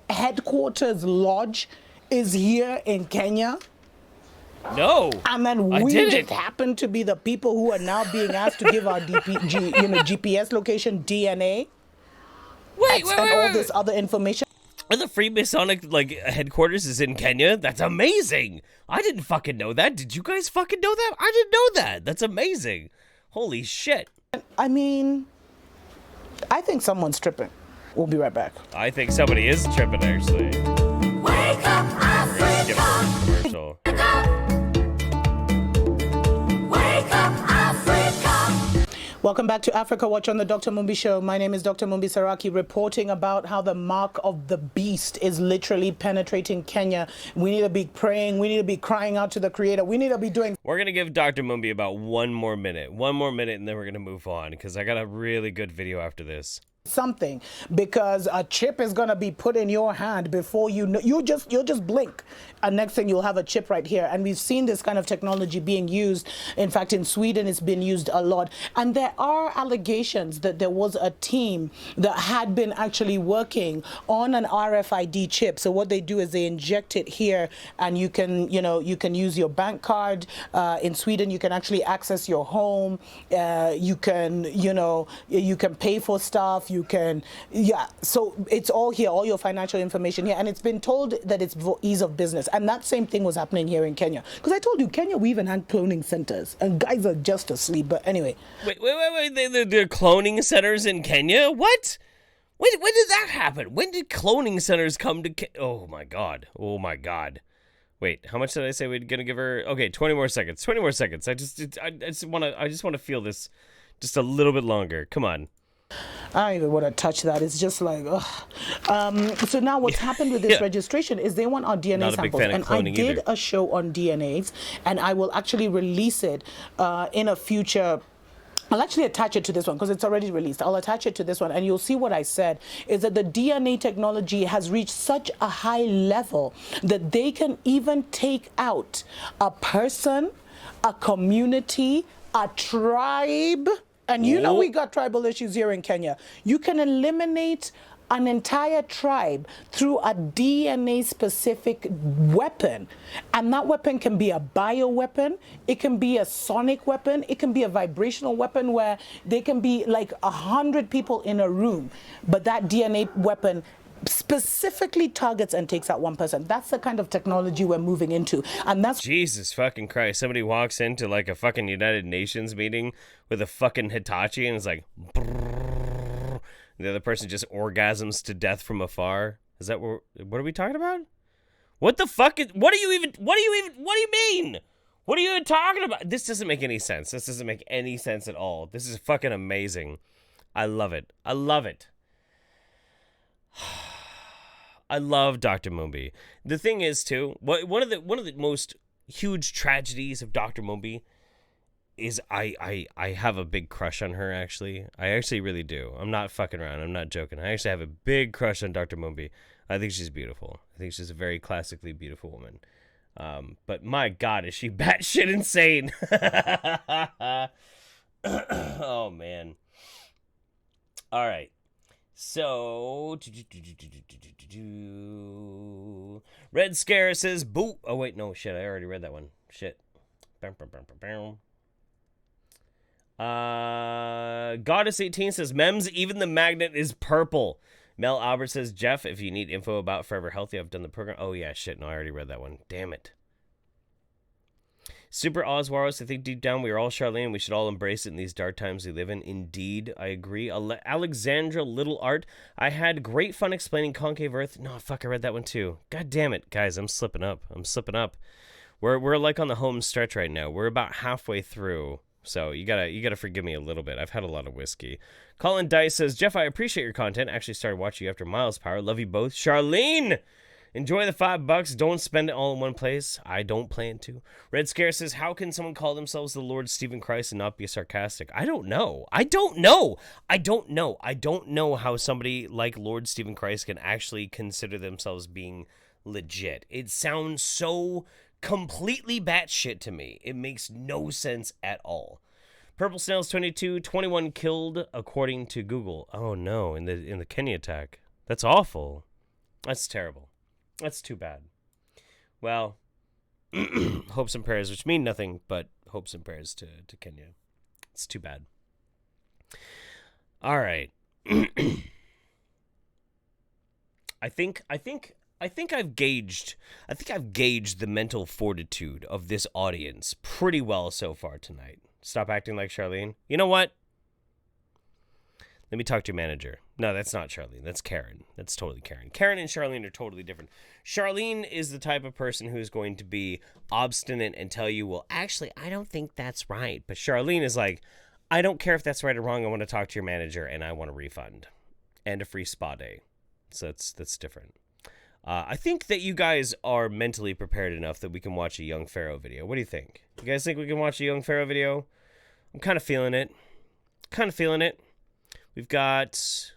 headquarters lodge is here in Kenya? No. And then we just happen to be the people who are now being asked to give our GPS location, DNA, wait, all this other information. The Freemasonic headquarters is in Kenya? That's amazing. I didn't fucking know that. Did you guys fucking know that? I didn't know that. That's amazing. Holy shit. I mean, I think someone's tripping. We'll be right back. I think somebody is tripping, actually. Wake up, Africa! Wake up! Wake up, Africa! Welcome back to Africa Watch on the Dr. Mumbi Show. My name is Dr. Mumbi Saraki, reporting about how the mark of the beast is literally penetrating Kenya. We need to be praying. We need to be crying out to the Creator. We need to be doing... We're going to give Dr. Mumbi about one more minute, and then we're going to move on, because I got a really good video after this. Something, because a chip is going to be put in your hand before you know. You'll just blink, and next thing you'll have a chip right here. And we've seen this kind of technology being used. In fact, in Sweden it's been used a lot, and there are allegations that there was a team that had been actually working on an RFID chip. So what they do is they inject it here, and you can use your bank card. In Sweden you can actually access your home. You can pay for stuff. You can, so it's all here, all your financial information here, and it's been told that it's for ease of business. And that same thing was happening here in Kenya, because I told you, Kenya, we even had cloning centers, and guys are just asleep. But anyway, wait, the cloning centers in Kenya? What? When did that happen? When did cloning centers come to oh my god. Wait, how much did I say we're gonna give her? Okay, 20 more seconds. I just want to feel this just a little bit longer. Come on. I don't even want to touch that. It's just like, ugh. So now what's happened with this registration is they want our DNA samples. And I did a show on DNAs, and I will actually release it in a future. I'll actually attach it to this one because it's already released. I'll attach it to this one, and you'll see what I said is that the DNA technology has reached such a high level that they can even take out a person, a community, a tribe. And you know we got tribal issues here in Kenya. You can eliminate an entire tribe through a DNA-specific weapon. And that weapon can be a bioweapon, it can be a sonic weapon, it can be a vibrational weapon where they can be like 100 people in a room. But that DNA weapon specifically targets and takes out one person. That's the kind of technology we're moving into. And that's Jesus fucking Christ. Somebody walks into like a fucking United Nations meeting with a fucking Hitachi and is like, brrr. The other person just orgasms to death from afar. Is that what are we talking about? What the fuck is, what do you mean? What are you even talking about? This doesn't make any sense. This doesn't make any sense at all. This is fucking amazing. I love it. I love Dr. Mumbi. The thing is, too, one of the most huge tragedies of Dr. Mumbi is I have a big crush on her, actually. I actually really do. I'm not fucking around. I'm not joking. I actually have a big crush on Dr. Moonby. I think she's beautiful. I think she's a very classically beautiful woman. But my God, is she batshit insane? Oh, man. All right. So, Red Scare says, boo. Oh, wait, no, shit. I already read that one. Shit. Goddess 18 says, Mems, even the magnet is purple. Mel Albert says, Jeff, if you need info about Forever Healthy, I've done the program. Oh, yeah, shit. No, I already read that one. Damn it. Super Oswaros, I think deep down we are all Charlene. We should all embrace it in these dark times we live in. Indeed, I agree. Alexandra Little Art, I had great fun explaining concave Earth. No, fuck, I read that one too. God damn it, guys, I'm slipping up. We're like on the home stretch right now. We're about halfway through, so you gotta forgive me a little bit. I've had a lot of whiskey. Colin Dice says, Jeff, I appreciate your content. Actually started watching you after Miles Power. Love you both. Charlene! Enjoy the $5. Don't spend it all in one place. I don't plan to. Red Scare says, how can someone call themselves the Lord Stephen Christ and not be sarcastic? I don't know how somebody like Lord Stephen Christ can actually consider themselves being legit. It sounds so completely batshit to me. It makes no sense at all. Purple Snails 22, 21 killed according to Google. Oh no, in the Kenya attack. That's awful. That's terrible. That's too bad. Well, hopes and prayers, which mean nothing but hopes and prayers to Kenya. It's too bad. All right. I think I've gauged the mental fortitude of this audience pretty well so far tonight. Stop acting like Charlene. You know what? Let me talk to your manager. No, that's not Charlene. That's Karen. That's totally Karen. Karen and Charlene are totally different. Charlene is the type of person who's going to be obstinate and tell you, well, actually, I don't think that's right. But Charlene is like, I don't care if that's right or wrong. I want to talk to your manager, and I want a refund and a free spa day. So that's different. I think that you guys are mentally prepared enough that we can watch a Young Pharaoh video. What do you think? You guys think we can watch a Young Pharaoh video? I'm kind of feeling it. We've got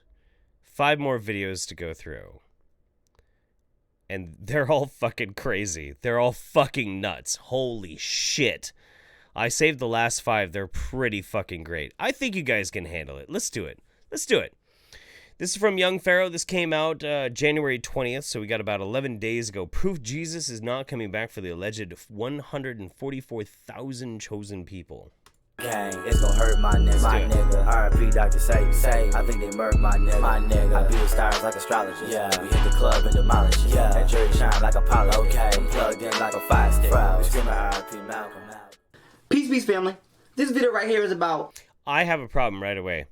5 more videos to go through. And they're all fucking crazy. They're all fucking nuts. Holy shit. I saved the last 5. They're pretty fucking great. I think you guys can handle it. Let's do it. This is from Young Pharaoh. This came out January 20th, so we got about 11 days ago. Proof Jesus is not coming back for the alleged 144,000 chosen people. Gang, it's gonna hurt my nigga. R.I.P. Dr. Say, I think they murked my nigga. I view the stars like astrology. Yeah, we hit the club and demolish it. Yeah, that jury shine like Apollo. Okay, I'm plugged in like a fire stick. We screaming R.I.P. Malcolm out. Peace, family. This video right here is about... I have a problem right away.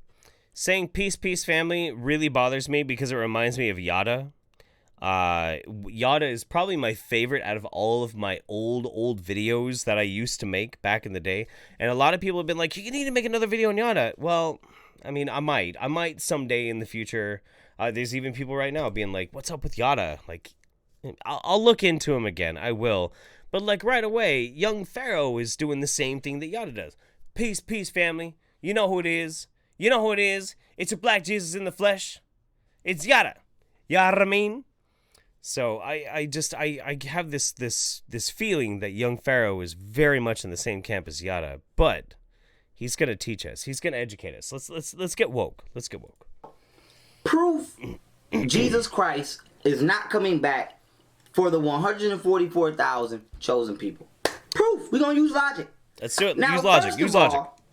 Saying peace, family really bothers me because it reminds me of Yada. Yada is probably my favorite out of all of my old videos that I used to make back in the day. And a lot of people have been like, you need to make another video on Yada. Well, I mean, I might someday in the future. There's even people right now being like, what's up with Yada? Like, I'll look into him again. I will. But like right away, Young Pharaoh is doing the same thing that Yada does. Peace, family. You know who it is. It's a black Jesus in the flesh. It's Yada. Yada mean? So I have this feeling that Young Pharaoh is very much in the same camp as Yada, but he's gonna teach us. He's gonna educate us. Let's get woke. Proof Jesus Christ is not coming back for the 144,000 chosen people. Proof. We're gonna use logic. Let's do it. Now, use logic.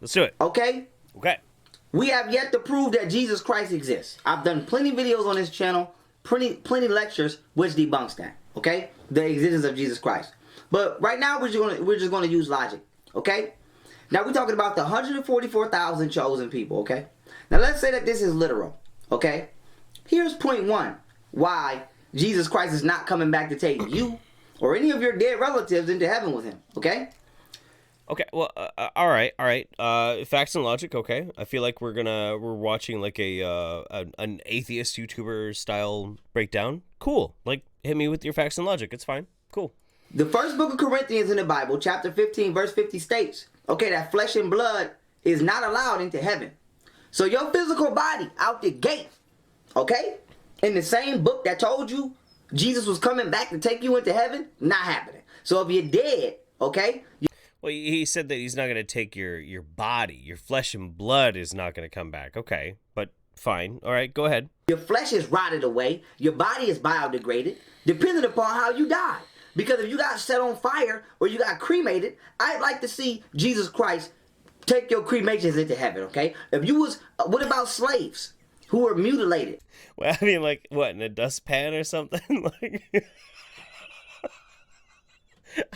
Let's do it. Okay. We have yet to prove that Jesus Christ exists. I've done plenty of videos on this channel. Plenty lectures which debunks that, okay? The existence of Jesus Christ. But right now we're just gonna use logic, okay? Now we're talking about the 144,000 chosen people, okay? Now let's say that this is literal, okay? Here's point 1. Why Jesus Christ is not coming back to take you or any of your dead relatives into heaven with him, okay? Okay, well, all right. Facts and logic, okay. I feel like we're watching like an atheist YouTuber style breakdown. Cool. Like, hit me with your facts and logic. It's fine. Cool. The first book of Corinthians in the Bible, chapter 15, verse 50 states, Okay, that flesh and blood is not allowed into heaven. So your physical body out the gate, okay, in the same book that told you Jesus was coming back to take you into heaven, not happening. So if you're dead, okay. Well, he said that he's not going to take your body. Your flesh and blood is not going to come back. Okay, but fine. All right, go ahead. Your flesh is rotted away. Your body is biodegraded, depending upon how you die. Because if you got set on fire or you got cremated, I'd like to see Jesus Christ take your cremations into heaven, okay? If you was, what about slaves who were mutilated? Well, I mean, like, what, in a dustpan or something?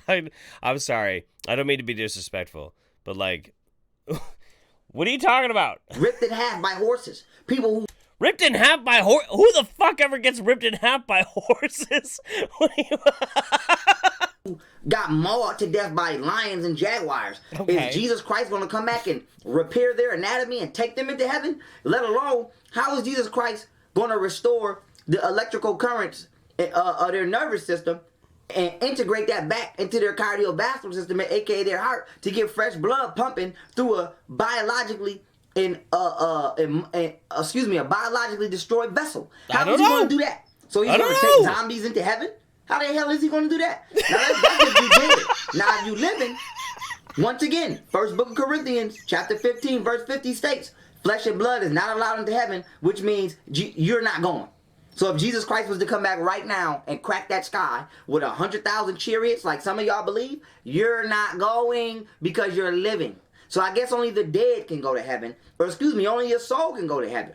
Like, I'm sorry. I don't mean to be disrespectful, but, like, what are you talking about? Ripped in half by horses. People who... Ripped in half by horse? Who the fuck ever gets ripped in half by horses? Got mauled to death by lions and jaguars. Okay. Is Jesus Christ going to come back and repair their anatomy and take them into heaven? Let alone, how is Jesus Christ going to restore the electrical currents of their nervous system and integrate that back into their cardiovascular system, aka their heart, to get fresh blood pumping through a biologically a biologically destroyed vessel? How is he going to do that? So he's going to take zombies into heaven? How the hell is he going to do that? Now that's if you did it. Now if you living, once again, first book of Corinthians, chapter 15, verse 50 states, flesh and blood is not allowed into heaven, which means you're not going. So if Jesus Christ was to come back right now and crack that sky with 100,000 chariots, like some of y'all believe, you're not going because you're living. So I guess only the dead can go to heaven, or excuse me, only your soul can go to heaven.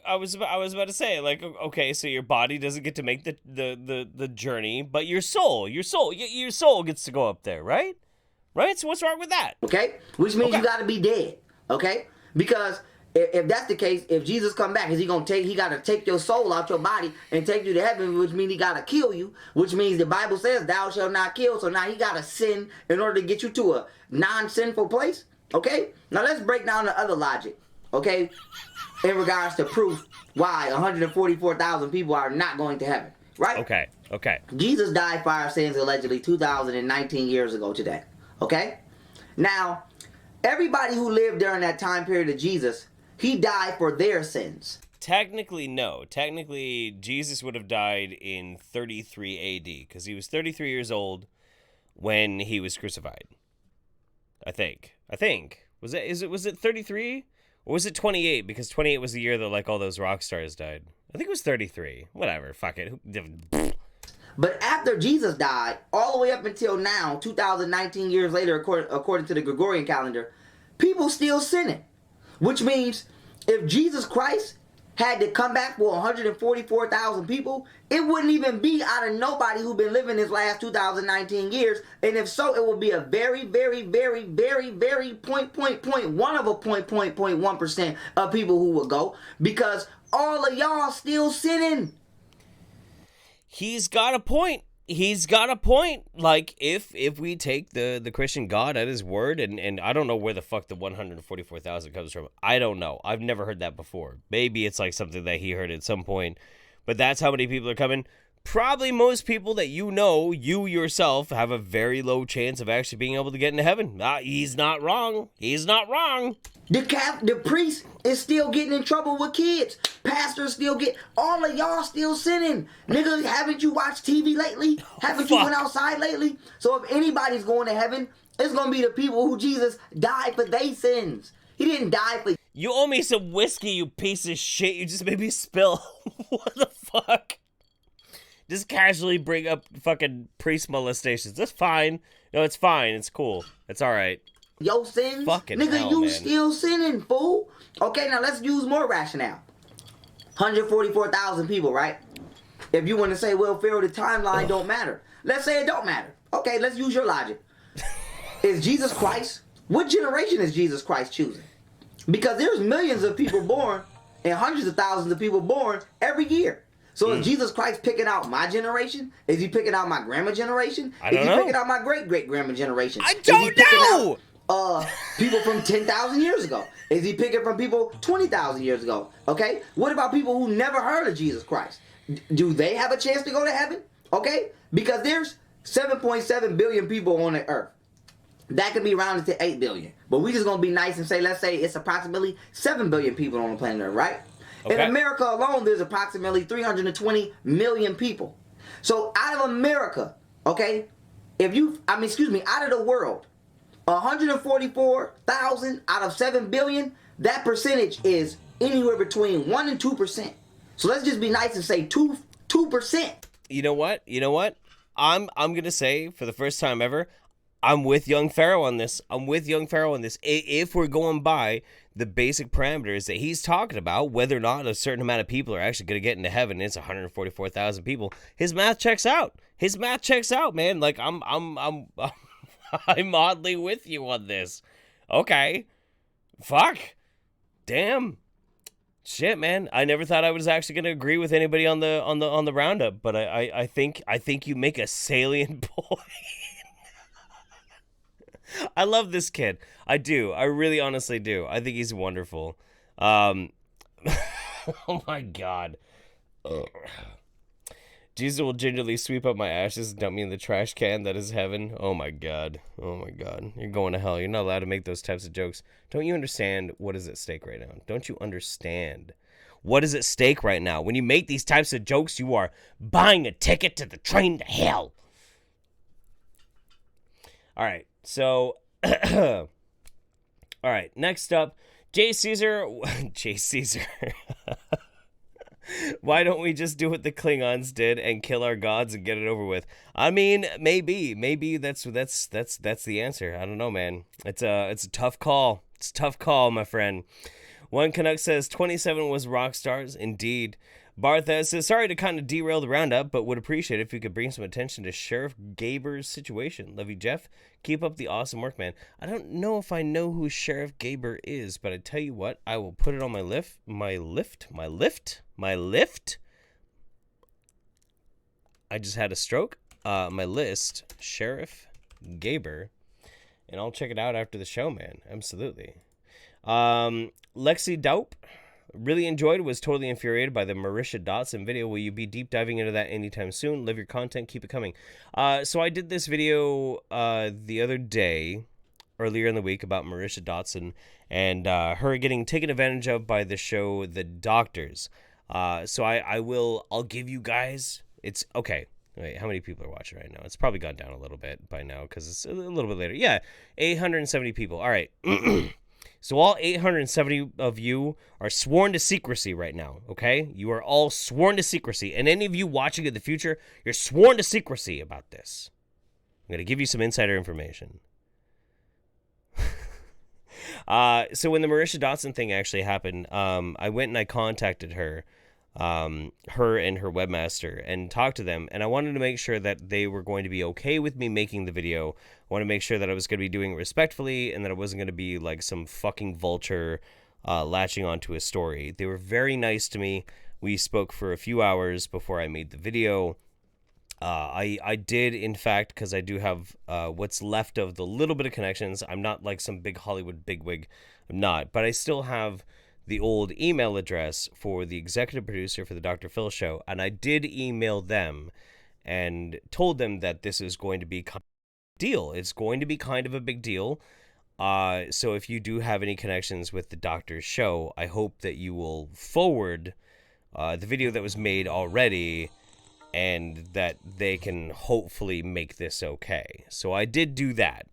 I was about to say, like, okay, so your body doesn't get to make the journey, but your soul gets to go up there, right? Right? So what's wrong with that? Okay, which means you got to be dead. Okay, because if that's the case, if Jesus come back, is he gonna take? He got to take your soul out your body and take you to heaven, which means he got to kill you. Which means the Bible says, "Thou shalt not kill." So now he got to sin in order to get you to a non-sinful place. Okay, now let's break down the other logic. Okay. In regards to proof why 144,000 people are not going to heaven, right? Okay. Jesus died for our sins allegedly 2,019 years ago today, okay? Now, everybody who lived during that time period of Jesus, he died for their sins. Technically, no. Technically, Jesus would have died in 33 AD, because he was 33 years old when he was crucified. I think. Was it 33? Or was it 28? Because 28 was the year that, like, all those rock stars died. I think it was 33. Whatever. Fuck it. But after Jesus died, all the way up until now, 2019 years later, according to the Gregorian calendar, people still sinning. Which means if Jesus Christ had to come back for 144,000 people, it wouldn't even be out of nobody who've been living this last 2019 years. And if so, it would be a very, very, very, very, very 0.1% of people who would go, because all of y'all still sinning. He's got a point. Like, if we take the Christian God at his word, and I don't know where the fuck the 144,000 comes from. I don't know. I've never heard that before. Maybe it's like something that he heard at some point. But that's how many people are coming. Probably most people that you yourself, have a very low chance of actually being able to get into heaven. He's not wrong. The priest is still getting in trouble with kids. Pastors still get... All of y'all still sinning. Nigga, haven't you watched TV lately? Haven't you went outside lately? So if anybody's going to heaven, it's going to be the people who Jesus died for their sins. He didn't die for... You owe me some whiskey, you piece of shit. You just made me spill. What the fuck? Just casually bring up fucking priest molestations. That's fine. No, it's fine. It's cool. It's all right. Your sins? Fucking nigga, hell, you man. still sinning, fool. Okay, now let's use more rationale. 144,000 people, right? If you want to say, well, Pharaoh, the timeline don't matter. Let's say it don't matter. Okay, let's use your logic. Is Jesus Christ... What generation is Jesus Christ choosing? Because there's millions of people born and hundreds of thousands of people born every year. So is Jesus Christ picking out my generation? Is he picking out my grandma generation? I don't Is he know. picking out my great-great-grandma generation? I don't know! People from 10,000 years ago? Is he picking from people 20,000 years ago? Okay? What about people who never heard of Jesus Christ? Do they have a chance to go to heaven? Okay? Because there's 7.7 billion people on the earth. that could be rounded to 8 billion. But we just gonna be nice and say, let's say it's approximately 7 billion people on the planet Earth, right? Okay. In America alone, there's approximately 320 million people. So out of America, okay, out of the world, 144,000 out of 7 billion, that percentage is anywhere between 1% and 2%. So let's just be nice and say 2%. You know what? I'm gonna say for the first time ever, I'm with Young Pharaoh on this. If we're going by the basic parameters that he's talking about, whether or not a certain amount of people are actually gonna get into heaven, it's 144,000 people. His math checks out. Man. Like I'm oddly with you on this. Okay. Fuck. Damn. Shit, man. I never thought I was actually going to agree with anybody on the roundup, but I think you make a salient point. I love this kid. I do. I really honestly do. I think he's wonderful. Oh my God. Jesus will gingerly sweep up my ashes and dump me in the trash can. That is heaven. Oh my God. You're going to hell. You're not allowed to make those types of jokes. Don't you understand what is at stake right now? Don't you understand what is at stake right now? When you make these types of jokes, you are buying a ticket to the train to hell. All right. So, all right. Next up, J. Caesar. Why don't we just do what the Klingons did and kill our gods and get it over with? I mean, maybe that's the answer. I don't know, man. It's a tough call. It's a tough call, my friend. One Canuck says 27 was rock stars. Indeed. Bartha says, sorry to kind of derail the roundup, but would appreciate it if you could bring some attention to Sheriff Gaber's situation. Love you, Jeff. Keep up the awesome work, man. I don't know if I know who Sheriff Gaber is, but I tell you what, I will put it on my lift. I just had a stroke. My list, Sheriff Gaber, and I'll check it out after the show, man. Absolutely. Lexi Daup. Really enjoyed, was totally infuriated by the Marisha Dotson video. Will you be deep diving into that anytime soon? Love your content. Keep it coming. So I did this video the other day, earlier in the week, about Marisha Dotson and her getting taken advantage of by the show The Doctors. So I'll give you guys, it's, okay. Wait, how many people are watching right now? It's probably gone down a little bit by now because it's a little bit later. Yeah, 870 people. All right. So all 870 of you are sworn to secrecy right now, okay? You are all sworn to secrecy. And any of you watching in the future, you're sworn to secrecy about this. I'm going to give you some insider information. So when the Marisha Dotson thing actually happened, I went and I contacted her and her webmaster and talked to them, and I wanted to make sure that they were going to be okay with me making the video. I want to make sure that I was going to be doing it respectfully and that I wasn't going to be like some fucking vulture latching onto a story. They were very nice to me. We spoke for a few hours before I made the video. I did, in fact, because I do have what's left of the little bit of connections. I'm not like some big Hollywood bigwig. I'm not, but I still have the old email address for the executive producer for the Dr. Phil show, and I did email them and told them that this is going to be kind of a deal. It's going to be kind of a big deal. So if you do have any connections with the Doctor's show, I hope that you will forward the video that was made already and that they can hopefully make this okay. So I did do that.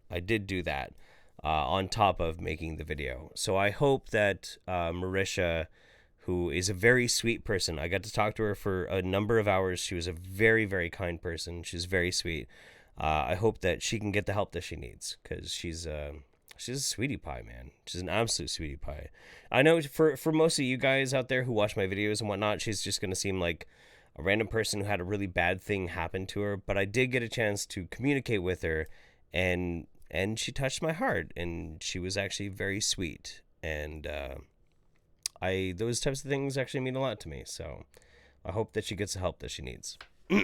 On top of making the video. So I hope that Marisha, who is a very sweet person, I got to talk to her for a number of hours. She was a very, very kind person. She's very sweet. I hope that she can get the help that she needs, because she's a sweetie pie, man. She's an absolute sweetie pie. I know for most of you guys out there who watch my videos and whatnot, she's just going to seem like a random person who had a really bad thing happen to her. But I did get a chance to communicate with her, and she touched my heart, and she was actually very sweet. And those types of things actually mean a lot to me. So I hope that she gets the help that she needs. All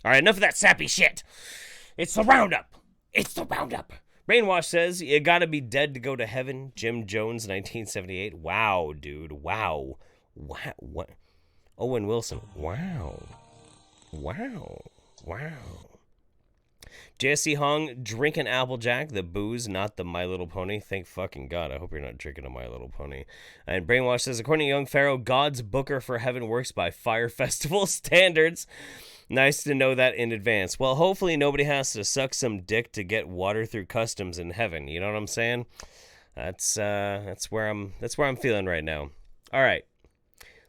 right, enough of that sappy shit. It's the Roundup. Brainwash says, you gotta be dead to go to heaven. Jim Jones, 1978. Wow, dude. Wow. What? Owen Wilson. Wow. JSC Hong, drinking Applejack, the booze, not the My Little Pony. Thank fucking God. I hope you're not drinking a My Little Pony. And Brainwash says, according to Young Pharaoh, God's booker for heaven works by Fire Festival standards. Nice to know that in advance. Well, hopefully nobody has to suck some dick to get water through customs in heaven. You know what I'm saying? That's where I'm feeling right now. All right.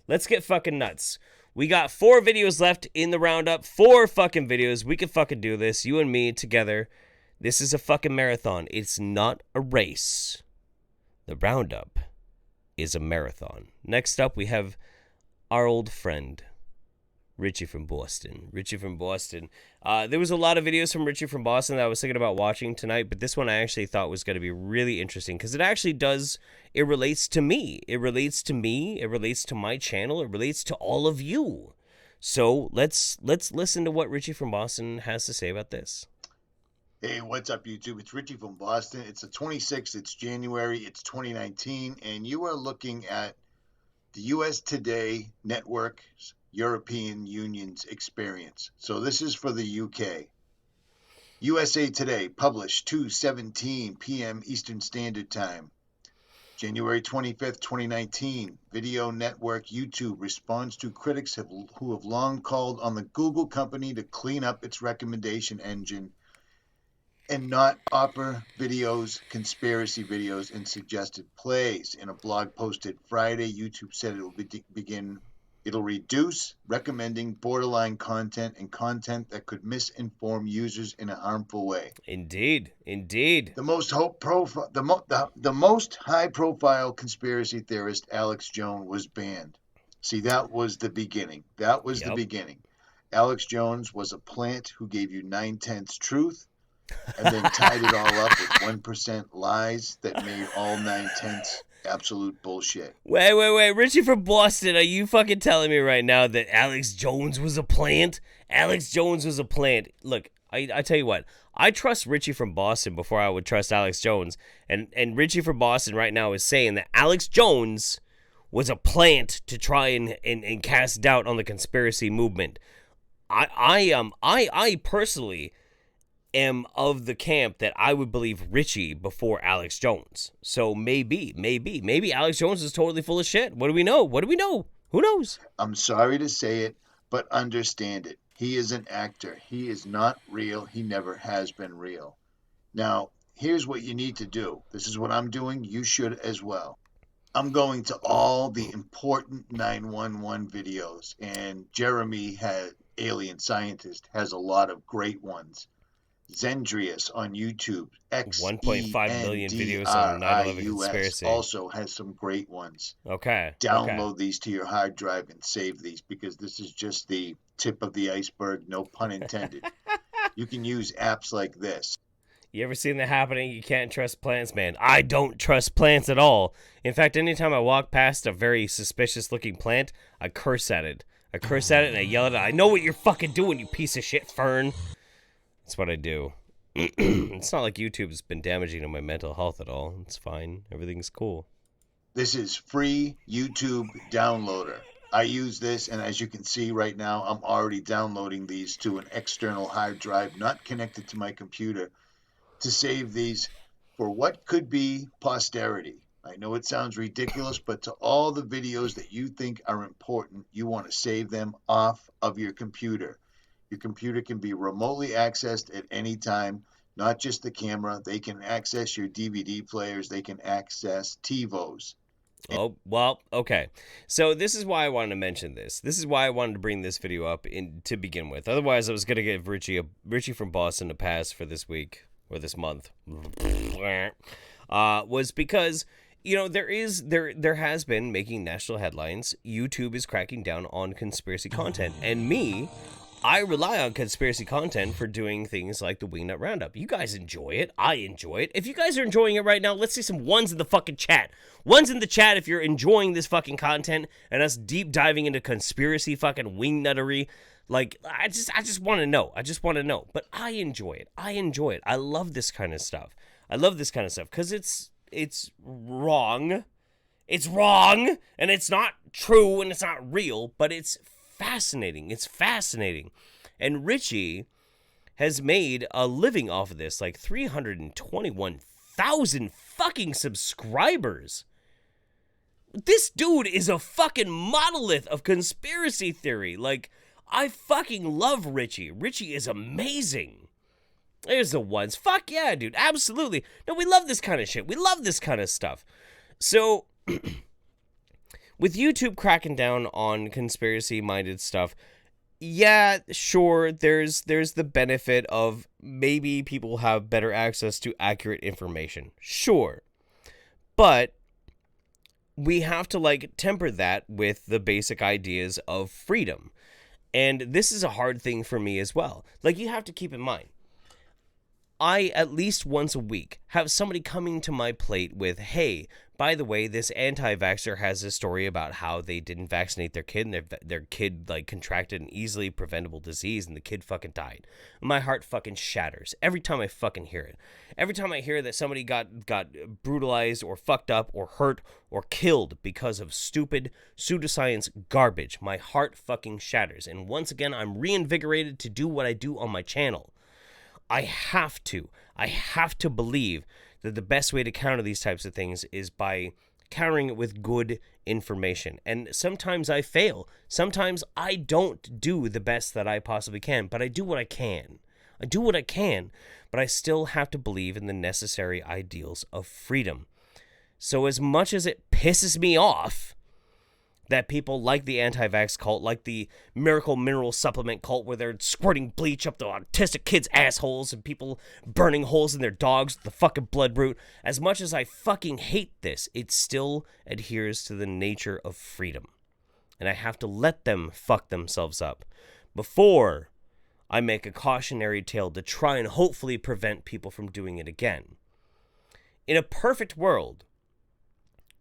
Let's get fucking nuts. We got 4 videos left in the roundup. 4 fucking videos. We can fucking do this. You and me together. This is a fucking marathon. It's not a race. The roundup is a marathon. Next up, we have our old friend, Richie from Boston. Richie from Boston. There was a lot of videos from Richie from Boston that I was thinking about watching tonight, but this one I actually thought was going to be really interesting because it actually does, it relates to me. It relates to me. It relates to my channel. It relates to all of you. So let's listen to what Richie from Boston has to say about this. Hey, what's up, YouTube? It's Richie from Boston. It's the 26th. It's January. It's 2019, and you are looking at the U.S. Today Network's European Union's experience. So this is for the UK. USA Today, published 2:17 p.m. Eastern Standard Time. January 25th, 2019. Video network YouTube responds to critics who have long called on the Google company to clean up its recommendation engine and not offer videos, conspiracy videos, and suggested plays. In a blog posted Friday, YouTube said it will it'll reduce recommending borderline content and content that could misinform users in a harmful way. Indeed. The most high-profile conspiracy theorist, Alex Jones, was banned. See, that was the beginning. The beginning. Alex Jones was a plant who gave you 9/10 truth, and then tied it all up with 1% lies that made all 9/10 absolute bullshit. Wait. Richie from Boston, are you fucking telling me right now that Alex Jones was a plant? Alex Jones was a plant. Look, I tell you what, I trust Richie from Boston before I would trust Alex Jones. And Richie from Boston right now is saying that Alex Jones was a plant to try and cast doubt on the conspiracy movement. I personally am of the camp that I would believe Richie before Alex Jones. So maybe Alex Jones is totally full of shit. What do we know? Who knows? I'm sorry to say it, but understand it. He is an actor. He is not real. He never has been real. Now, here's what you need to do. This is what I'm doing. You should as well. I'm going to all the important 911 videos, and Jeremy, alien scientist, has a lot of great ones. Zendrius on YouTube, 1.5 million videos on 9/11 conspiracy, also has some great ones. Okay. Download these to your hard drive and save these, because this is just the tip of the iceberg, no pun intended. You can use apps like this. You ever seen that happening? You can't trust plants, man. I don't trust plants at all. In fact, anytime I walk past a very suspicious looking plant, I curse at it. And I yell at it. I know what you're fucking doing, you piece of shit, Fern. That's what I do. It's not like YouTube's been damaging to my mental health at all. It's fine. Everything's cool. This is free YouTube downloader. I use this, and as you can see right now, I'm already downloading these to an external hard drive not connected to my computer to save these for what could be posterity. I know it sounds ridiculous, but to all the videos that you think are important, you want to save them off of your computer. Your computer can be remotely accessed at any time, not just the camera. They can access your DVD players. They can access TiVos. Oh, well, okay. So this is why I wanted to mention this. This is why I wanted to bring this video up to begin with. Otherwise, I was going to give Richie from Boston a pass for this week or this month. Was because, you know, there has been making national headlines. YouTube is cracking down on conspiracy content. And I rely on conspiracy content for doing things like the Wingnut Roundup. You guys enjoy it. I enjoy it. If you guys are enjoying it right now, let's see some ones in the fucking chat. Ones in the chat if you're enjoying this fucking content and us deep diving into conspiracy fucking wingnuttery. Like, I just want to know. But I enjoy it. I love this kind of stuff. Because it's wrong. It's wrong, and it's not true, and it's not real, but it's fascinating. And Richie has made a living off of this, like 321,000 fucking subscribers. This dude is a fucking monolith of conspiracy theory. Like, I fucking love Richie. Richie is amazing. There's the ones. Fuck yeah, dude. Absolutely. No, we love this kind of shit. We love this kind of stuff. So, with YouTube cracking down on conspiracy-minded stuff, yeah, sure, there's the benefit of maybe people have better access to accurate information. Sure. But we have to, like, temper that with the basic ideas of freedom. And this is a hard thing for me as well. Like, you have to keep in mind, I, at least once a week, have somebody coming to my plate with, hey, by the way, this anti-vaxxer has a story about how they didn't vaccinate their kid, and their kid, like, contracted an easily preventable disease, and the kid fucking died. My heart fucking shatters every time I fucking hear it. Every time I hear that somebody got brutalized or fucked up or hurt or killed because of stupid pseudoscience garbage, my heart fucking shatters. And once again, I'm reinvigorated to do what I do on my channel. I have to believe that the best way to counter these types of things is by countering it with good information. And sometimes I fail. Sometimes I don't do the best that I possibly can, but I do what I can. I do what I can, but I still have to believe in the necessary ideals of freedom. So as much as it pisses me off that people like the anti-vax cult, like the miracle mineral supplement cult where they're squirting bleach up the autistic kids' assholes and people burning holes in their dogs with the fucking blood root, as much as I fucking hate this, it still adheres to the nature of freedom. And I have to let them fuck themselves up before I make a cautionary tale to try and hopefully prevent people from doing it again. In a perfect world,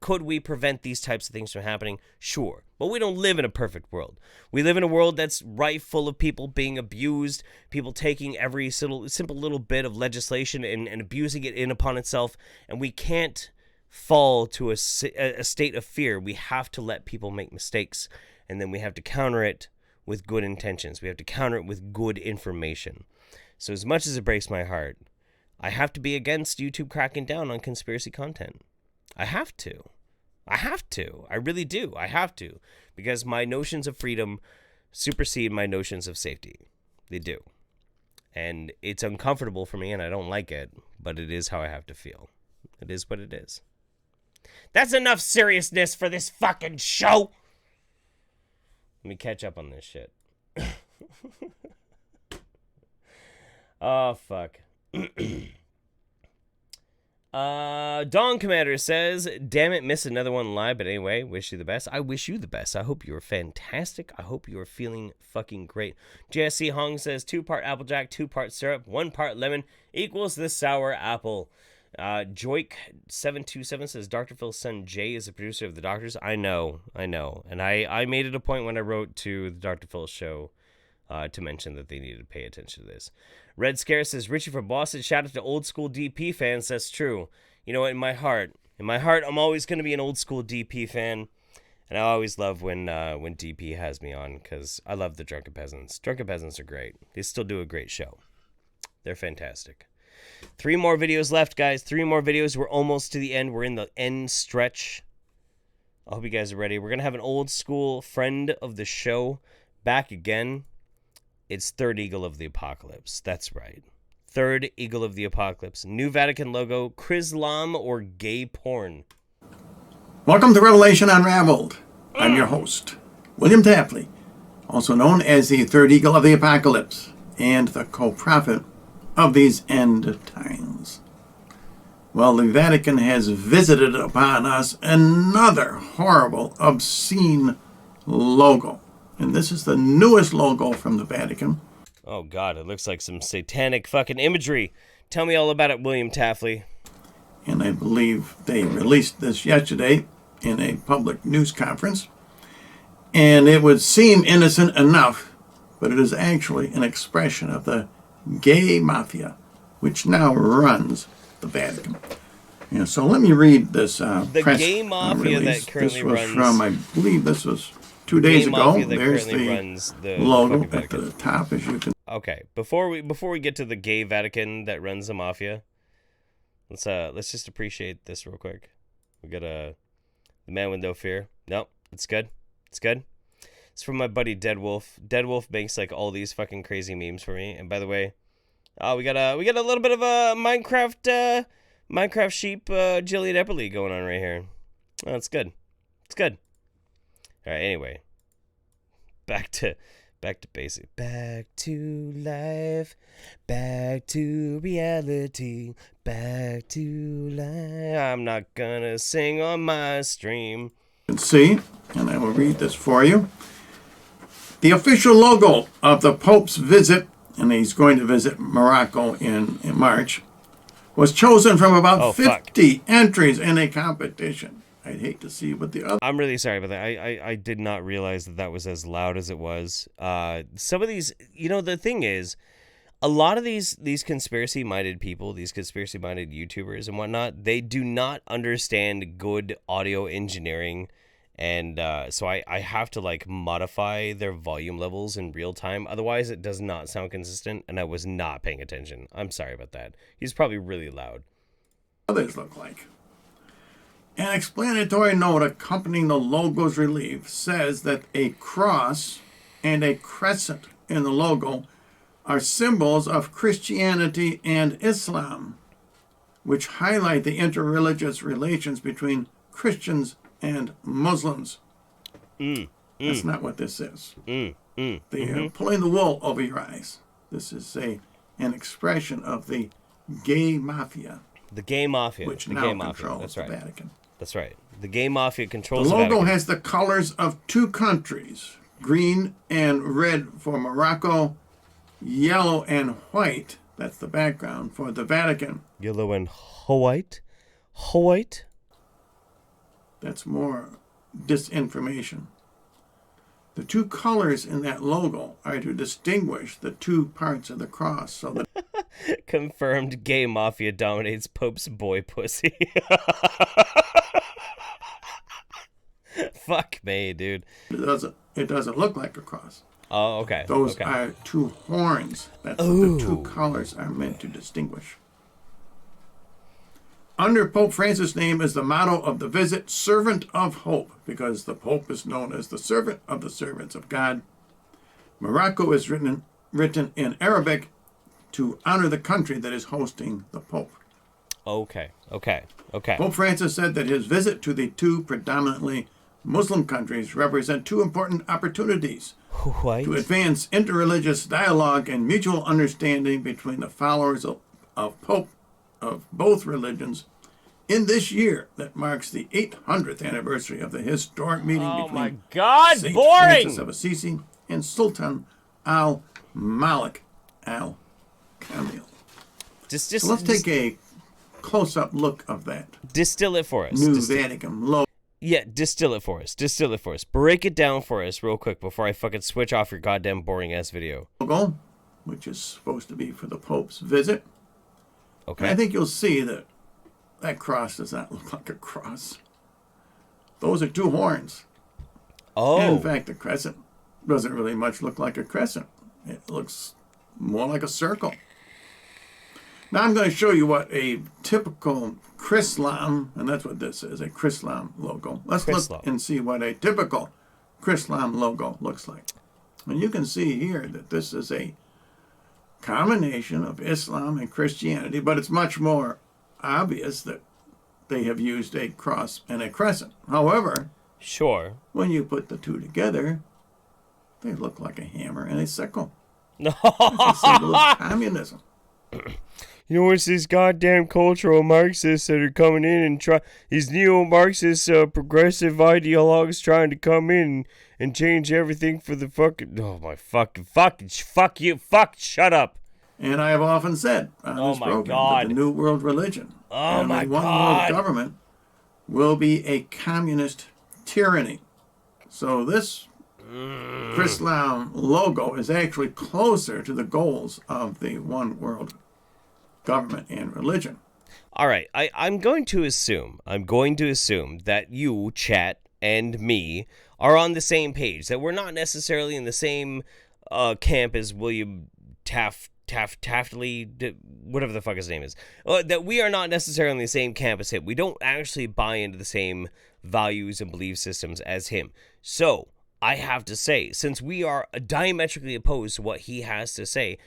could we prevent these types of things from happening? Sure. But we don't live in a perfect world. We live in a world that's rife full of people being abused, people taking every simple little bit of legislation and abusing it in upon itself, and we can't fall to a state of fear. We have to let people make mistakes, and then we have to counter it with good intentions. We have to counter it with good information. So as much as it breaks my heart, I have to be against YouTube cracking down on conspiracy content. I have to. I really do. I have to. Because my notions of freedom supersede my notions of safety. They do. And it's uncomfortable for me and I don't like it, but it is how I have to feel. It is what it is. That's enough seriousness for this fucking show. Let me catch up on this shit. Oh, fuck. Dawn Commander says, damn it, missed another one live, but anyway, wish you the best. I wish you the best. I hope you are fantastic. I hope you are feeling fucking great. JSC Hong says, 2-part Applejack, 2-part syrup, 1 part lemon equals the sour apple. Joik727 says, Dr. Phil's son Jay is the producer of The Doctors. I know. And I made it a point when I wrote to the Dr. Phil show to mention that they needed to pay attention to this. Red Scare says, Richie from Boston, shout out to old school DP fans. That's true. You know what, in my heart, I'm always going to be an old school DP fan. And I always love when DP has me on, because I love the Drunken Peasants. Drunken Peasants are great. They still do a great show. They're fantastic. 3 more videos left, guys. 3 more videos. We're almost to the end. We're in the end stretch. I hope you guys are ready. We're going to have an old school friend of the show back again. It's Third Eagle of the Apocalypse. That's right. Third Eagle of the Apocalypse. New Vatican logo. Chrislam or gay porn. Welcome to Revelation Unraveled. I'm your host, William Tapley, also known as the Third Eagle of the Apocalypse and the co-prophet of these end times. Well, the Vatican has visited upon us another horrible, obscene logo. And this is the newest logo from the Vatican. Oh, God, it looks like some satanic fucking imagery. Tell me all about it, William Taffley. And I believe they released this yesterday in a public news conference. And it would seem innocent enough, but it is actually an expression of the gay mafia, which now runs the Vatican. Yeah, so let me read this the press gay mafia release. that currently this was runs... from, I believe this was 2 days ago. There's runs the logo Vatican. at the top, as you can Okay, before we get to the gay Vatican that runs the mafia, let's just appreciate this real quick. We got the man with no fear. Nope, it's good. It's good. It's from my buddy Dead Wolf. Dead Wolf makes like all these fucking crazy memes for me. And by the way, we got a little bit of a Minecraft sheep Jillian Epperly going on right here. Oh, it's good. It's good. All right. Anyway, back to basic. Back to life. Back to reality. Back to life. I'm not gonna sing on my stream. You can see, and I will read this for you. The official logo of the Pope's visit, and he's going to visit Morocco in March, was chosen from about 50 entries in a competition. I'd hate to see what the other... I'm really sorry about that. I did not realize that was as loud as it was. Some of these, the thing is, a lot of these conspiracy-minded people, these conspiracy-minded YouTubers and whatnot, they do not understand good audio engineering. And so I have to like modify their volume levels in real time. Otherwise, it does not sound consistent. And I was not paying attention. I'm sorry about that. He's probably really loud. Others look like. An explanatory note accompanying the logo's relief says that a cross and a crescent in the logo are symbols of Christianity and Islam, which highlight the interreligious relations between Christians and Muslims. That's not what this is. They are pulling the wool over your eyes. This is an expression of the gay mafia. The gay mafia. Which the now gay mafia. controls That's the right. Vatican. That's right. The gay mafia controls the the logo Vatican. has the colors of two countries, green and red for Morocco, yellow and white, that's the background, for the Vatican. Yellow and white? White? That's more disinformation. The two colors in that logo are to distinguish the two parts of the cross so that... Confirmed gay mafia dominates Pope's boy pussy. Fuck me, dude. It doesn't look like a cross. Oh, okay. Those okay. are two horns. That's what the two colors are meant to distinguish. Under Pope Francis' name is the motto of the visit, Servant of Hope, because the Pope is known as the servant of the servants of God. Morocco is written in Arabic to honor the country that is hosting the Pope. Okay. Pope Francis said that his visit to the two predominantly Muslim countries represent two important opportunities to advance interreligious dialogue and mutual understanding between the followers of Pope of both religions in this year that marks the 800th anniversary of the historic meeting between Saint Francis of Assisi and Sultan al-Malik al-Kamil. So let's take a close-up look of that. Distill it for us. New Vatican logo. Yeah, distill it for us. Break it down for us real quick before I fucking switch off your goddamn boring-ass video. Logo, which is supposed to be for the Pope's visit. Okay. And I think you'll see that cross does not look like a cross. Those are two horns. Oh. And in fact, the crescent doesn't really much look like a crescent. It looks more like a circle. Now I'm going to show you what a typical Chrislam, and that's what this is, a Chrislam logo. Let's look and see what a typical Chrislam logo looks like. And you can see here that this is a combination of Islam and Christianity, but it's much more obvious that they have used a cross and a crescent. However, when you put the two together, they look like a hammer and a sickle. No, it's a symbol of communism. You know, it's these goddamn cultural Marxists that are coming in and these neo-Marxist progressive ideologues trying to come in and change everything for the fucking, shut up. And I have often said on this program that the New World Religion and the One World Government will be a communist tyranny. So this Chrislam logo is actually closer to the goals of the One World Government and Religion. All right, I'm going to assume that you, chat, and me are on the same page, that we're not necessarily in the same camp as William Taftly, whatever the fuck his name is, that we are not necessarily on the same campus. We don't actually buy into the same values and belief systems as him. So I have to say, since we are diametrically opposed to what he has to say,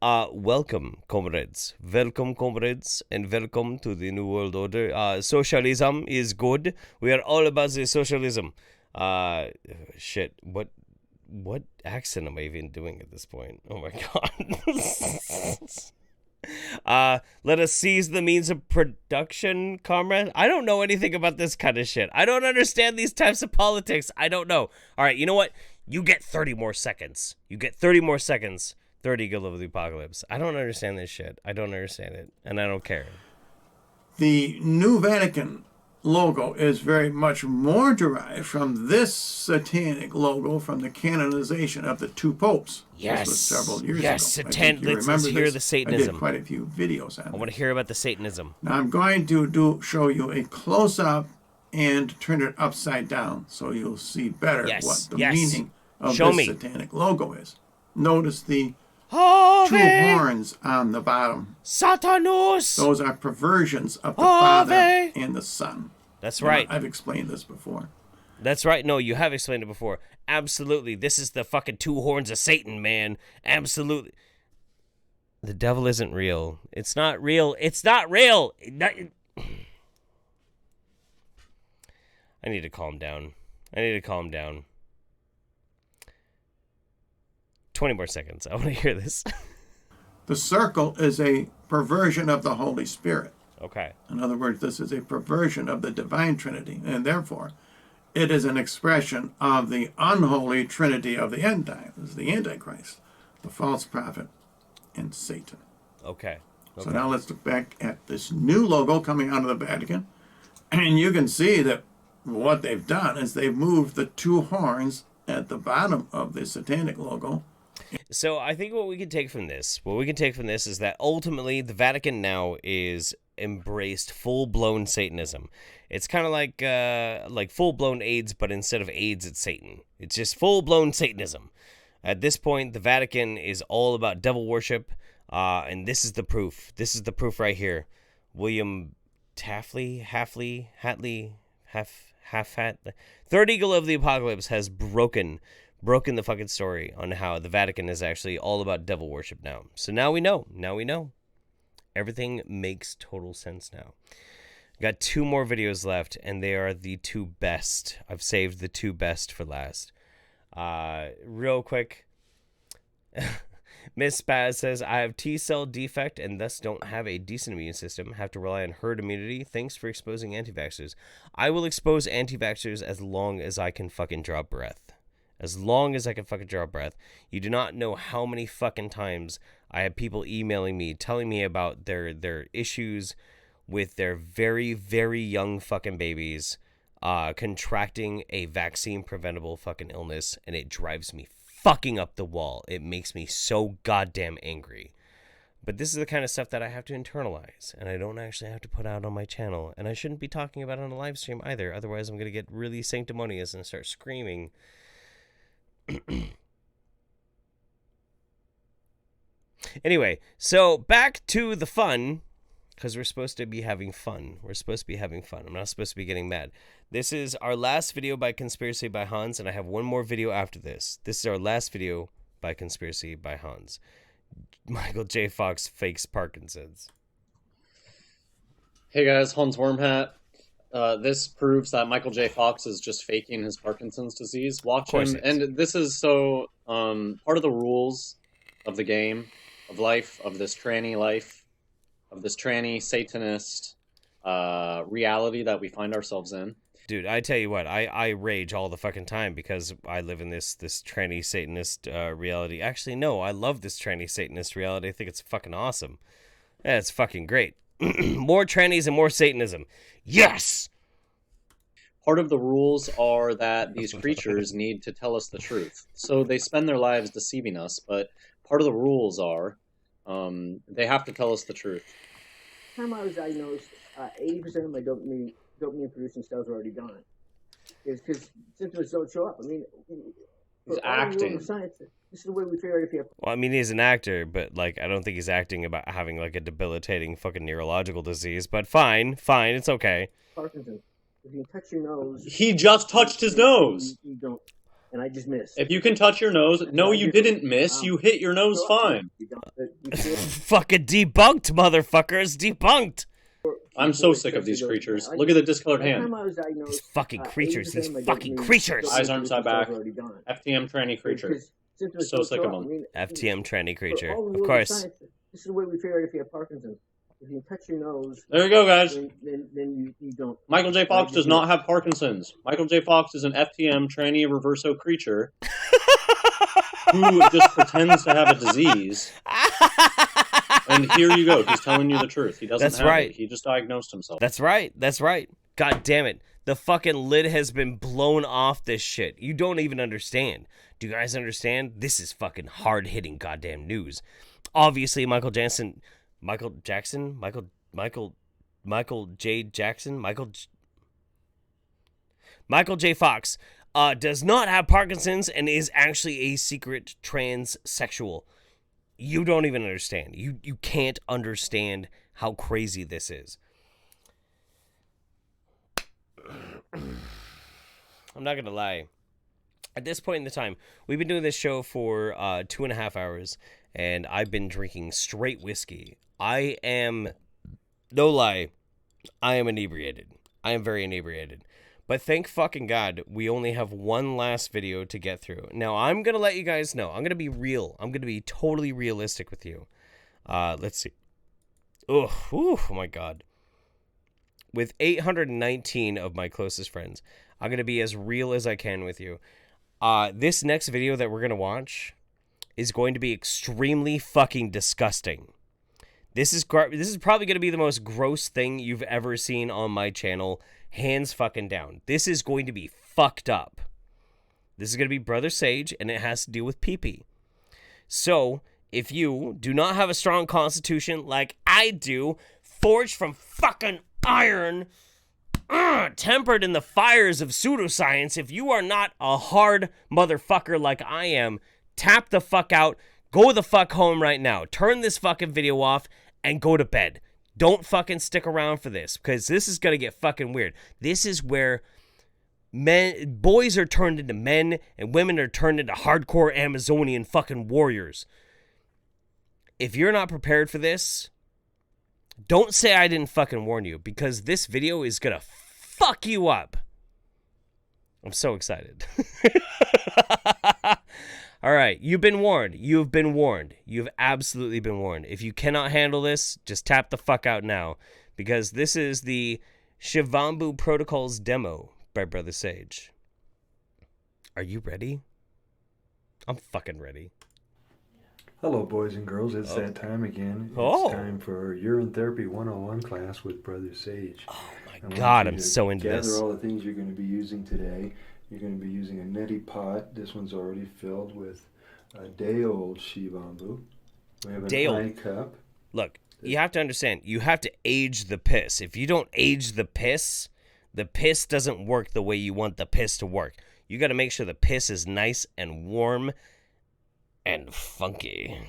welcome, comrades. Welcome, comrades, and welcome to the New World Order. Socialism is good. We are all about the socialism. Shit, what accent am I even doing at this point? Oh my god. Let us seize the means of production, comrade. I don't know anything about this kind of shit. I don't understand these types of politics. I don't know. All right, you know what? You get 30 more seconds. 30 Eagle of the Apocalypse. I don't understand this shit. I don't understand it, and I don't care. The new Vatican logo is very much more derived from this satanic logo from the canonization of the two popes. Yes. This was several years ago. Let's hear the Satanism. I did quite a few videos on it. I want to hear about the Satanism. Now I'm going to show you a close-up and turn it upside down so you'll see better what the meaning of this satanic logo is. Notice the two horns on the bottom. Satanos! Those are perversions of the Father and the Son. That's right. I've explained this before. That's right. No, you have explained it before. Absolutely. This is the fucking two horns of Satan, man. Absolutely. The devil isn't real. It's not real. It's not real. I need to calm down. 20 more seconds. I want to hear this. The circle is a perversion of the Holy Spirit. Okay. In other words, this is a perversion of the divine Trinity, and therefore, it is an expression of the unholy Trinity of the end times, the Antichrist, the false prophet, and Satan. Okay. So now let's look back at this new logo coming out of the Vatican, and you can see that what they've done is they've moved the two horns at the bottom of the satanic logo. So I think what we can take from this is that ultimately the Vatican now is embraced full-blown Satanism. It's kind of like full-blown AIDS, but instead of AIDS, it's Satan. It's just full-blown Satanism. At this point, the Vatican is all about devil worship, and this is the proof. This is the proof right here. William Third Eagle of the Apocalypse has broken the fucking story on how the Vatican is actually all about devil worship now. So now we know. Everything makes total sense now. Got 2 more videos left, and they are the 2 best. I've saved the 2 best for last. Real quick. Miss Spaz says, I have T-cell defect and thus don't have a decent immune system. Have to rely on herd immunity. Thanks for exposing anti-vaxxers. I will expose anti-vaxxers as long as I can fucking draw breath. As long as I can fucking draw breath. You do not know how many fucking times I have people emailing me, telling me about their issues with their very, very young fucking babies contracting a vaccine-preventable fucking illness, and it drives me fucking up the wall. It makes me so goddamn angry. But this is the kind of stuff that I have to internalize, and I don't actually have to put out on my channel, and I shouldn't be talking about it on a live stream either, otherwise I'm going to get really sanctimonious and start screaming. Anyway, so back to the fun, because we're supposed to be having fun. I'm not supposed to be getting mad. This is our last video by Conspiracy by Hans, and I have one more video after this. This is our last video by Conspiracy by Hans. Michael J. Fox fakes Parkinson's. Hey guys, Hans Wormhat. This proves that Michael J. Fox is just faking his Parkinson's disease. Watch him. And this is so part of the rules of the game, of life, of this tranny life, of this tranny Satanist reality that we find ourselves in. Dude, I tell you what, I rage all the fucking time because I live in this tranny Satanist reality. Actually, no, I love this tranny Satanist reality. I think it's fucking awesome. Yeah, it's fucking great. More trannies and more Satanism. Yes! Part of the rules are that these creatures need to tell us the truth. So they spend their lives deceiving us, but part of the rules are they have to tell us the truth. The time I was diagnosed, 80% of my dopamine producing cells were already gone. It's because symptoms don't show up. I mean, He's acting. Science, this is the way we figure it. Well, I mean, he's an actor, but like, I don't think he's acting about having like a debilitating fucking neurological disease. But fine, it's okay. Parkinson's. If you touch your nose, He just touched his nose. You don't, and I just missed. If you can touch your nose, no, you didn't miss. You hit your nose fine. Fucking debunked, motherfuckers, debunked. I'm so sick of these creatures. Look at the discolored hand. These fucking creatures, these fucking creatures. Eyes, arms, side, back. FTM tranny creatures. So sick of them. FTM tranny creature, of course. This is the way we figure it if you have Parkinson's. If you touch your nose, There you go, guys. then you don't. Michael J. Fox does not have Parkinson's. Michael J. Fox is an FTM tranny reverso creature who just pretends to have a disease. And here you go. He's telling you the truth. He doesn't have it. He just diagnosed himself. That's right. God damn it. The fucking lid has been blown off this shit. You don't even understand. Do you guys understand? This is fucking hard-hitting goddamn news. Obviously, Michael J. Fox does not have Parkinson's and is actually a secret transsexual. You don't even understand. You can't understand how crazy this is. I'm not gonna lie. At this point in the time, we've been doing this show for 2.5 hours, and I've been drinking straight whiskey. I am, no lie, I am inebriated. I am very inebriated. But thank fucking God, we only have one last video to get through. Now, I'm going to let you guys know. I'm going to be real. I'm going to be totally realistic with you. Let's see. Oh my God. With 819 of my closest friends, I'm going to be as real as I can with you. This next video that we're going to watch is going to be extremely fucking disgusting. This is probably going to be the most gross thing you've ever seen on my channel. Hands fucking down. This is going to be fucked up. This is going to be Brother Sage, and it has to do with pee-pee. So, if you do not have a strong constitution like I do, forged from fucking iron, tempered in the fires of pseudoscience, if you are not a hard motherfucker like I am, tap the fuck out, go the fuck home right now. Turn this fucking video off and go to bed. Don't fucking stick around for this, because this is going to get fucking weird. This is where boys are turned into men and women are turned into hardcore Amazonian fucking warriors. If you're not prepared for this, don't say I didn't fucking warn you, because this video is going to fuck you up. I'm so excited. All right, you've been warned. You've been warned. You've absolutely been warned. If you cannot handle this, just tap the fuck out now, because this is the Shivambu Protocols demo by Brother Sage. Are you ready? I'm fucking ready. Hello, boys and girls. It's that time again. It's time for Urine Therapy 101 class with Brother Sage. Oh my God, I'm so into this. Gather all the things you're going to be using today. You're going to be using a neti pot. This one's already filled with a day-old Shivambu. We have an eye cup. Look, you have to understand. You have to age the piss. If you don't age the piss doesn't work the way you want the piss to work. You got to make sure the piss is nice and warm and funky.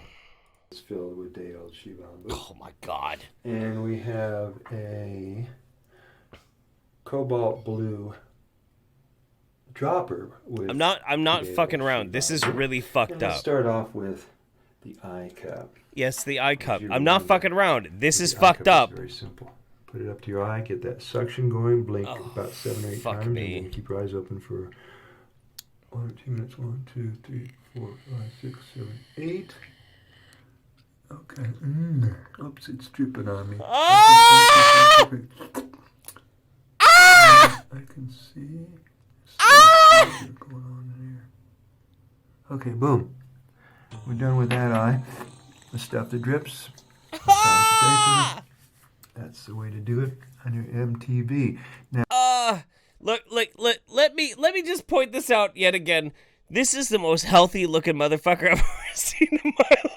It's filled with day-old Shivambu. Oh my God. And we have a cobalt blue dropper with I'm not fucking around. This is really fucked up. Let's start off with the eye cup. Yes, the eye cup. I'm not fucking around. This is fucked up. Very simple. Put it up to your eye, get that suction going, blink about 7 or 8 times, and then keep your eyes open for 1 or 2 minutes. 1, 2, 3, 4, 5, 6, 7, 8. Okay. Oops, it's dripping on me. I can see. Going on in here. Okay, boom. We're done with that eye. The stuff that drips. That's the way to do it on your MTV. Now, look, let me just point this out yet again. This is the most healthy looking motherfucker I've ever seen in my life.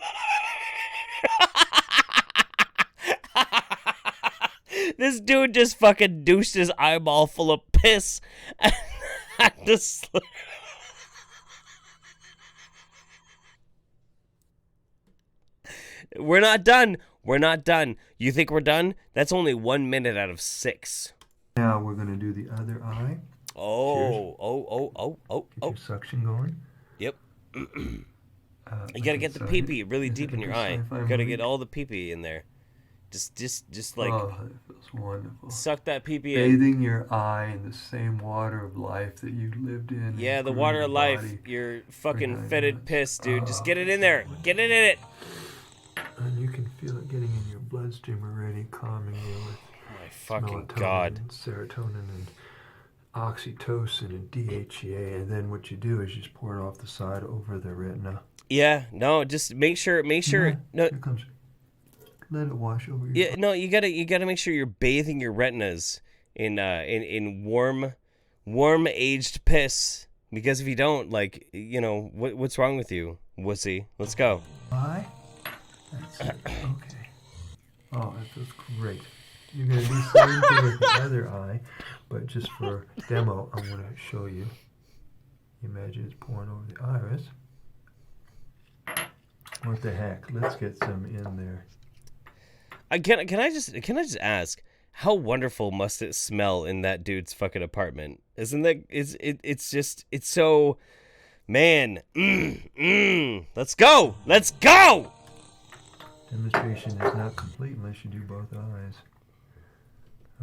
This dude just fucking douched his eyeball full of piss. And just We're not done. We're not done. You think we're done? That's only 1 minute out of 6. Now we're going to do the other eye. Oh, Get your suction going. Yep. You gotta get the pee-pee really deep in your eye. You gotta get all the pee-pee in there. Just like oh, that feels wonderful. Suck that pee-pee in. Bathing your eye in the same water of life that you lived in. Yeah, the water of life. Your fucking fetid piss, dude. Just get it in there. Get it in it. And you can feel it getting in your bloodstream already, calming you with my fucking melatonin God. And serotonin and oxytocin and DHEA. And then what you do is you just pour it off the side over the retina. Yeah, no, just make sure. No, here comes. Let it wash over your. Yeah, no, you gotta make sure you're bathing your retinas in warm aged piss, because if you don't, like, you know, what's wrong with you, wussy? Let's go. Eye. That's it. Okay. Oh, that feels great. You're gonna do the same thing with the other eye, but just for demo, I'm gonna show you. Imagine it's pouring over the iris. What the heck? Let's get some in there. Can I just ask, how wonderful must it smell in that dude's fucking apartment? Isn't that it's so, man. Let's go. Demonstration is not complete unless you do both eyes.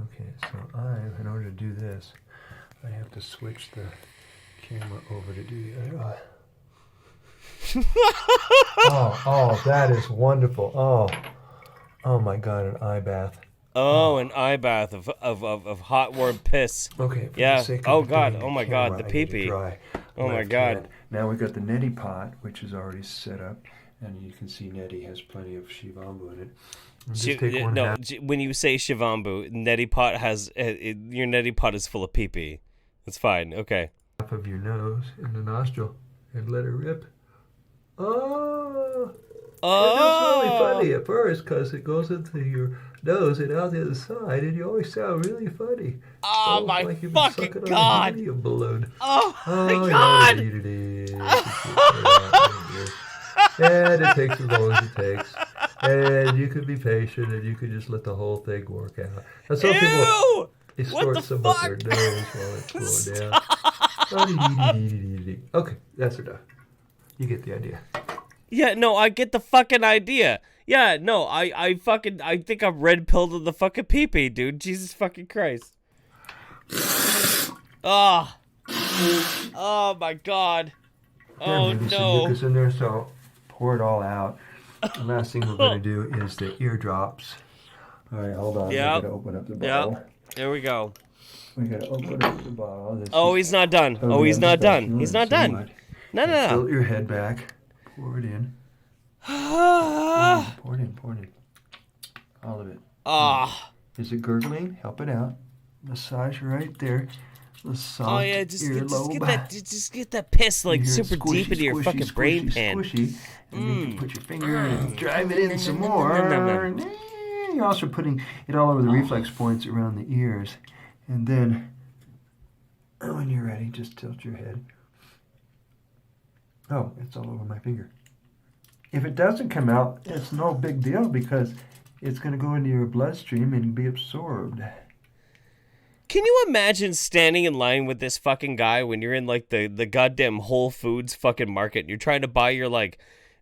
Okay, so in order to do this, I have to switch the camera over to do the other eye. oh, that is wonderful. Oh my God, an eye bath. Oh, an eye bath of hot warm piss. Okay. Yeah. Oh God. Oh my God. The pee-pee. Oh my God. Now we've got the neti pot, which is already set up, and you can see neti has plenty of shivambu in it. When you say shivambu, neti pot has your neti pot is full of pee-pee. It's fine. Okay. Half of your nose and the nostril, and let it rip. Oh. It's really funny at first because it goes into your nose and out the other side, and you always sound really funny. Oh my like you've fucking been God! On a helium balloon. Oh my God! And it takes as long as it takes, and you could be patient, and you could just let the whole thing work out. And some people they snort some up their nose while it's going down. Okay, that's enough. You get the idea. Yeah, no, I get the fucking idea. Yeah, no, I think I'm red pilled in the fucking pee-pee, dude. Jesus fucking Christ. Oh my God. Oh There's no. some mucus in there, so pour it all out. The last thing we're going to do is the eardrops. All right, hold on. Yeah. We got to open up the bottle. Yep. There we go. We got to open up the bottle. He's not done. He's not done. He's not done. No. Tilt your head back. Pour it in. Pour it in. All of it. Is it gurgling? Help it out. Massage right there. The soft just get that piss like super deep into your fucking brain pan. Squishy, and you can put your finger in and drive it in some more. You're also putting it all over the reflex points around the ears. And then, when you're ready, just tilt your head. Oh, it's all over my finger. If it doesn't come out, it's no big deal because it's going to go into your bloodstream and be absorbed. Can you imagine standing in line with this fucking guy when you're in like the goddamn Whole Foods fucking market and you're trying to buy your like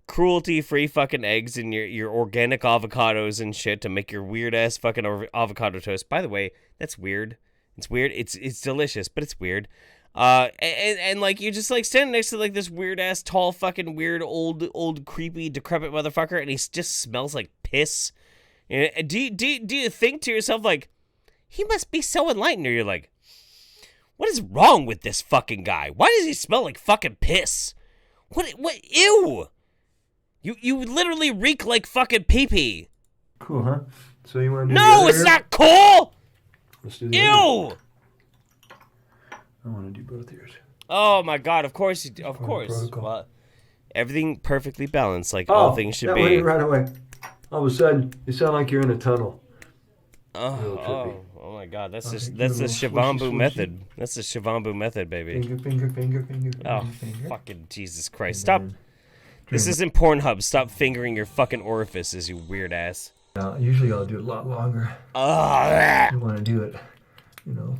cruelty-free fucking eggs and your organic avocados and shit to make your weird-ass fucking avocado toast. By the way, that's weird. It's weird. It's delicious, but it's weird. And like you're just like standing next to like this weird ass tall fucking weird old creepy decrepit motherfucker, and he just smells like piss. And do you think to yourself like, he must be so enlightened, or you're like, what is wrong with this fucking guy? Why does he smell like fucking piss? What ew. You literally reek like fucking pee-pee. Cool, huh? So you want to do No, it's not cool. Let's do the ew. Other. I want to do both ears. Oh my God! Of course, of course. Well, everything perfectly balanced, like all things should be. Right away. All of a sudden, you sound like you're in a tunnel. Oh my God! That's the shivambu method. That's the shivambu method, baby. Finger. Oh, fucking Jesus Christ! Stop! This isn't Pornhub. Stop fingering your fucking orifices, you weird ass. Now, usually I'll do it a lot longer. You want to do it,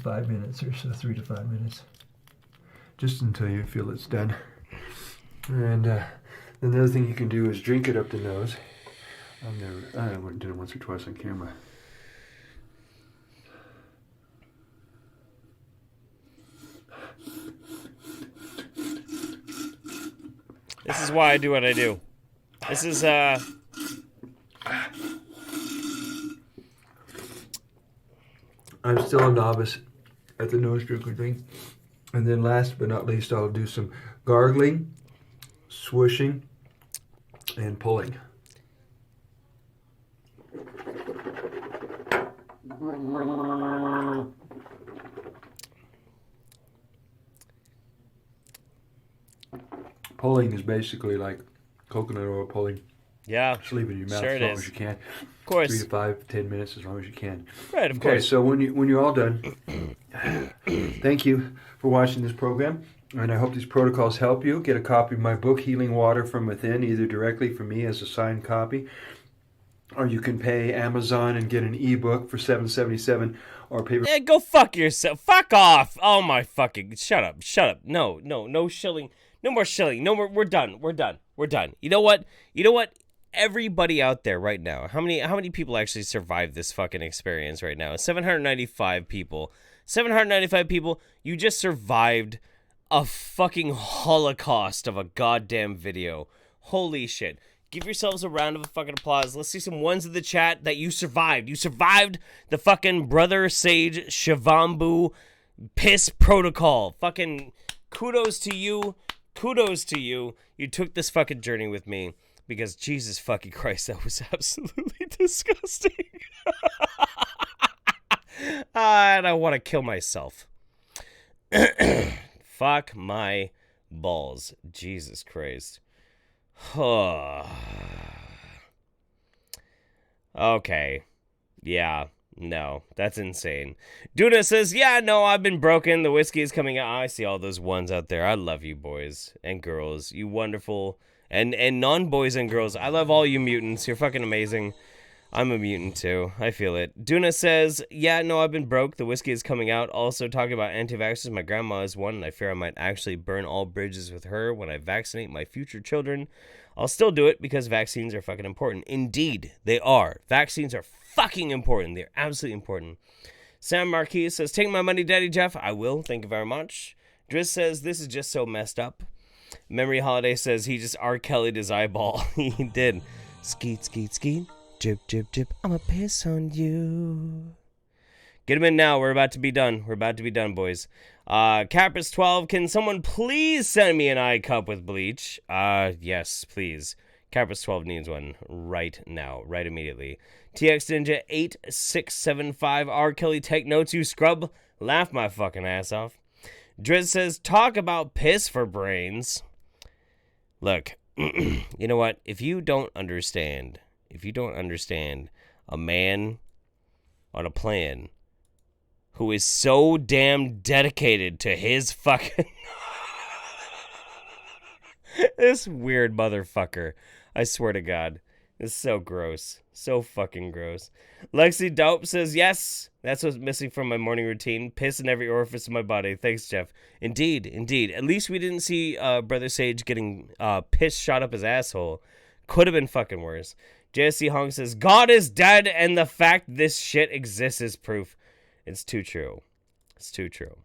5 minutes or so, 3 to 5 minutes. Just until you feel it's done. And another thing you can do is drink it up the nose. I wouldn't do it once or twice on camera. This is why I do what I do. This is, I'm still a novice at the nose drinking thing. And then last but not least, I'll do some gargling, swooshing, and pulling. Pulling is basically like coconut oil pulling. Yeah. Just leave it in your mouth Sure as it long is. as you can. Of course. 3 to 5, 10 minutes as long as you can. Right, of okay, course. so when you're all done, thank you for watching this program. And I hope these protocols help you. Get a copy of my book, Healing Water from Within, either directly from me as a signed copy, or you can pay Amazon and get an ebook for $7.77 or paper. Yeah, go fuck yourself. Fuck off. Oh my fucking. Shut up. Shut up. No shilling. No more shilling. No more. We're done. We're done. We're done. You know what? Everybody out there right now, how many people actually survived this fucking experience right now? 795 people. 795 people. You just survived a fucking holocaust of a goddamn video. Holy shit. Give yourselves a round of fucking applause. Let's see some ones in the chat that you survived. You survived the fucking Brother Sage Shavambu piss protocol. Fucking kudos to you. Kudos to you. You took this fucking journey with me. Because Jesus fucking Christ, that was absolutely disgusting. And I want to kill myself. Fuck my balls. Jesus Christ. Okay. Yeah. No, that's insane. Duna says, yeah, no, I've been broken. The whiskey is coming out. I see all those ones out there. I love you boys and girls. You wonderful. And non-boys and girls. I love all you mutants. You're fucking amazing. I'm a mutant too. I feel it. Duna says, yeah, no, I've been broke. The whiskey is coming out. Also talking about anti-vaxxers. My grandma is one, and I fear I might actually burn all bridges with her when I vaccinate my future children. I'll still do it because vaccines are fucking important. Indeed, they are. Vaccines are fucking important. They're absolutely important. Sam Marquis says, take my money, Daddy Jeff. I will. Thank you very much. Driz says, this is just so messed up. Memory Holiday says he just R. Kelly'd his eyeball. He did. Skeet, skeet, skeet. Jip, jip, jip. I'ma piss on you. Get him in now. We're about to be done. We're about to be done, boys. Capris12, can someone please send me an eye cup with bleach? Yes, please. Capris12 needs one right now. Right immediately. TX Ninja 8675. R. Kelly, take notes, you scrub. Laugh my fucking ass off. Driz says, talk about piss for brains. Look, you know what? If you don't understand a man on a plan who is so damn dedicated to his fucking... This weird motherfucker. I swear to God. It's so gross. So fucking gross. Lexi Dope says, yes, that's what's missing from my morning routine. Piss in every orifice of my body. Thanks, Jeff. Indeed, indeed. At least we didn't see Brother Sage getting piss shot up his asshole. Could have been fucking worse. JSC Hong says, God is dead, and the fact this shit exists is proof. It's too true. It's too true.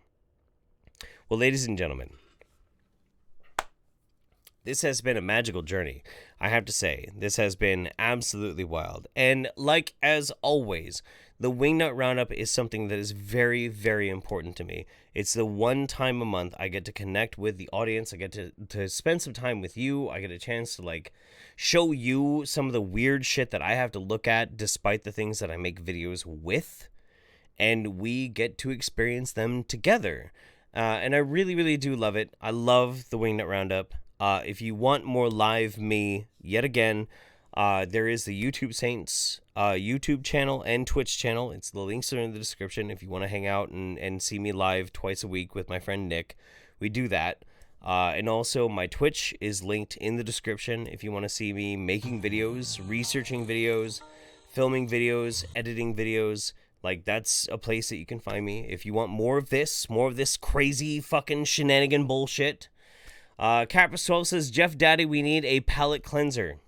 Well, ladies and gentlemen, this has been a magical journey. I have to say, this has been absolutely wild. And like as always, the Wingnut Roundup is something that is very, very important to me. It's the one time a month I get to connect with the audience. I get to spend some time with you. I get a chance to show you some of the weird shit that I have to look at despite the things that I make videos with. And we get to experience them together. And I really, really do love it. I love the Wingnut Roundup. If you want more live me, yet again, there is the YouTube Saints YouTube channel and Twitch channel. The links are in the description if you want to hang out and see me live twice a week with my friend Nick. We do that. And also, my Twitch is linked in the description if you want to see me making videos, researching videos, filming videos, editing videos. Like, that's a place that you can find me. If you want more of this crazy fucking shenanigan bullshit. Capris12 says, Jeff Daddy, we need a palate cleanser.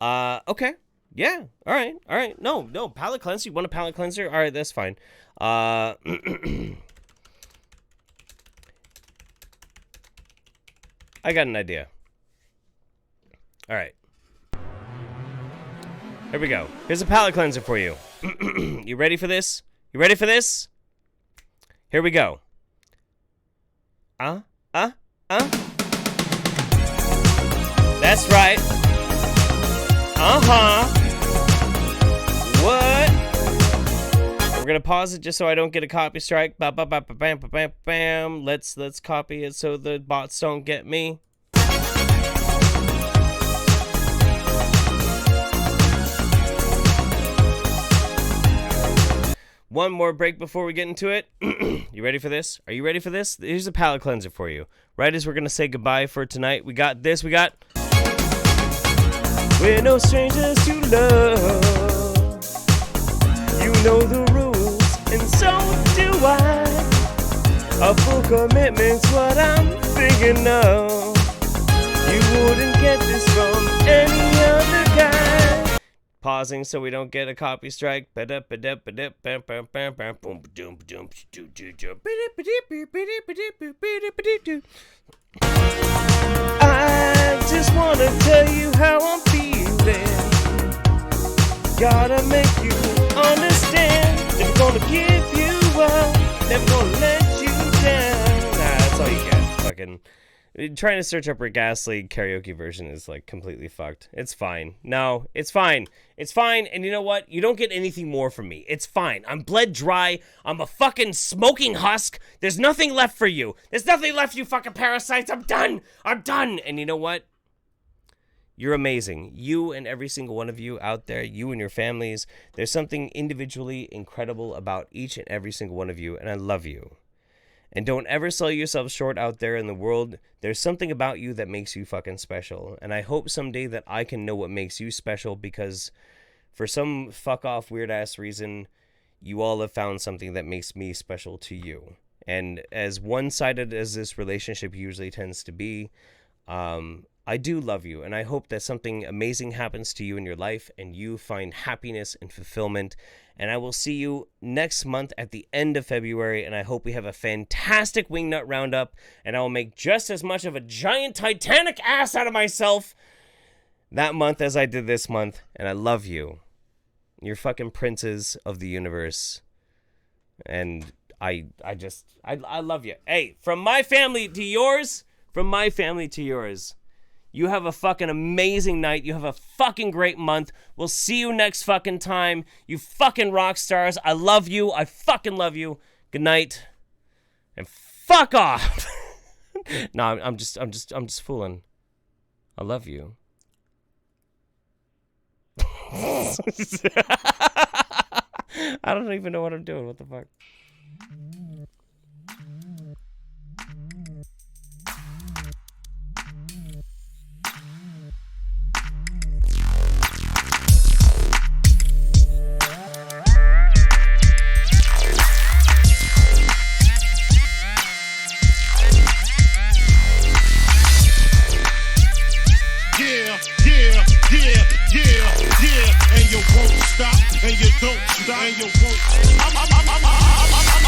Okay. Yeah. All right. No, palate cleanser. You want a palate cleanser? All right, that's fine. I got an idea. All right. Here we go. Here's a palate cleanser for you. You ready for this? You ready for this? Here we go. That's right. What? We're gonna pause it just so I don't get a copy strike. Bam, bam, bam, bam, bam, bam. Let's copy it so the bots don't get me. One more break before we get into it. You ready for this? Are you ready for this? Here's a palate cleanser for you. Right as we're going to say goodbye for tonight, we got this. We got... We're no strangers to love. You know the rules, and so do I. A full commitment's what I'm thinking of. You wouldn't get this from any other guy. Pausing so we don't get a copy strike. I just want to tell you how I'm feeling. Gotta make you understand. Never gonna give you up. Never gonna let you down. Nah, that's all you get. Fucking... Trying to search up Rick Astley karaoke version is like completely fucked. It's fine. No, it's fine. It's fine. And you know what? You don't get anything more from me. It's fine. I'm bled dry. I'm a fucking smoking husk. There's nothing left for you. There's nothing left, you fucking parasites. I'm done. I'm done. And you know what? You're amazing. You and every single one of you out there, you and your families, there's something individually incredible about each and every single one of you. And I love you. And don't ever sell yourself short out there in the world. There's something about you that makes you fucking special. And I hope someday that I can know what makes you special, because for some fuck-off weird-ass reason, you all have found something that makes me special to you. And as one-sided as this relationship usually tends to be, I do love you. And I hope that something amazing happens to you in your life and you find happiness and fulfillment. And I will see you next month at the end of February, and I hope we have a fantastic Wingnut Roundup, and I will make just as much of a giant Titanic ass out of myself that month as I did this month, and I love you. You're fucking princes of the universe, and I love you. Hey, from my family to yours, you have a fucking amazing night. You have a fucking great month. We'll see you next fucking time. You fucking rock stars. I love you. I fucking love you. Good night. And fuck off. No, I'm just fooling. I love you. I don't even know what I'm doing. What the fuck? And you won't stop, and you don't stop, and you won't. I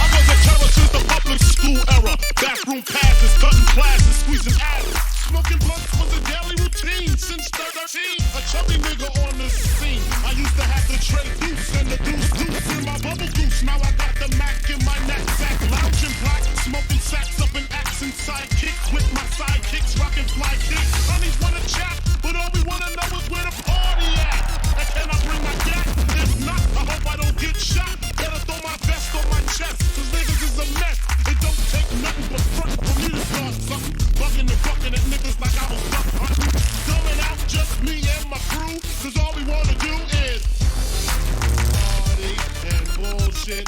was a terror since the public school era. Bathroom passes, cutting classes, squeezing asses. Smoking blunts was a daily routine since 13. A chubby nigga on the scene. I used to have the tray deuce and the deuce in my bubble goose. Now I got the Mac in my knapsack, lounging black, smoking sacks up in accent sidekicks with my sidekicks, rocking fly kicks. Honeys wanna chat, but all we wanna know is where the party at. And can I bring my gat? If not, I hope I don't get shot. Better throw my vest on my chest, cause niggas is a mess. It don't take nothing but front for me to start something. Bugging and fucking at niggas like I was duck hunting. Dumbing out just me and my crew, cause all we wanna do is party and bullshit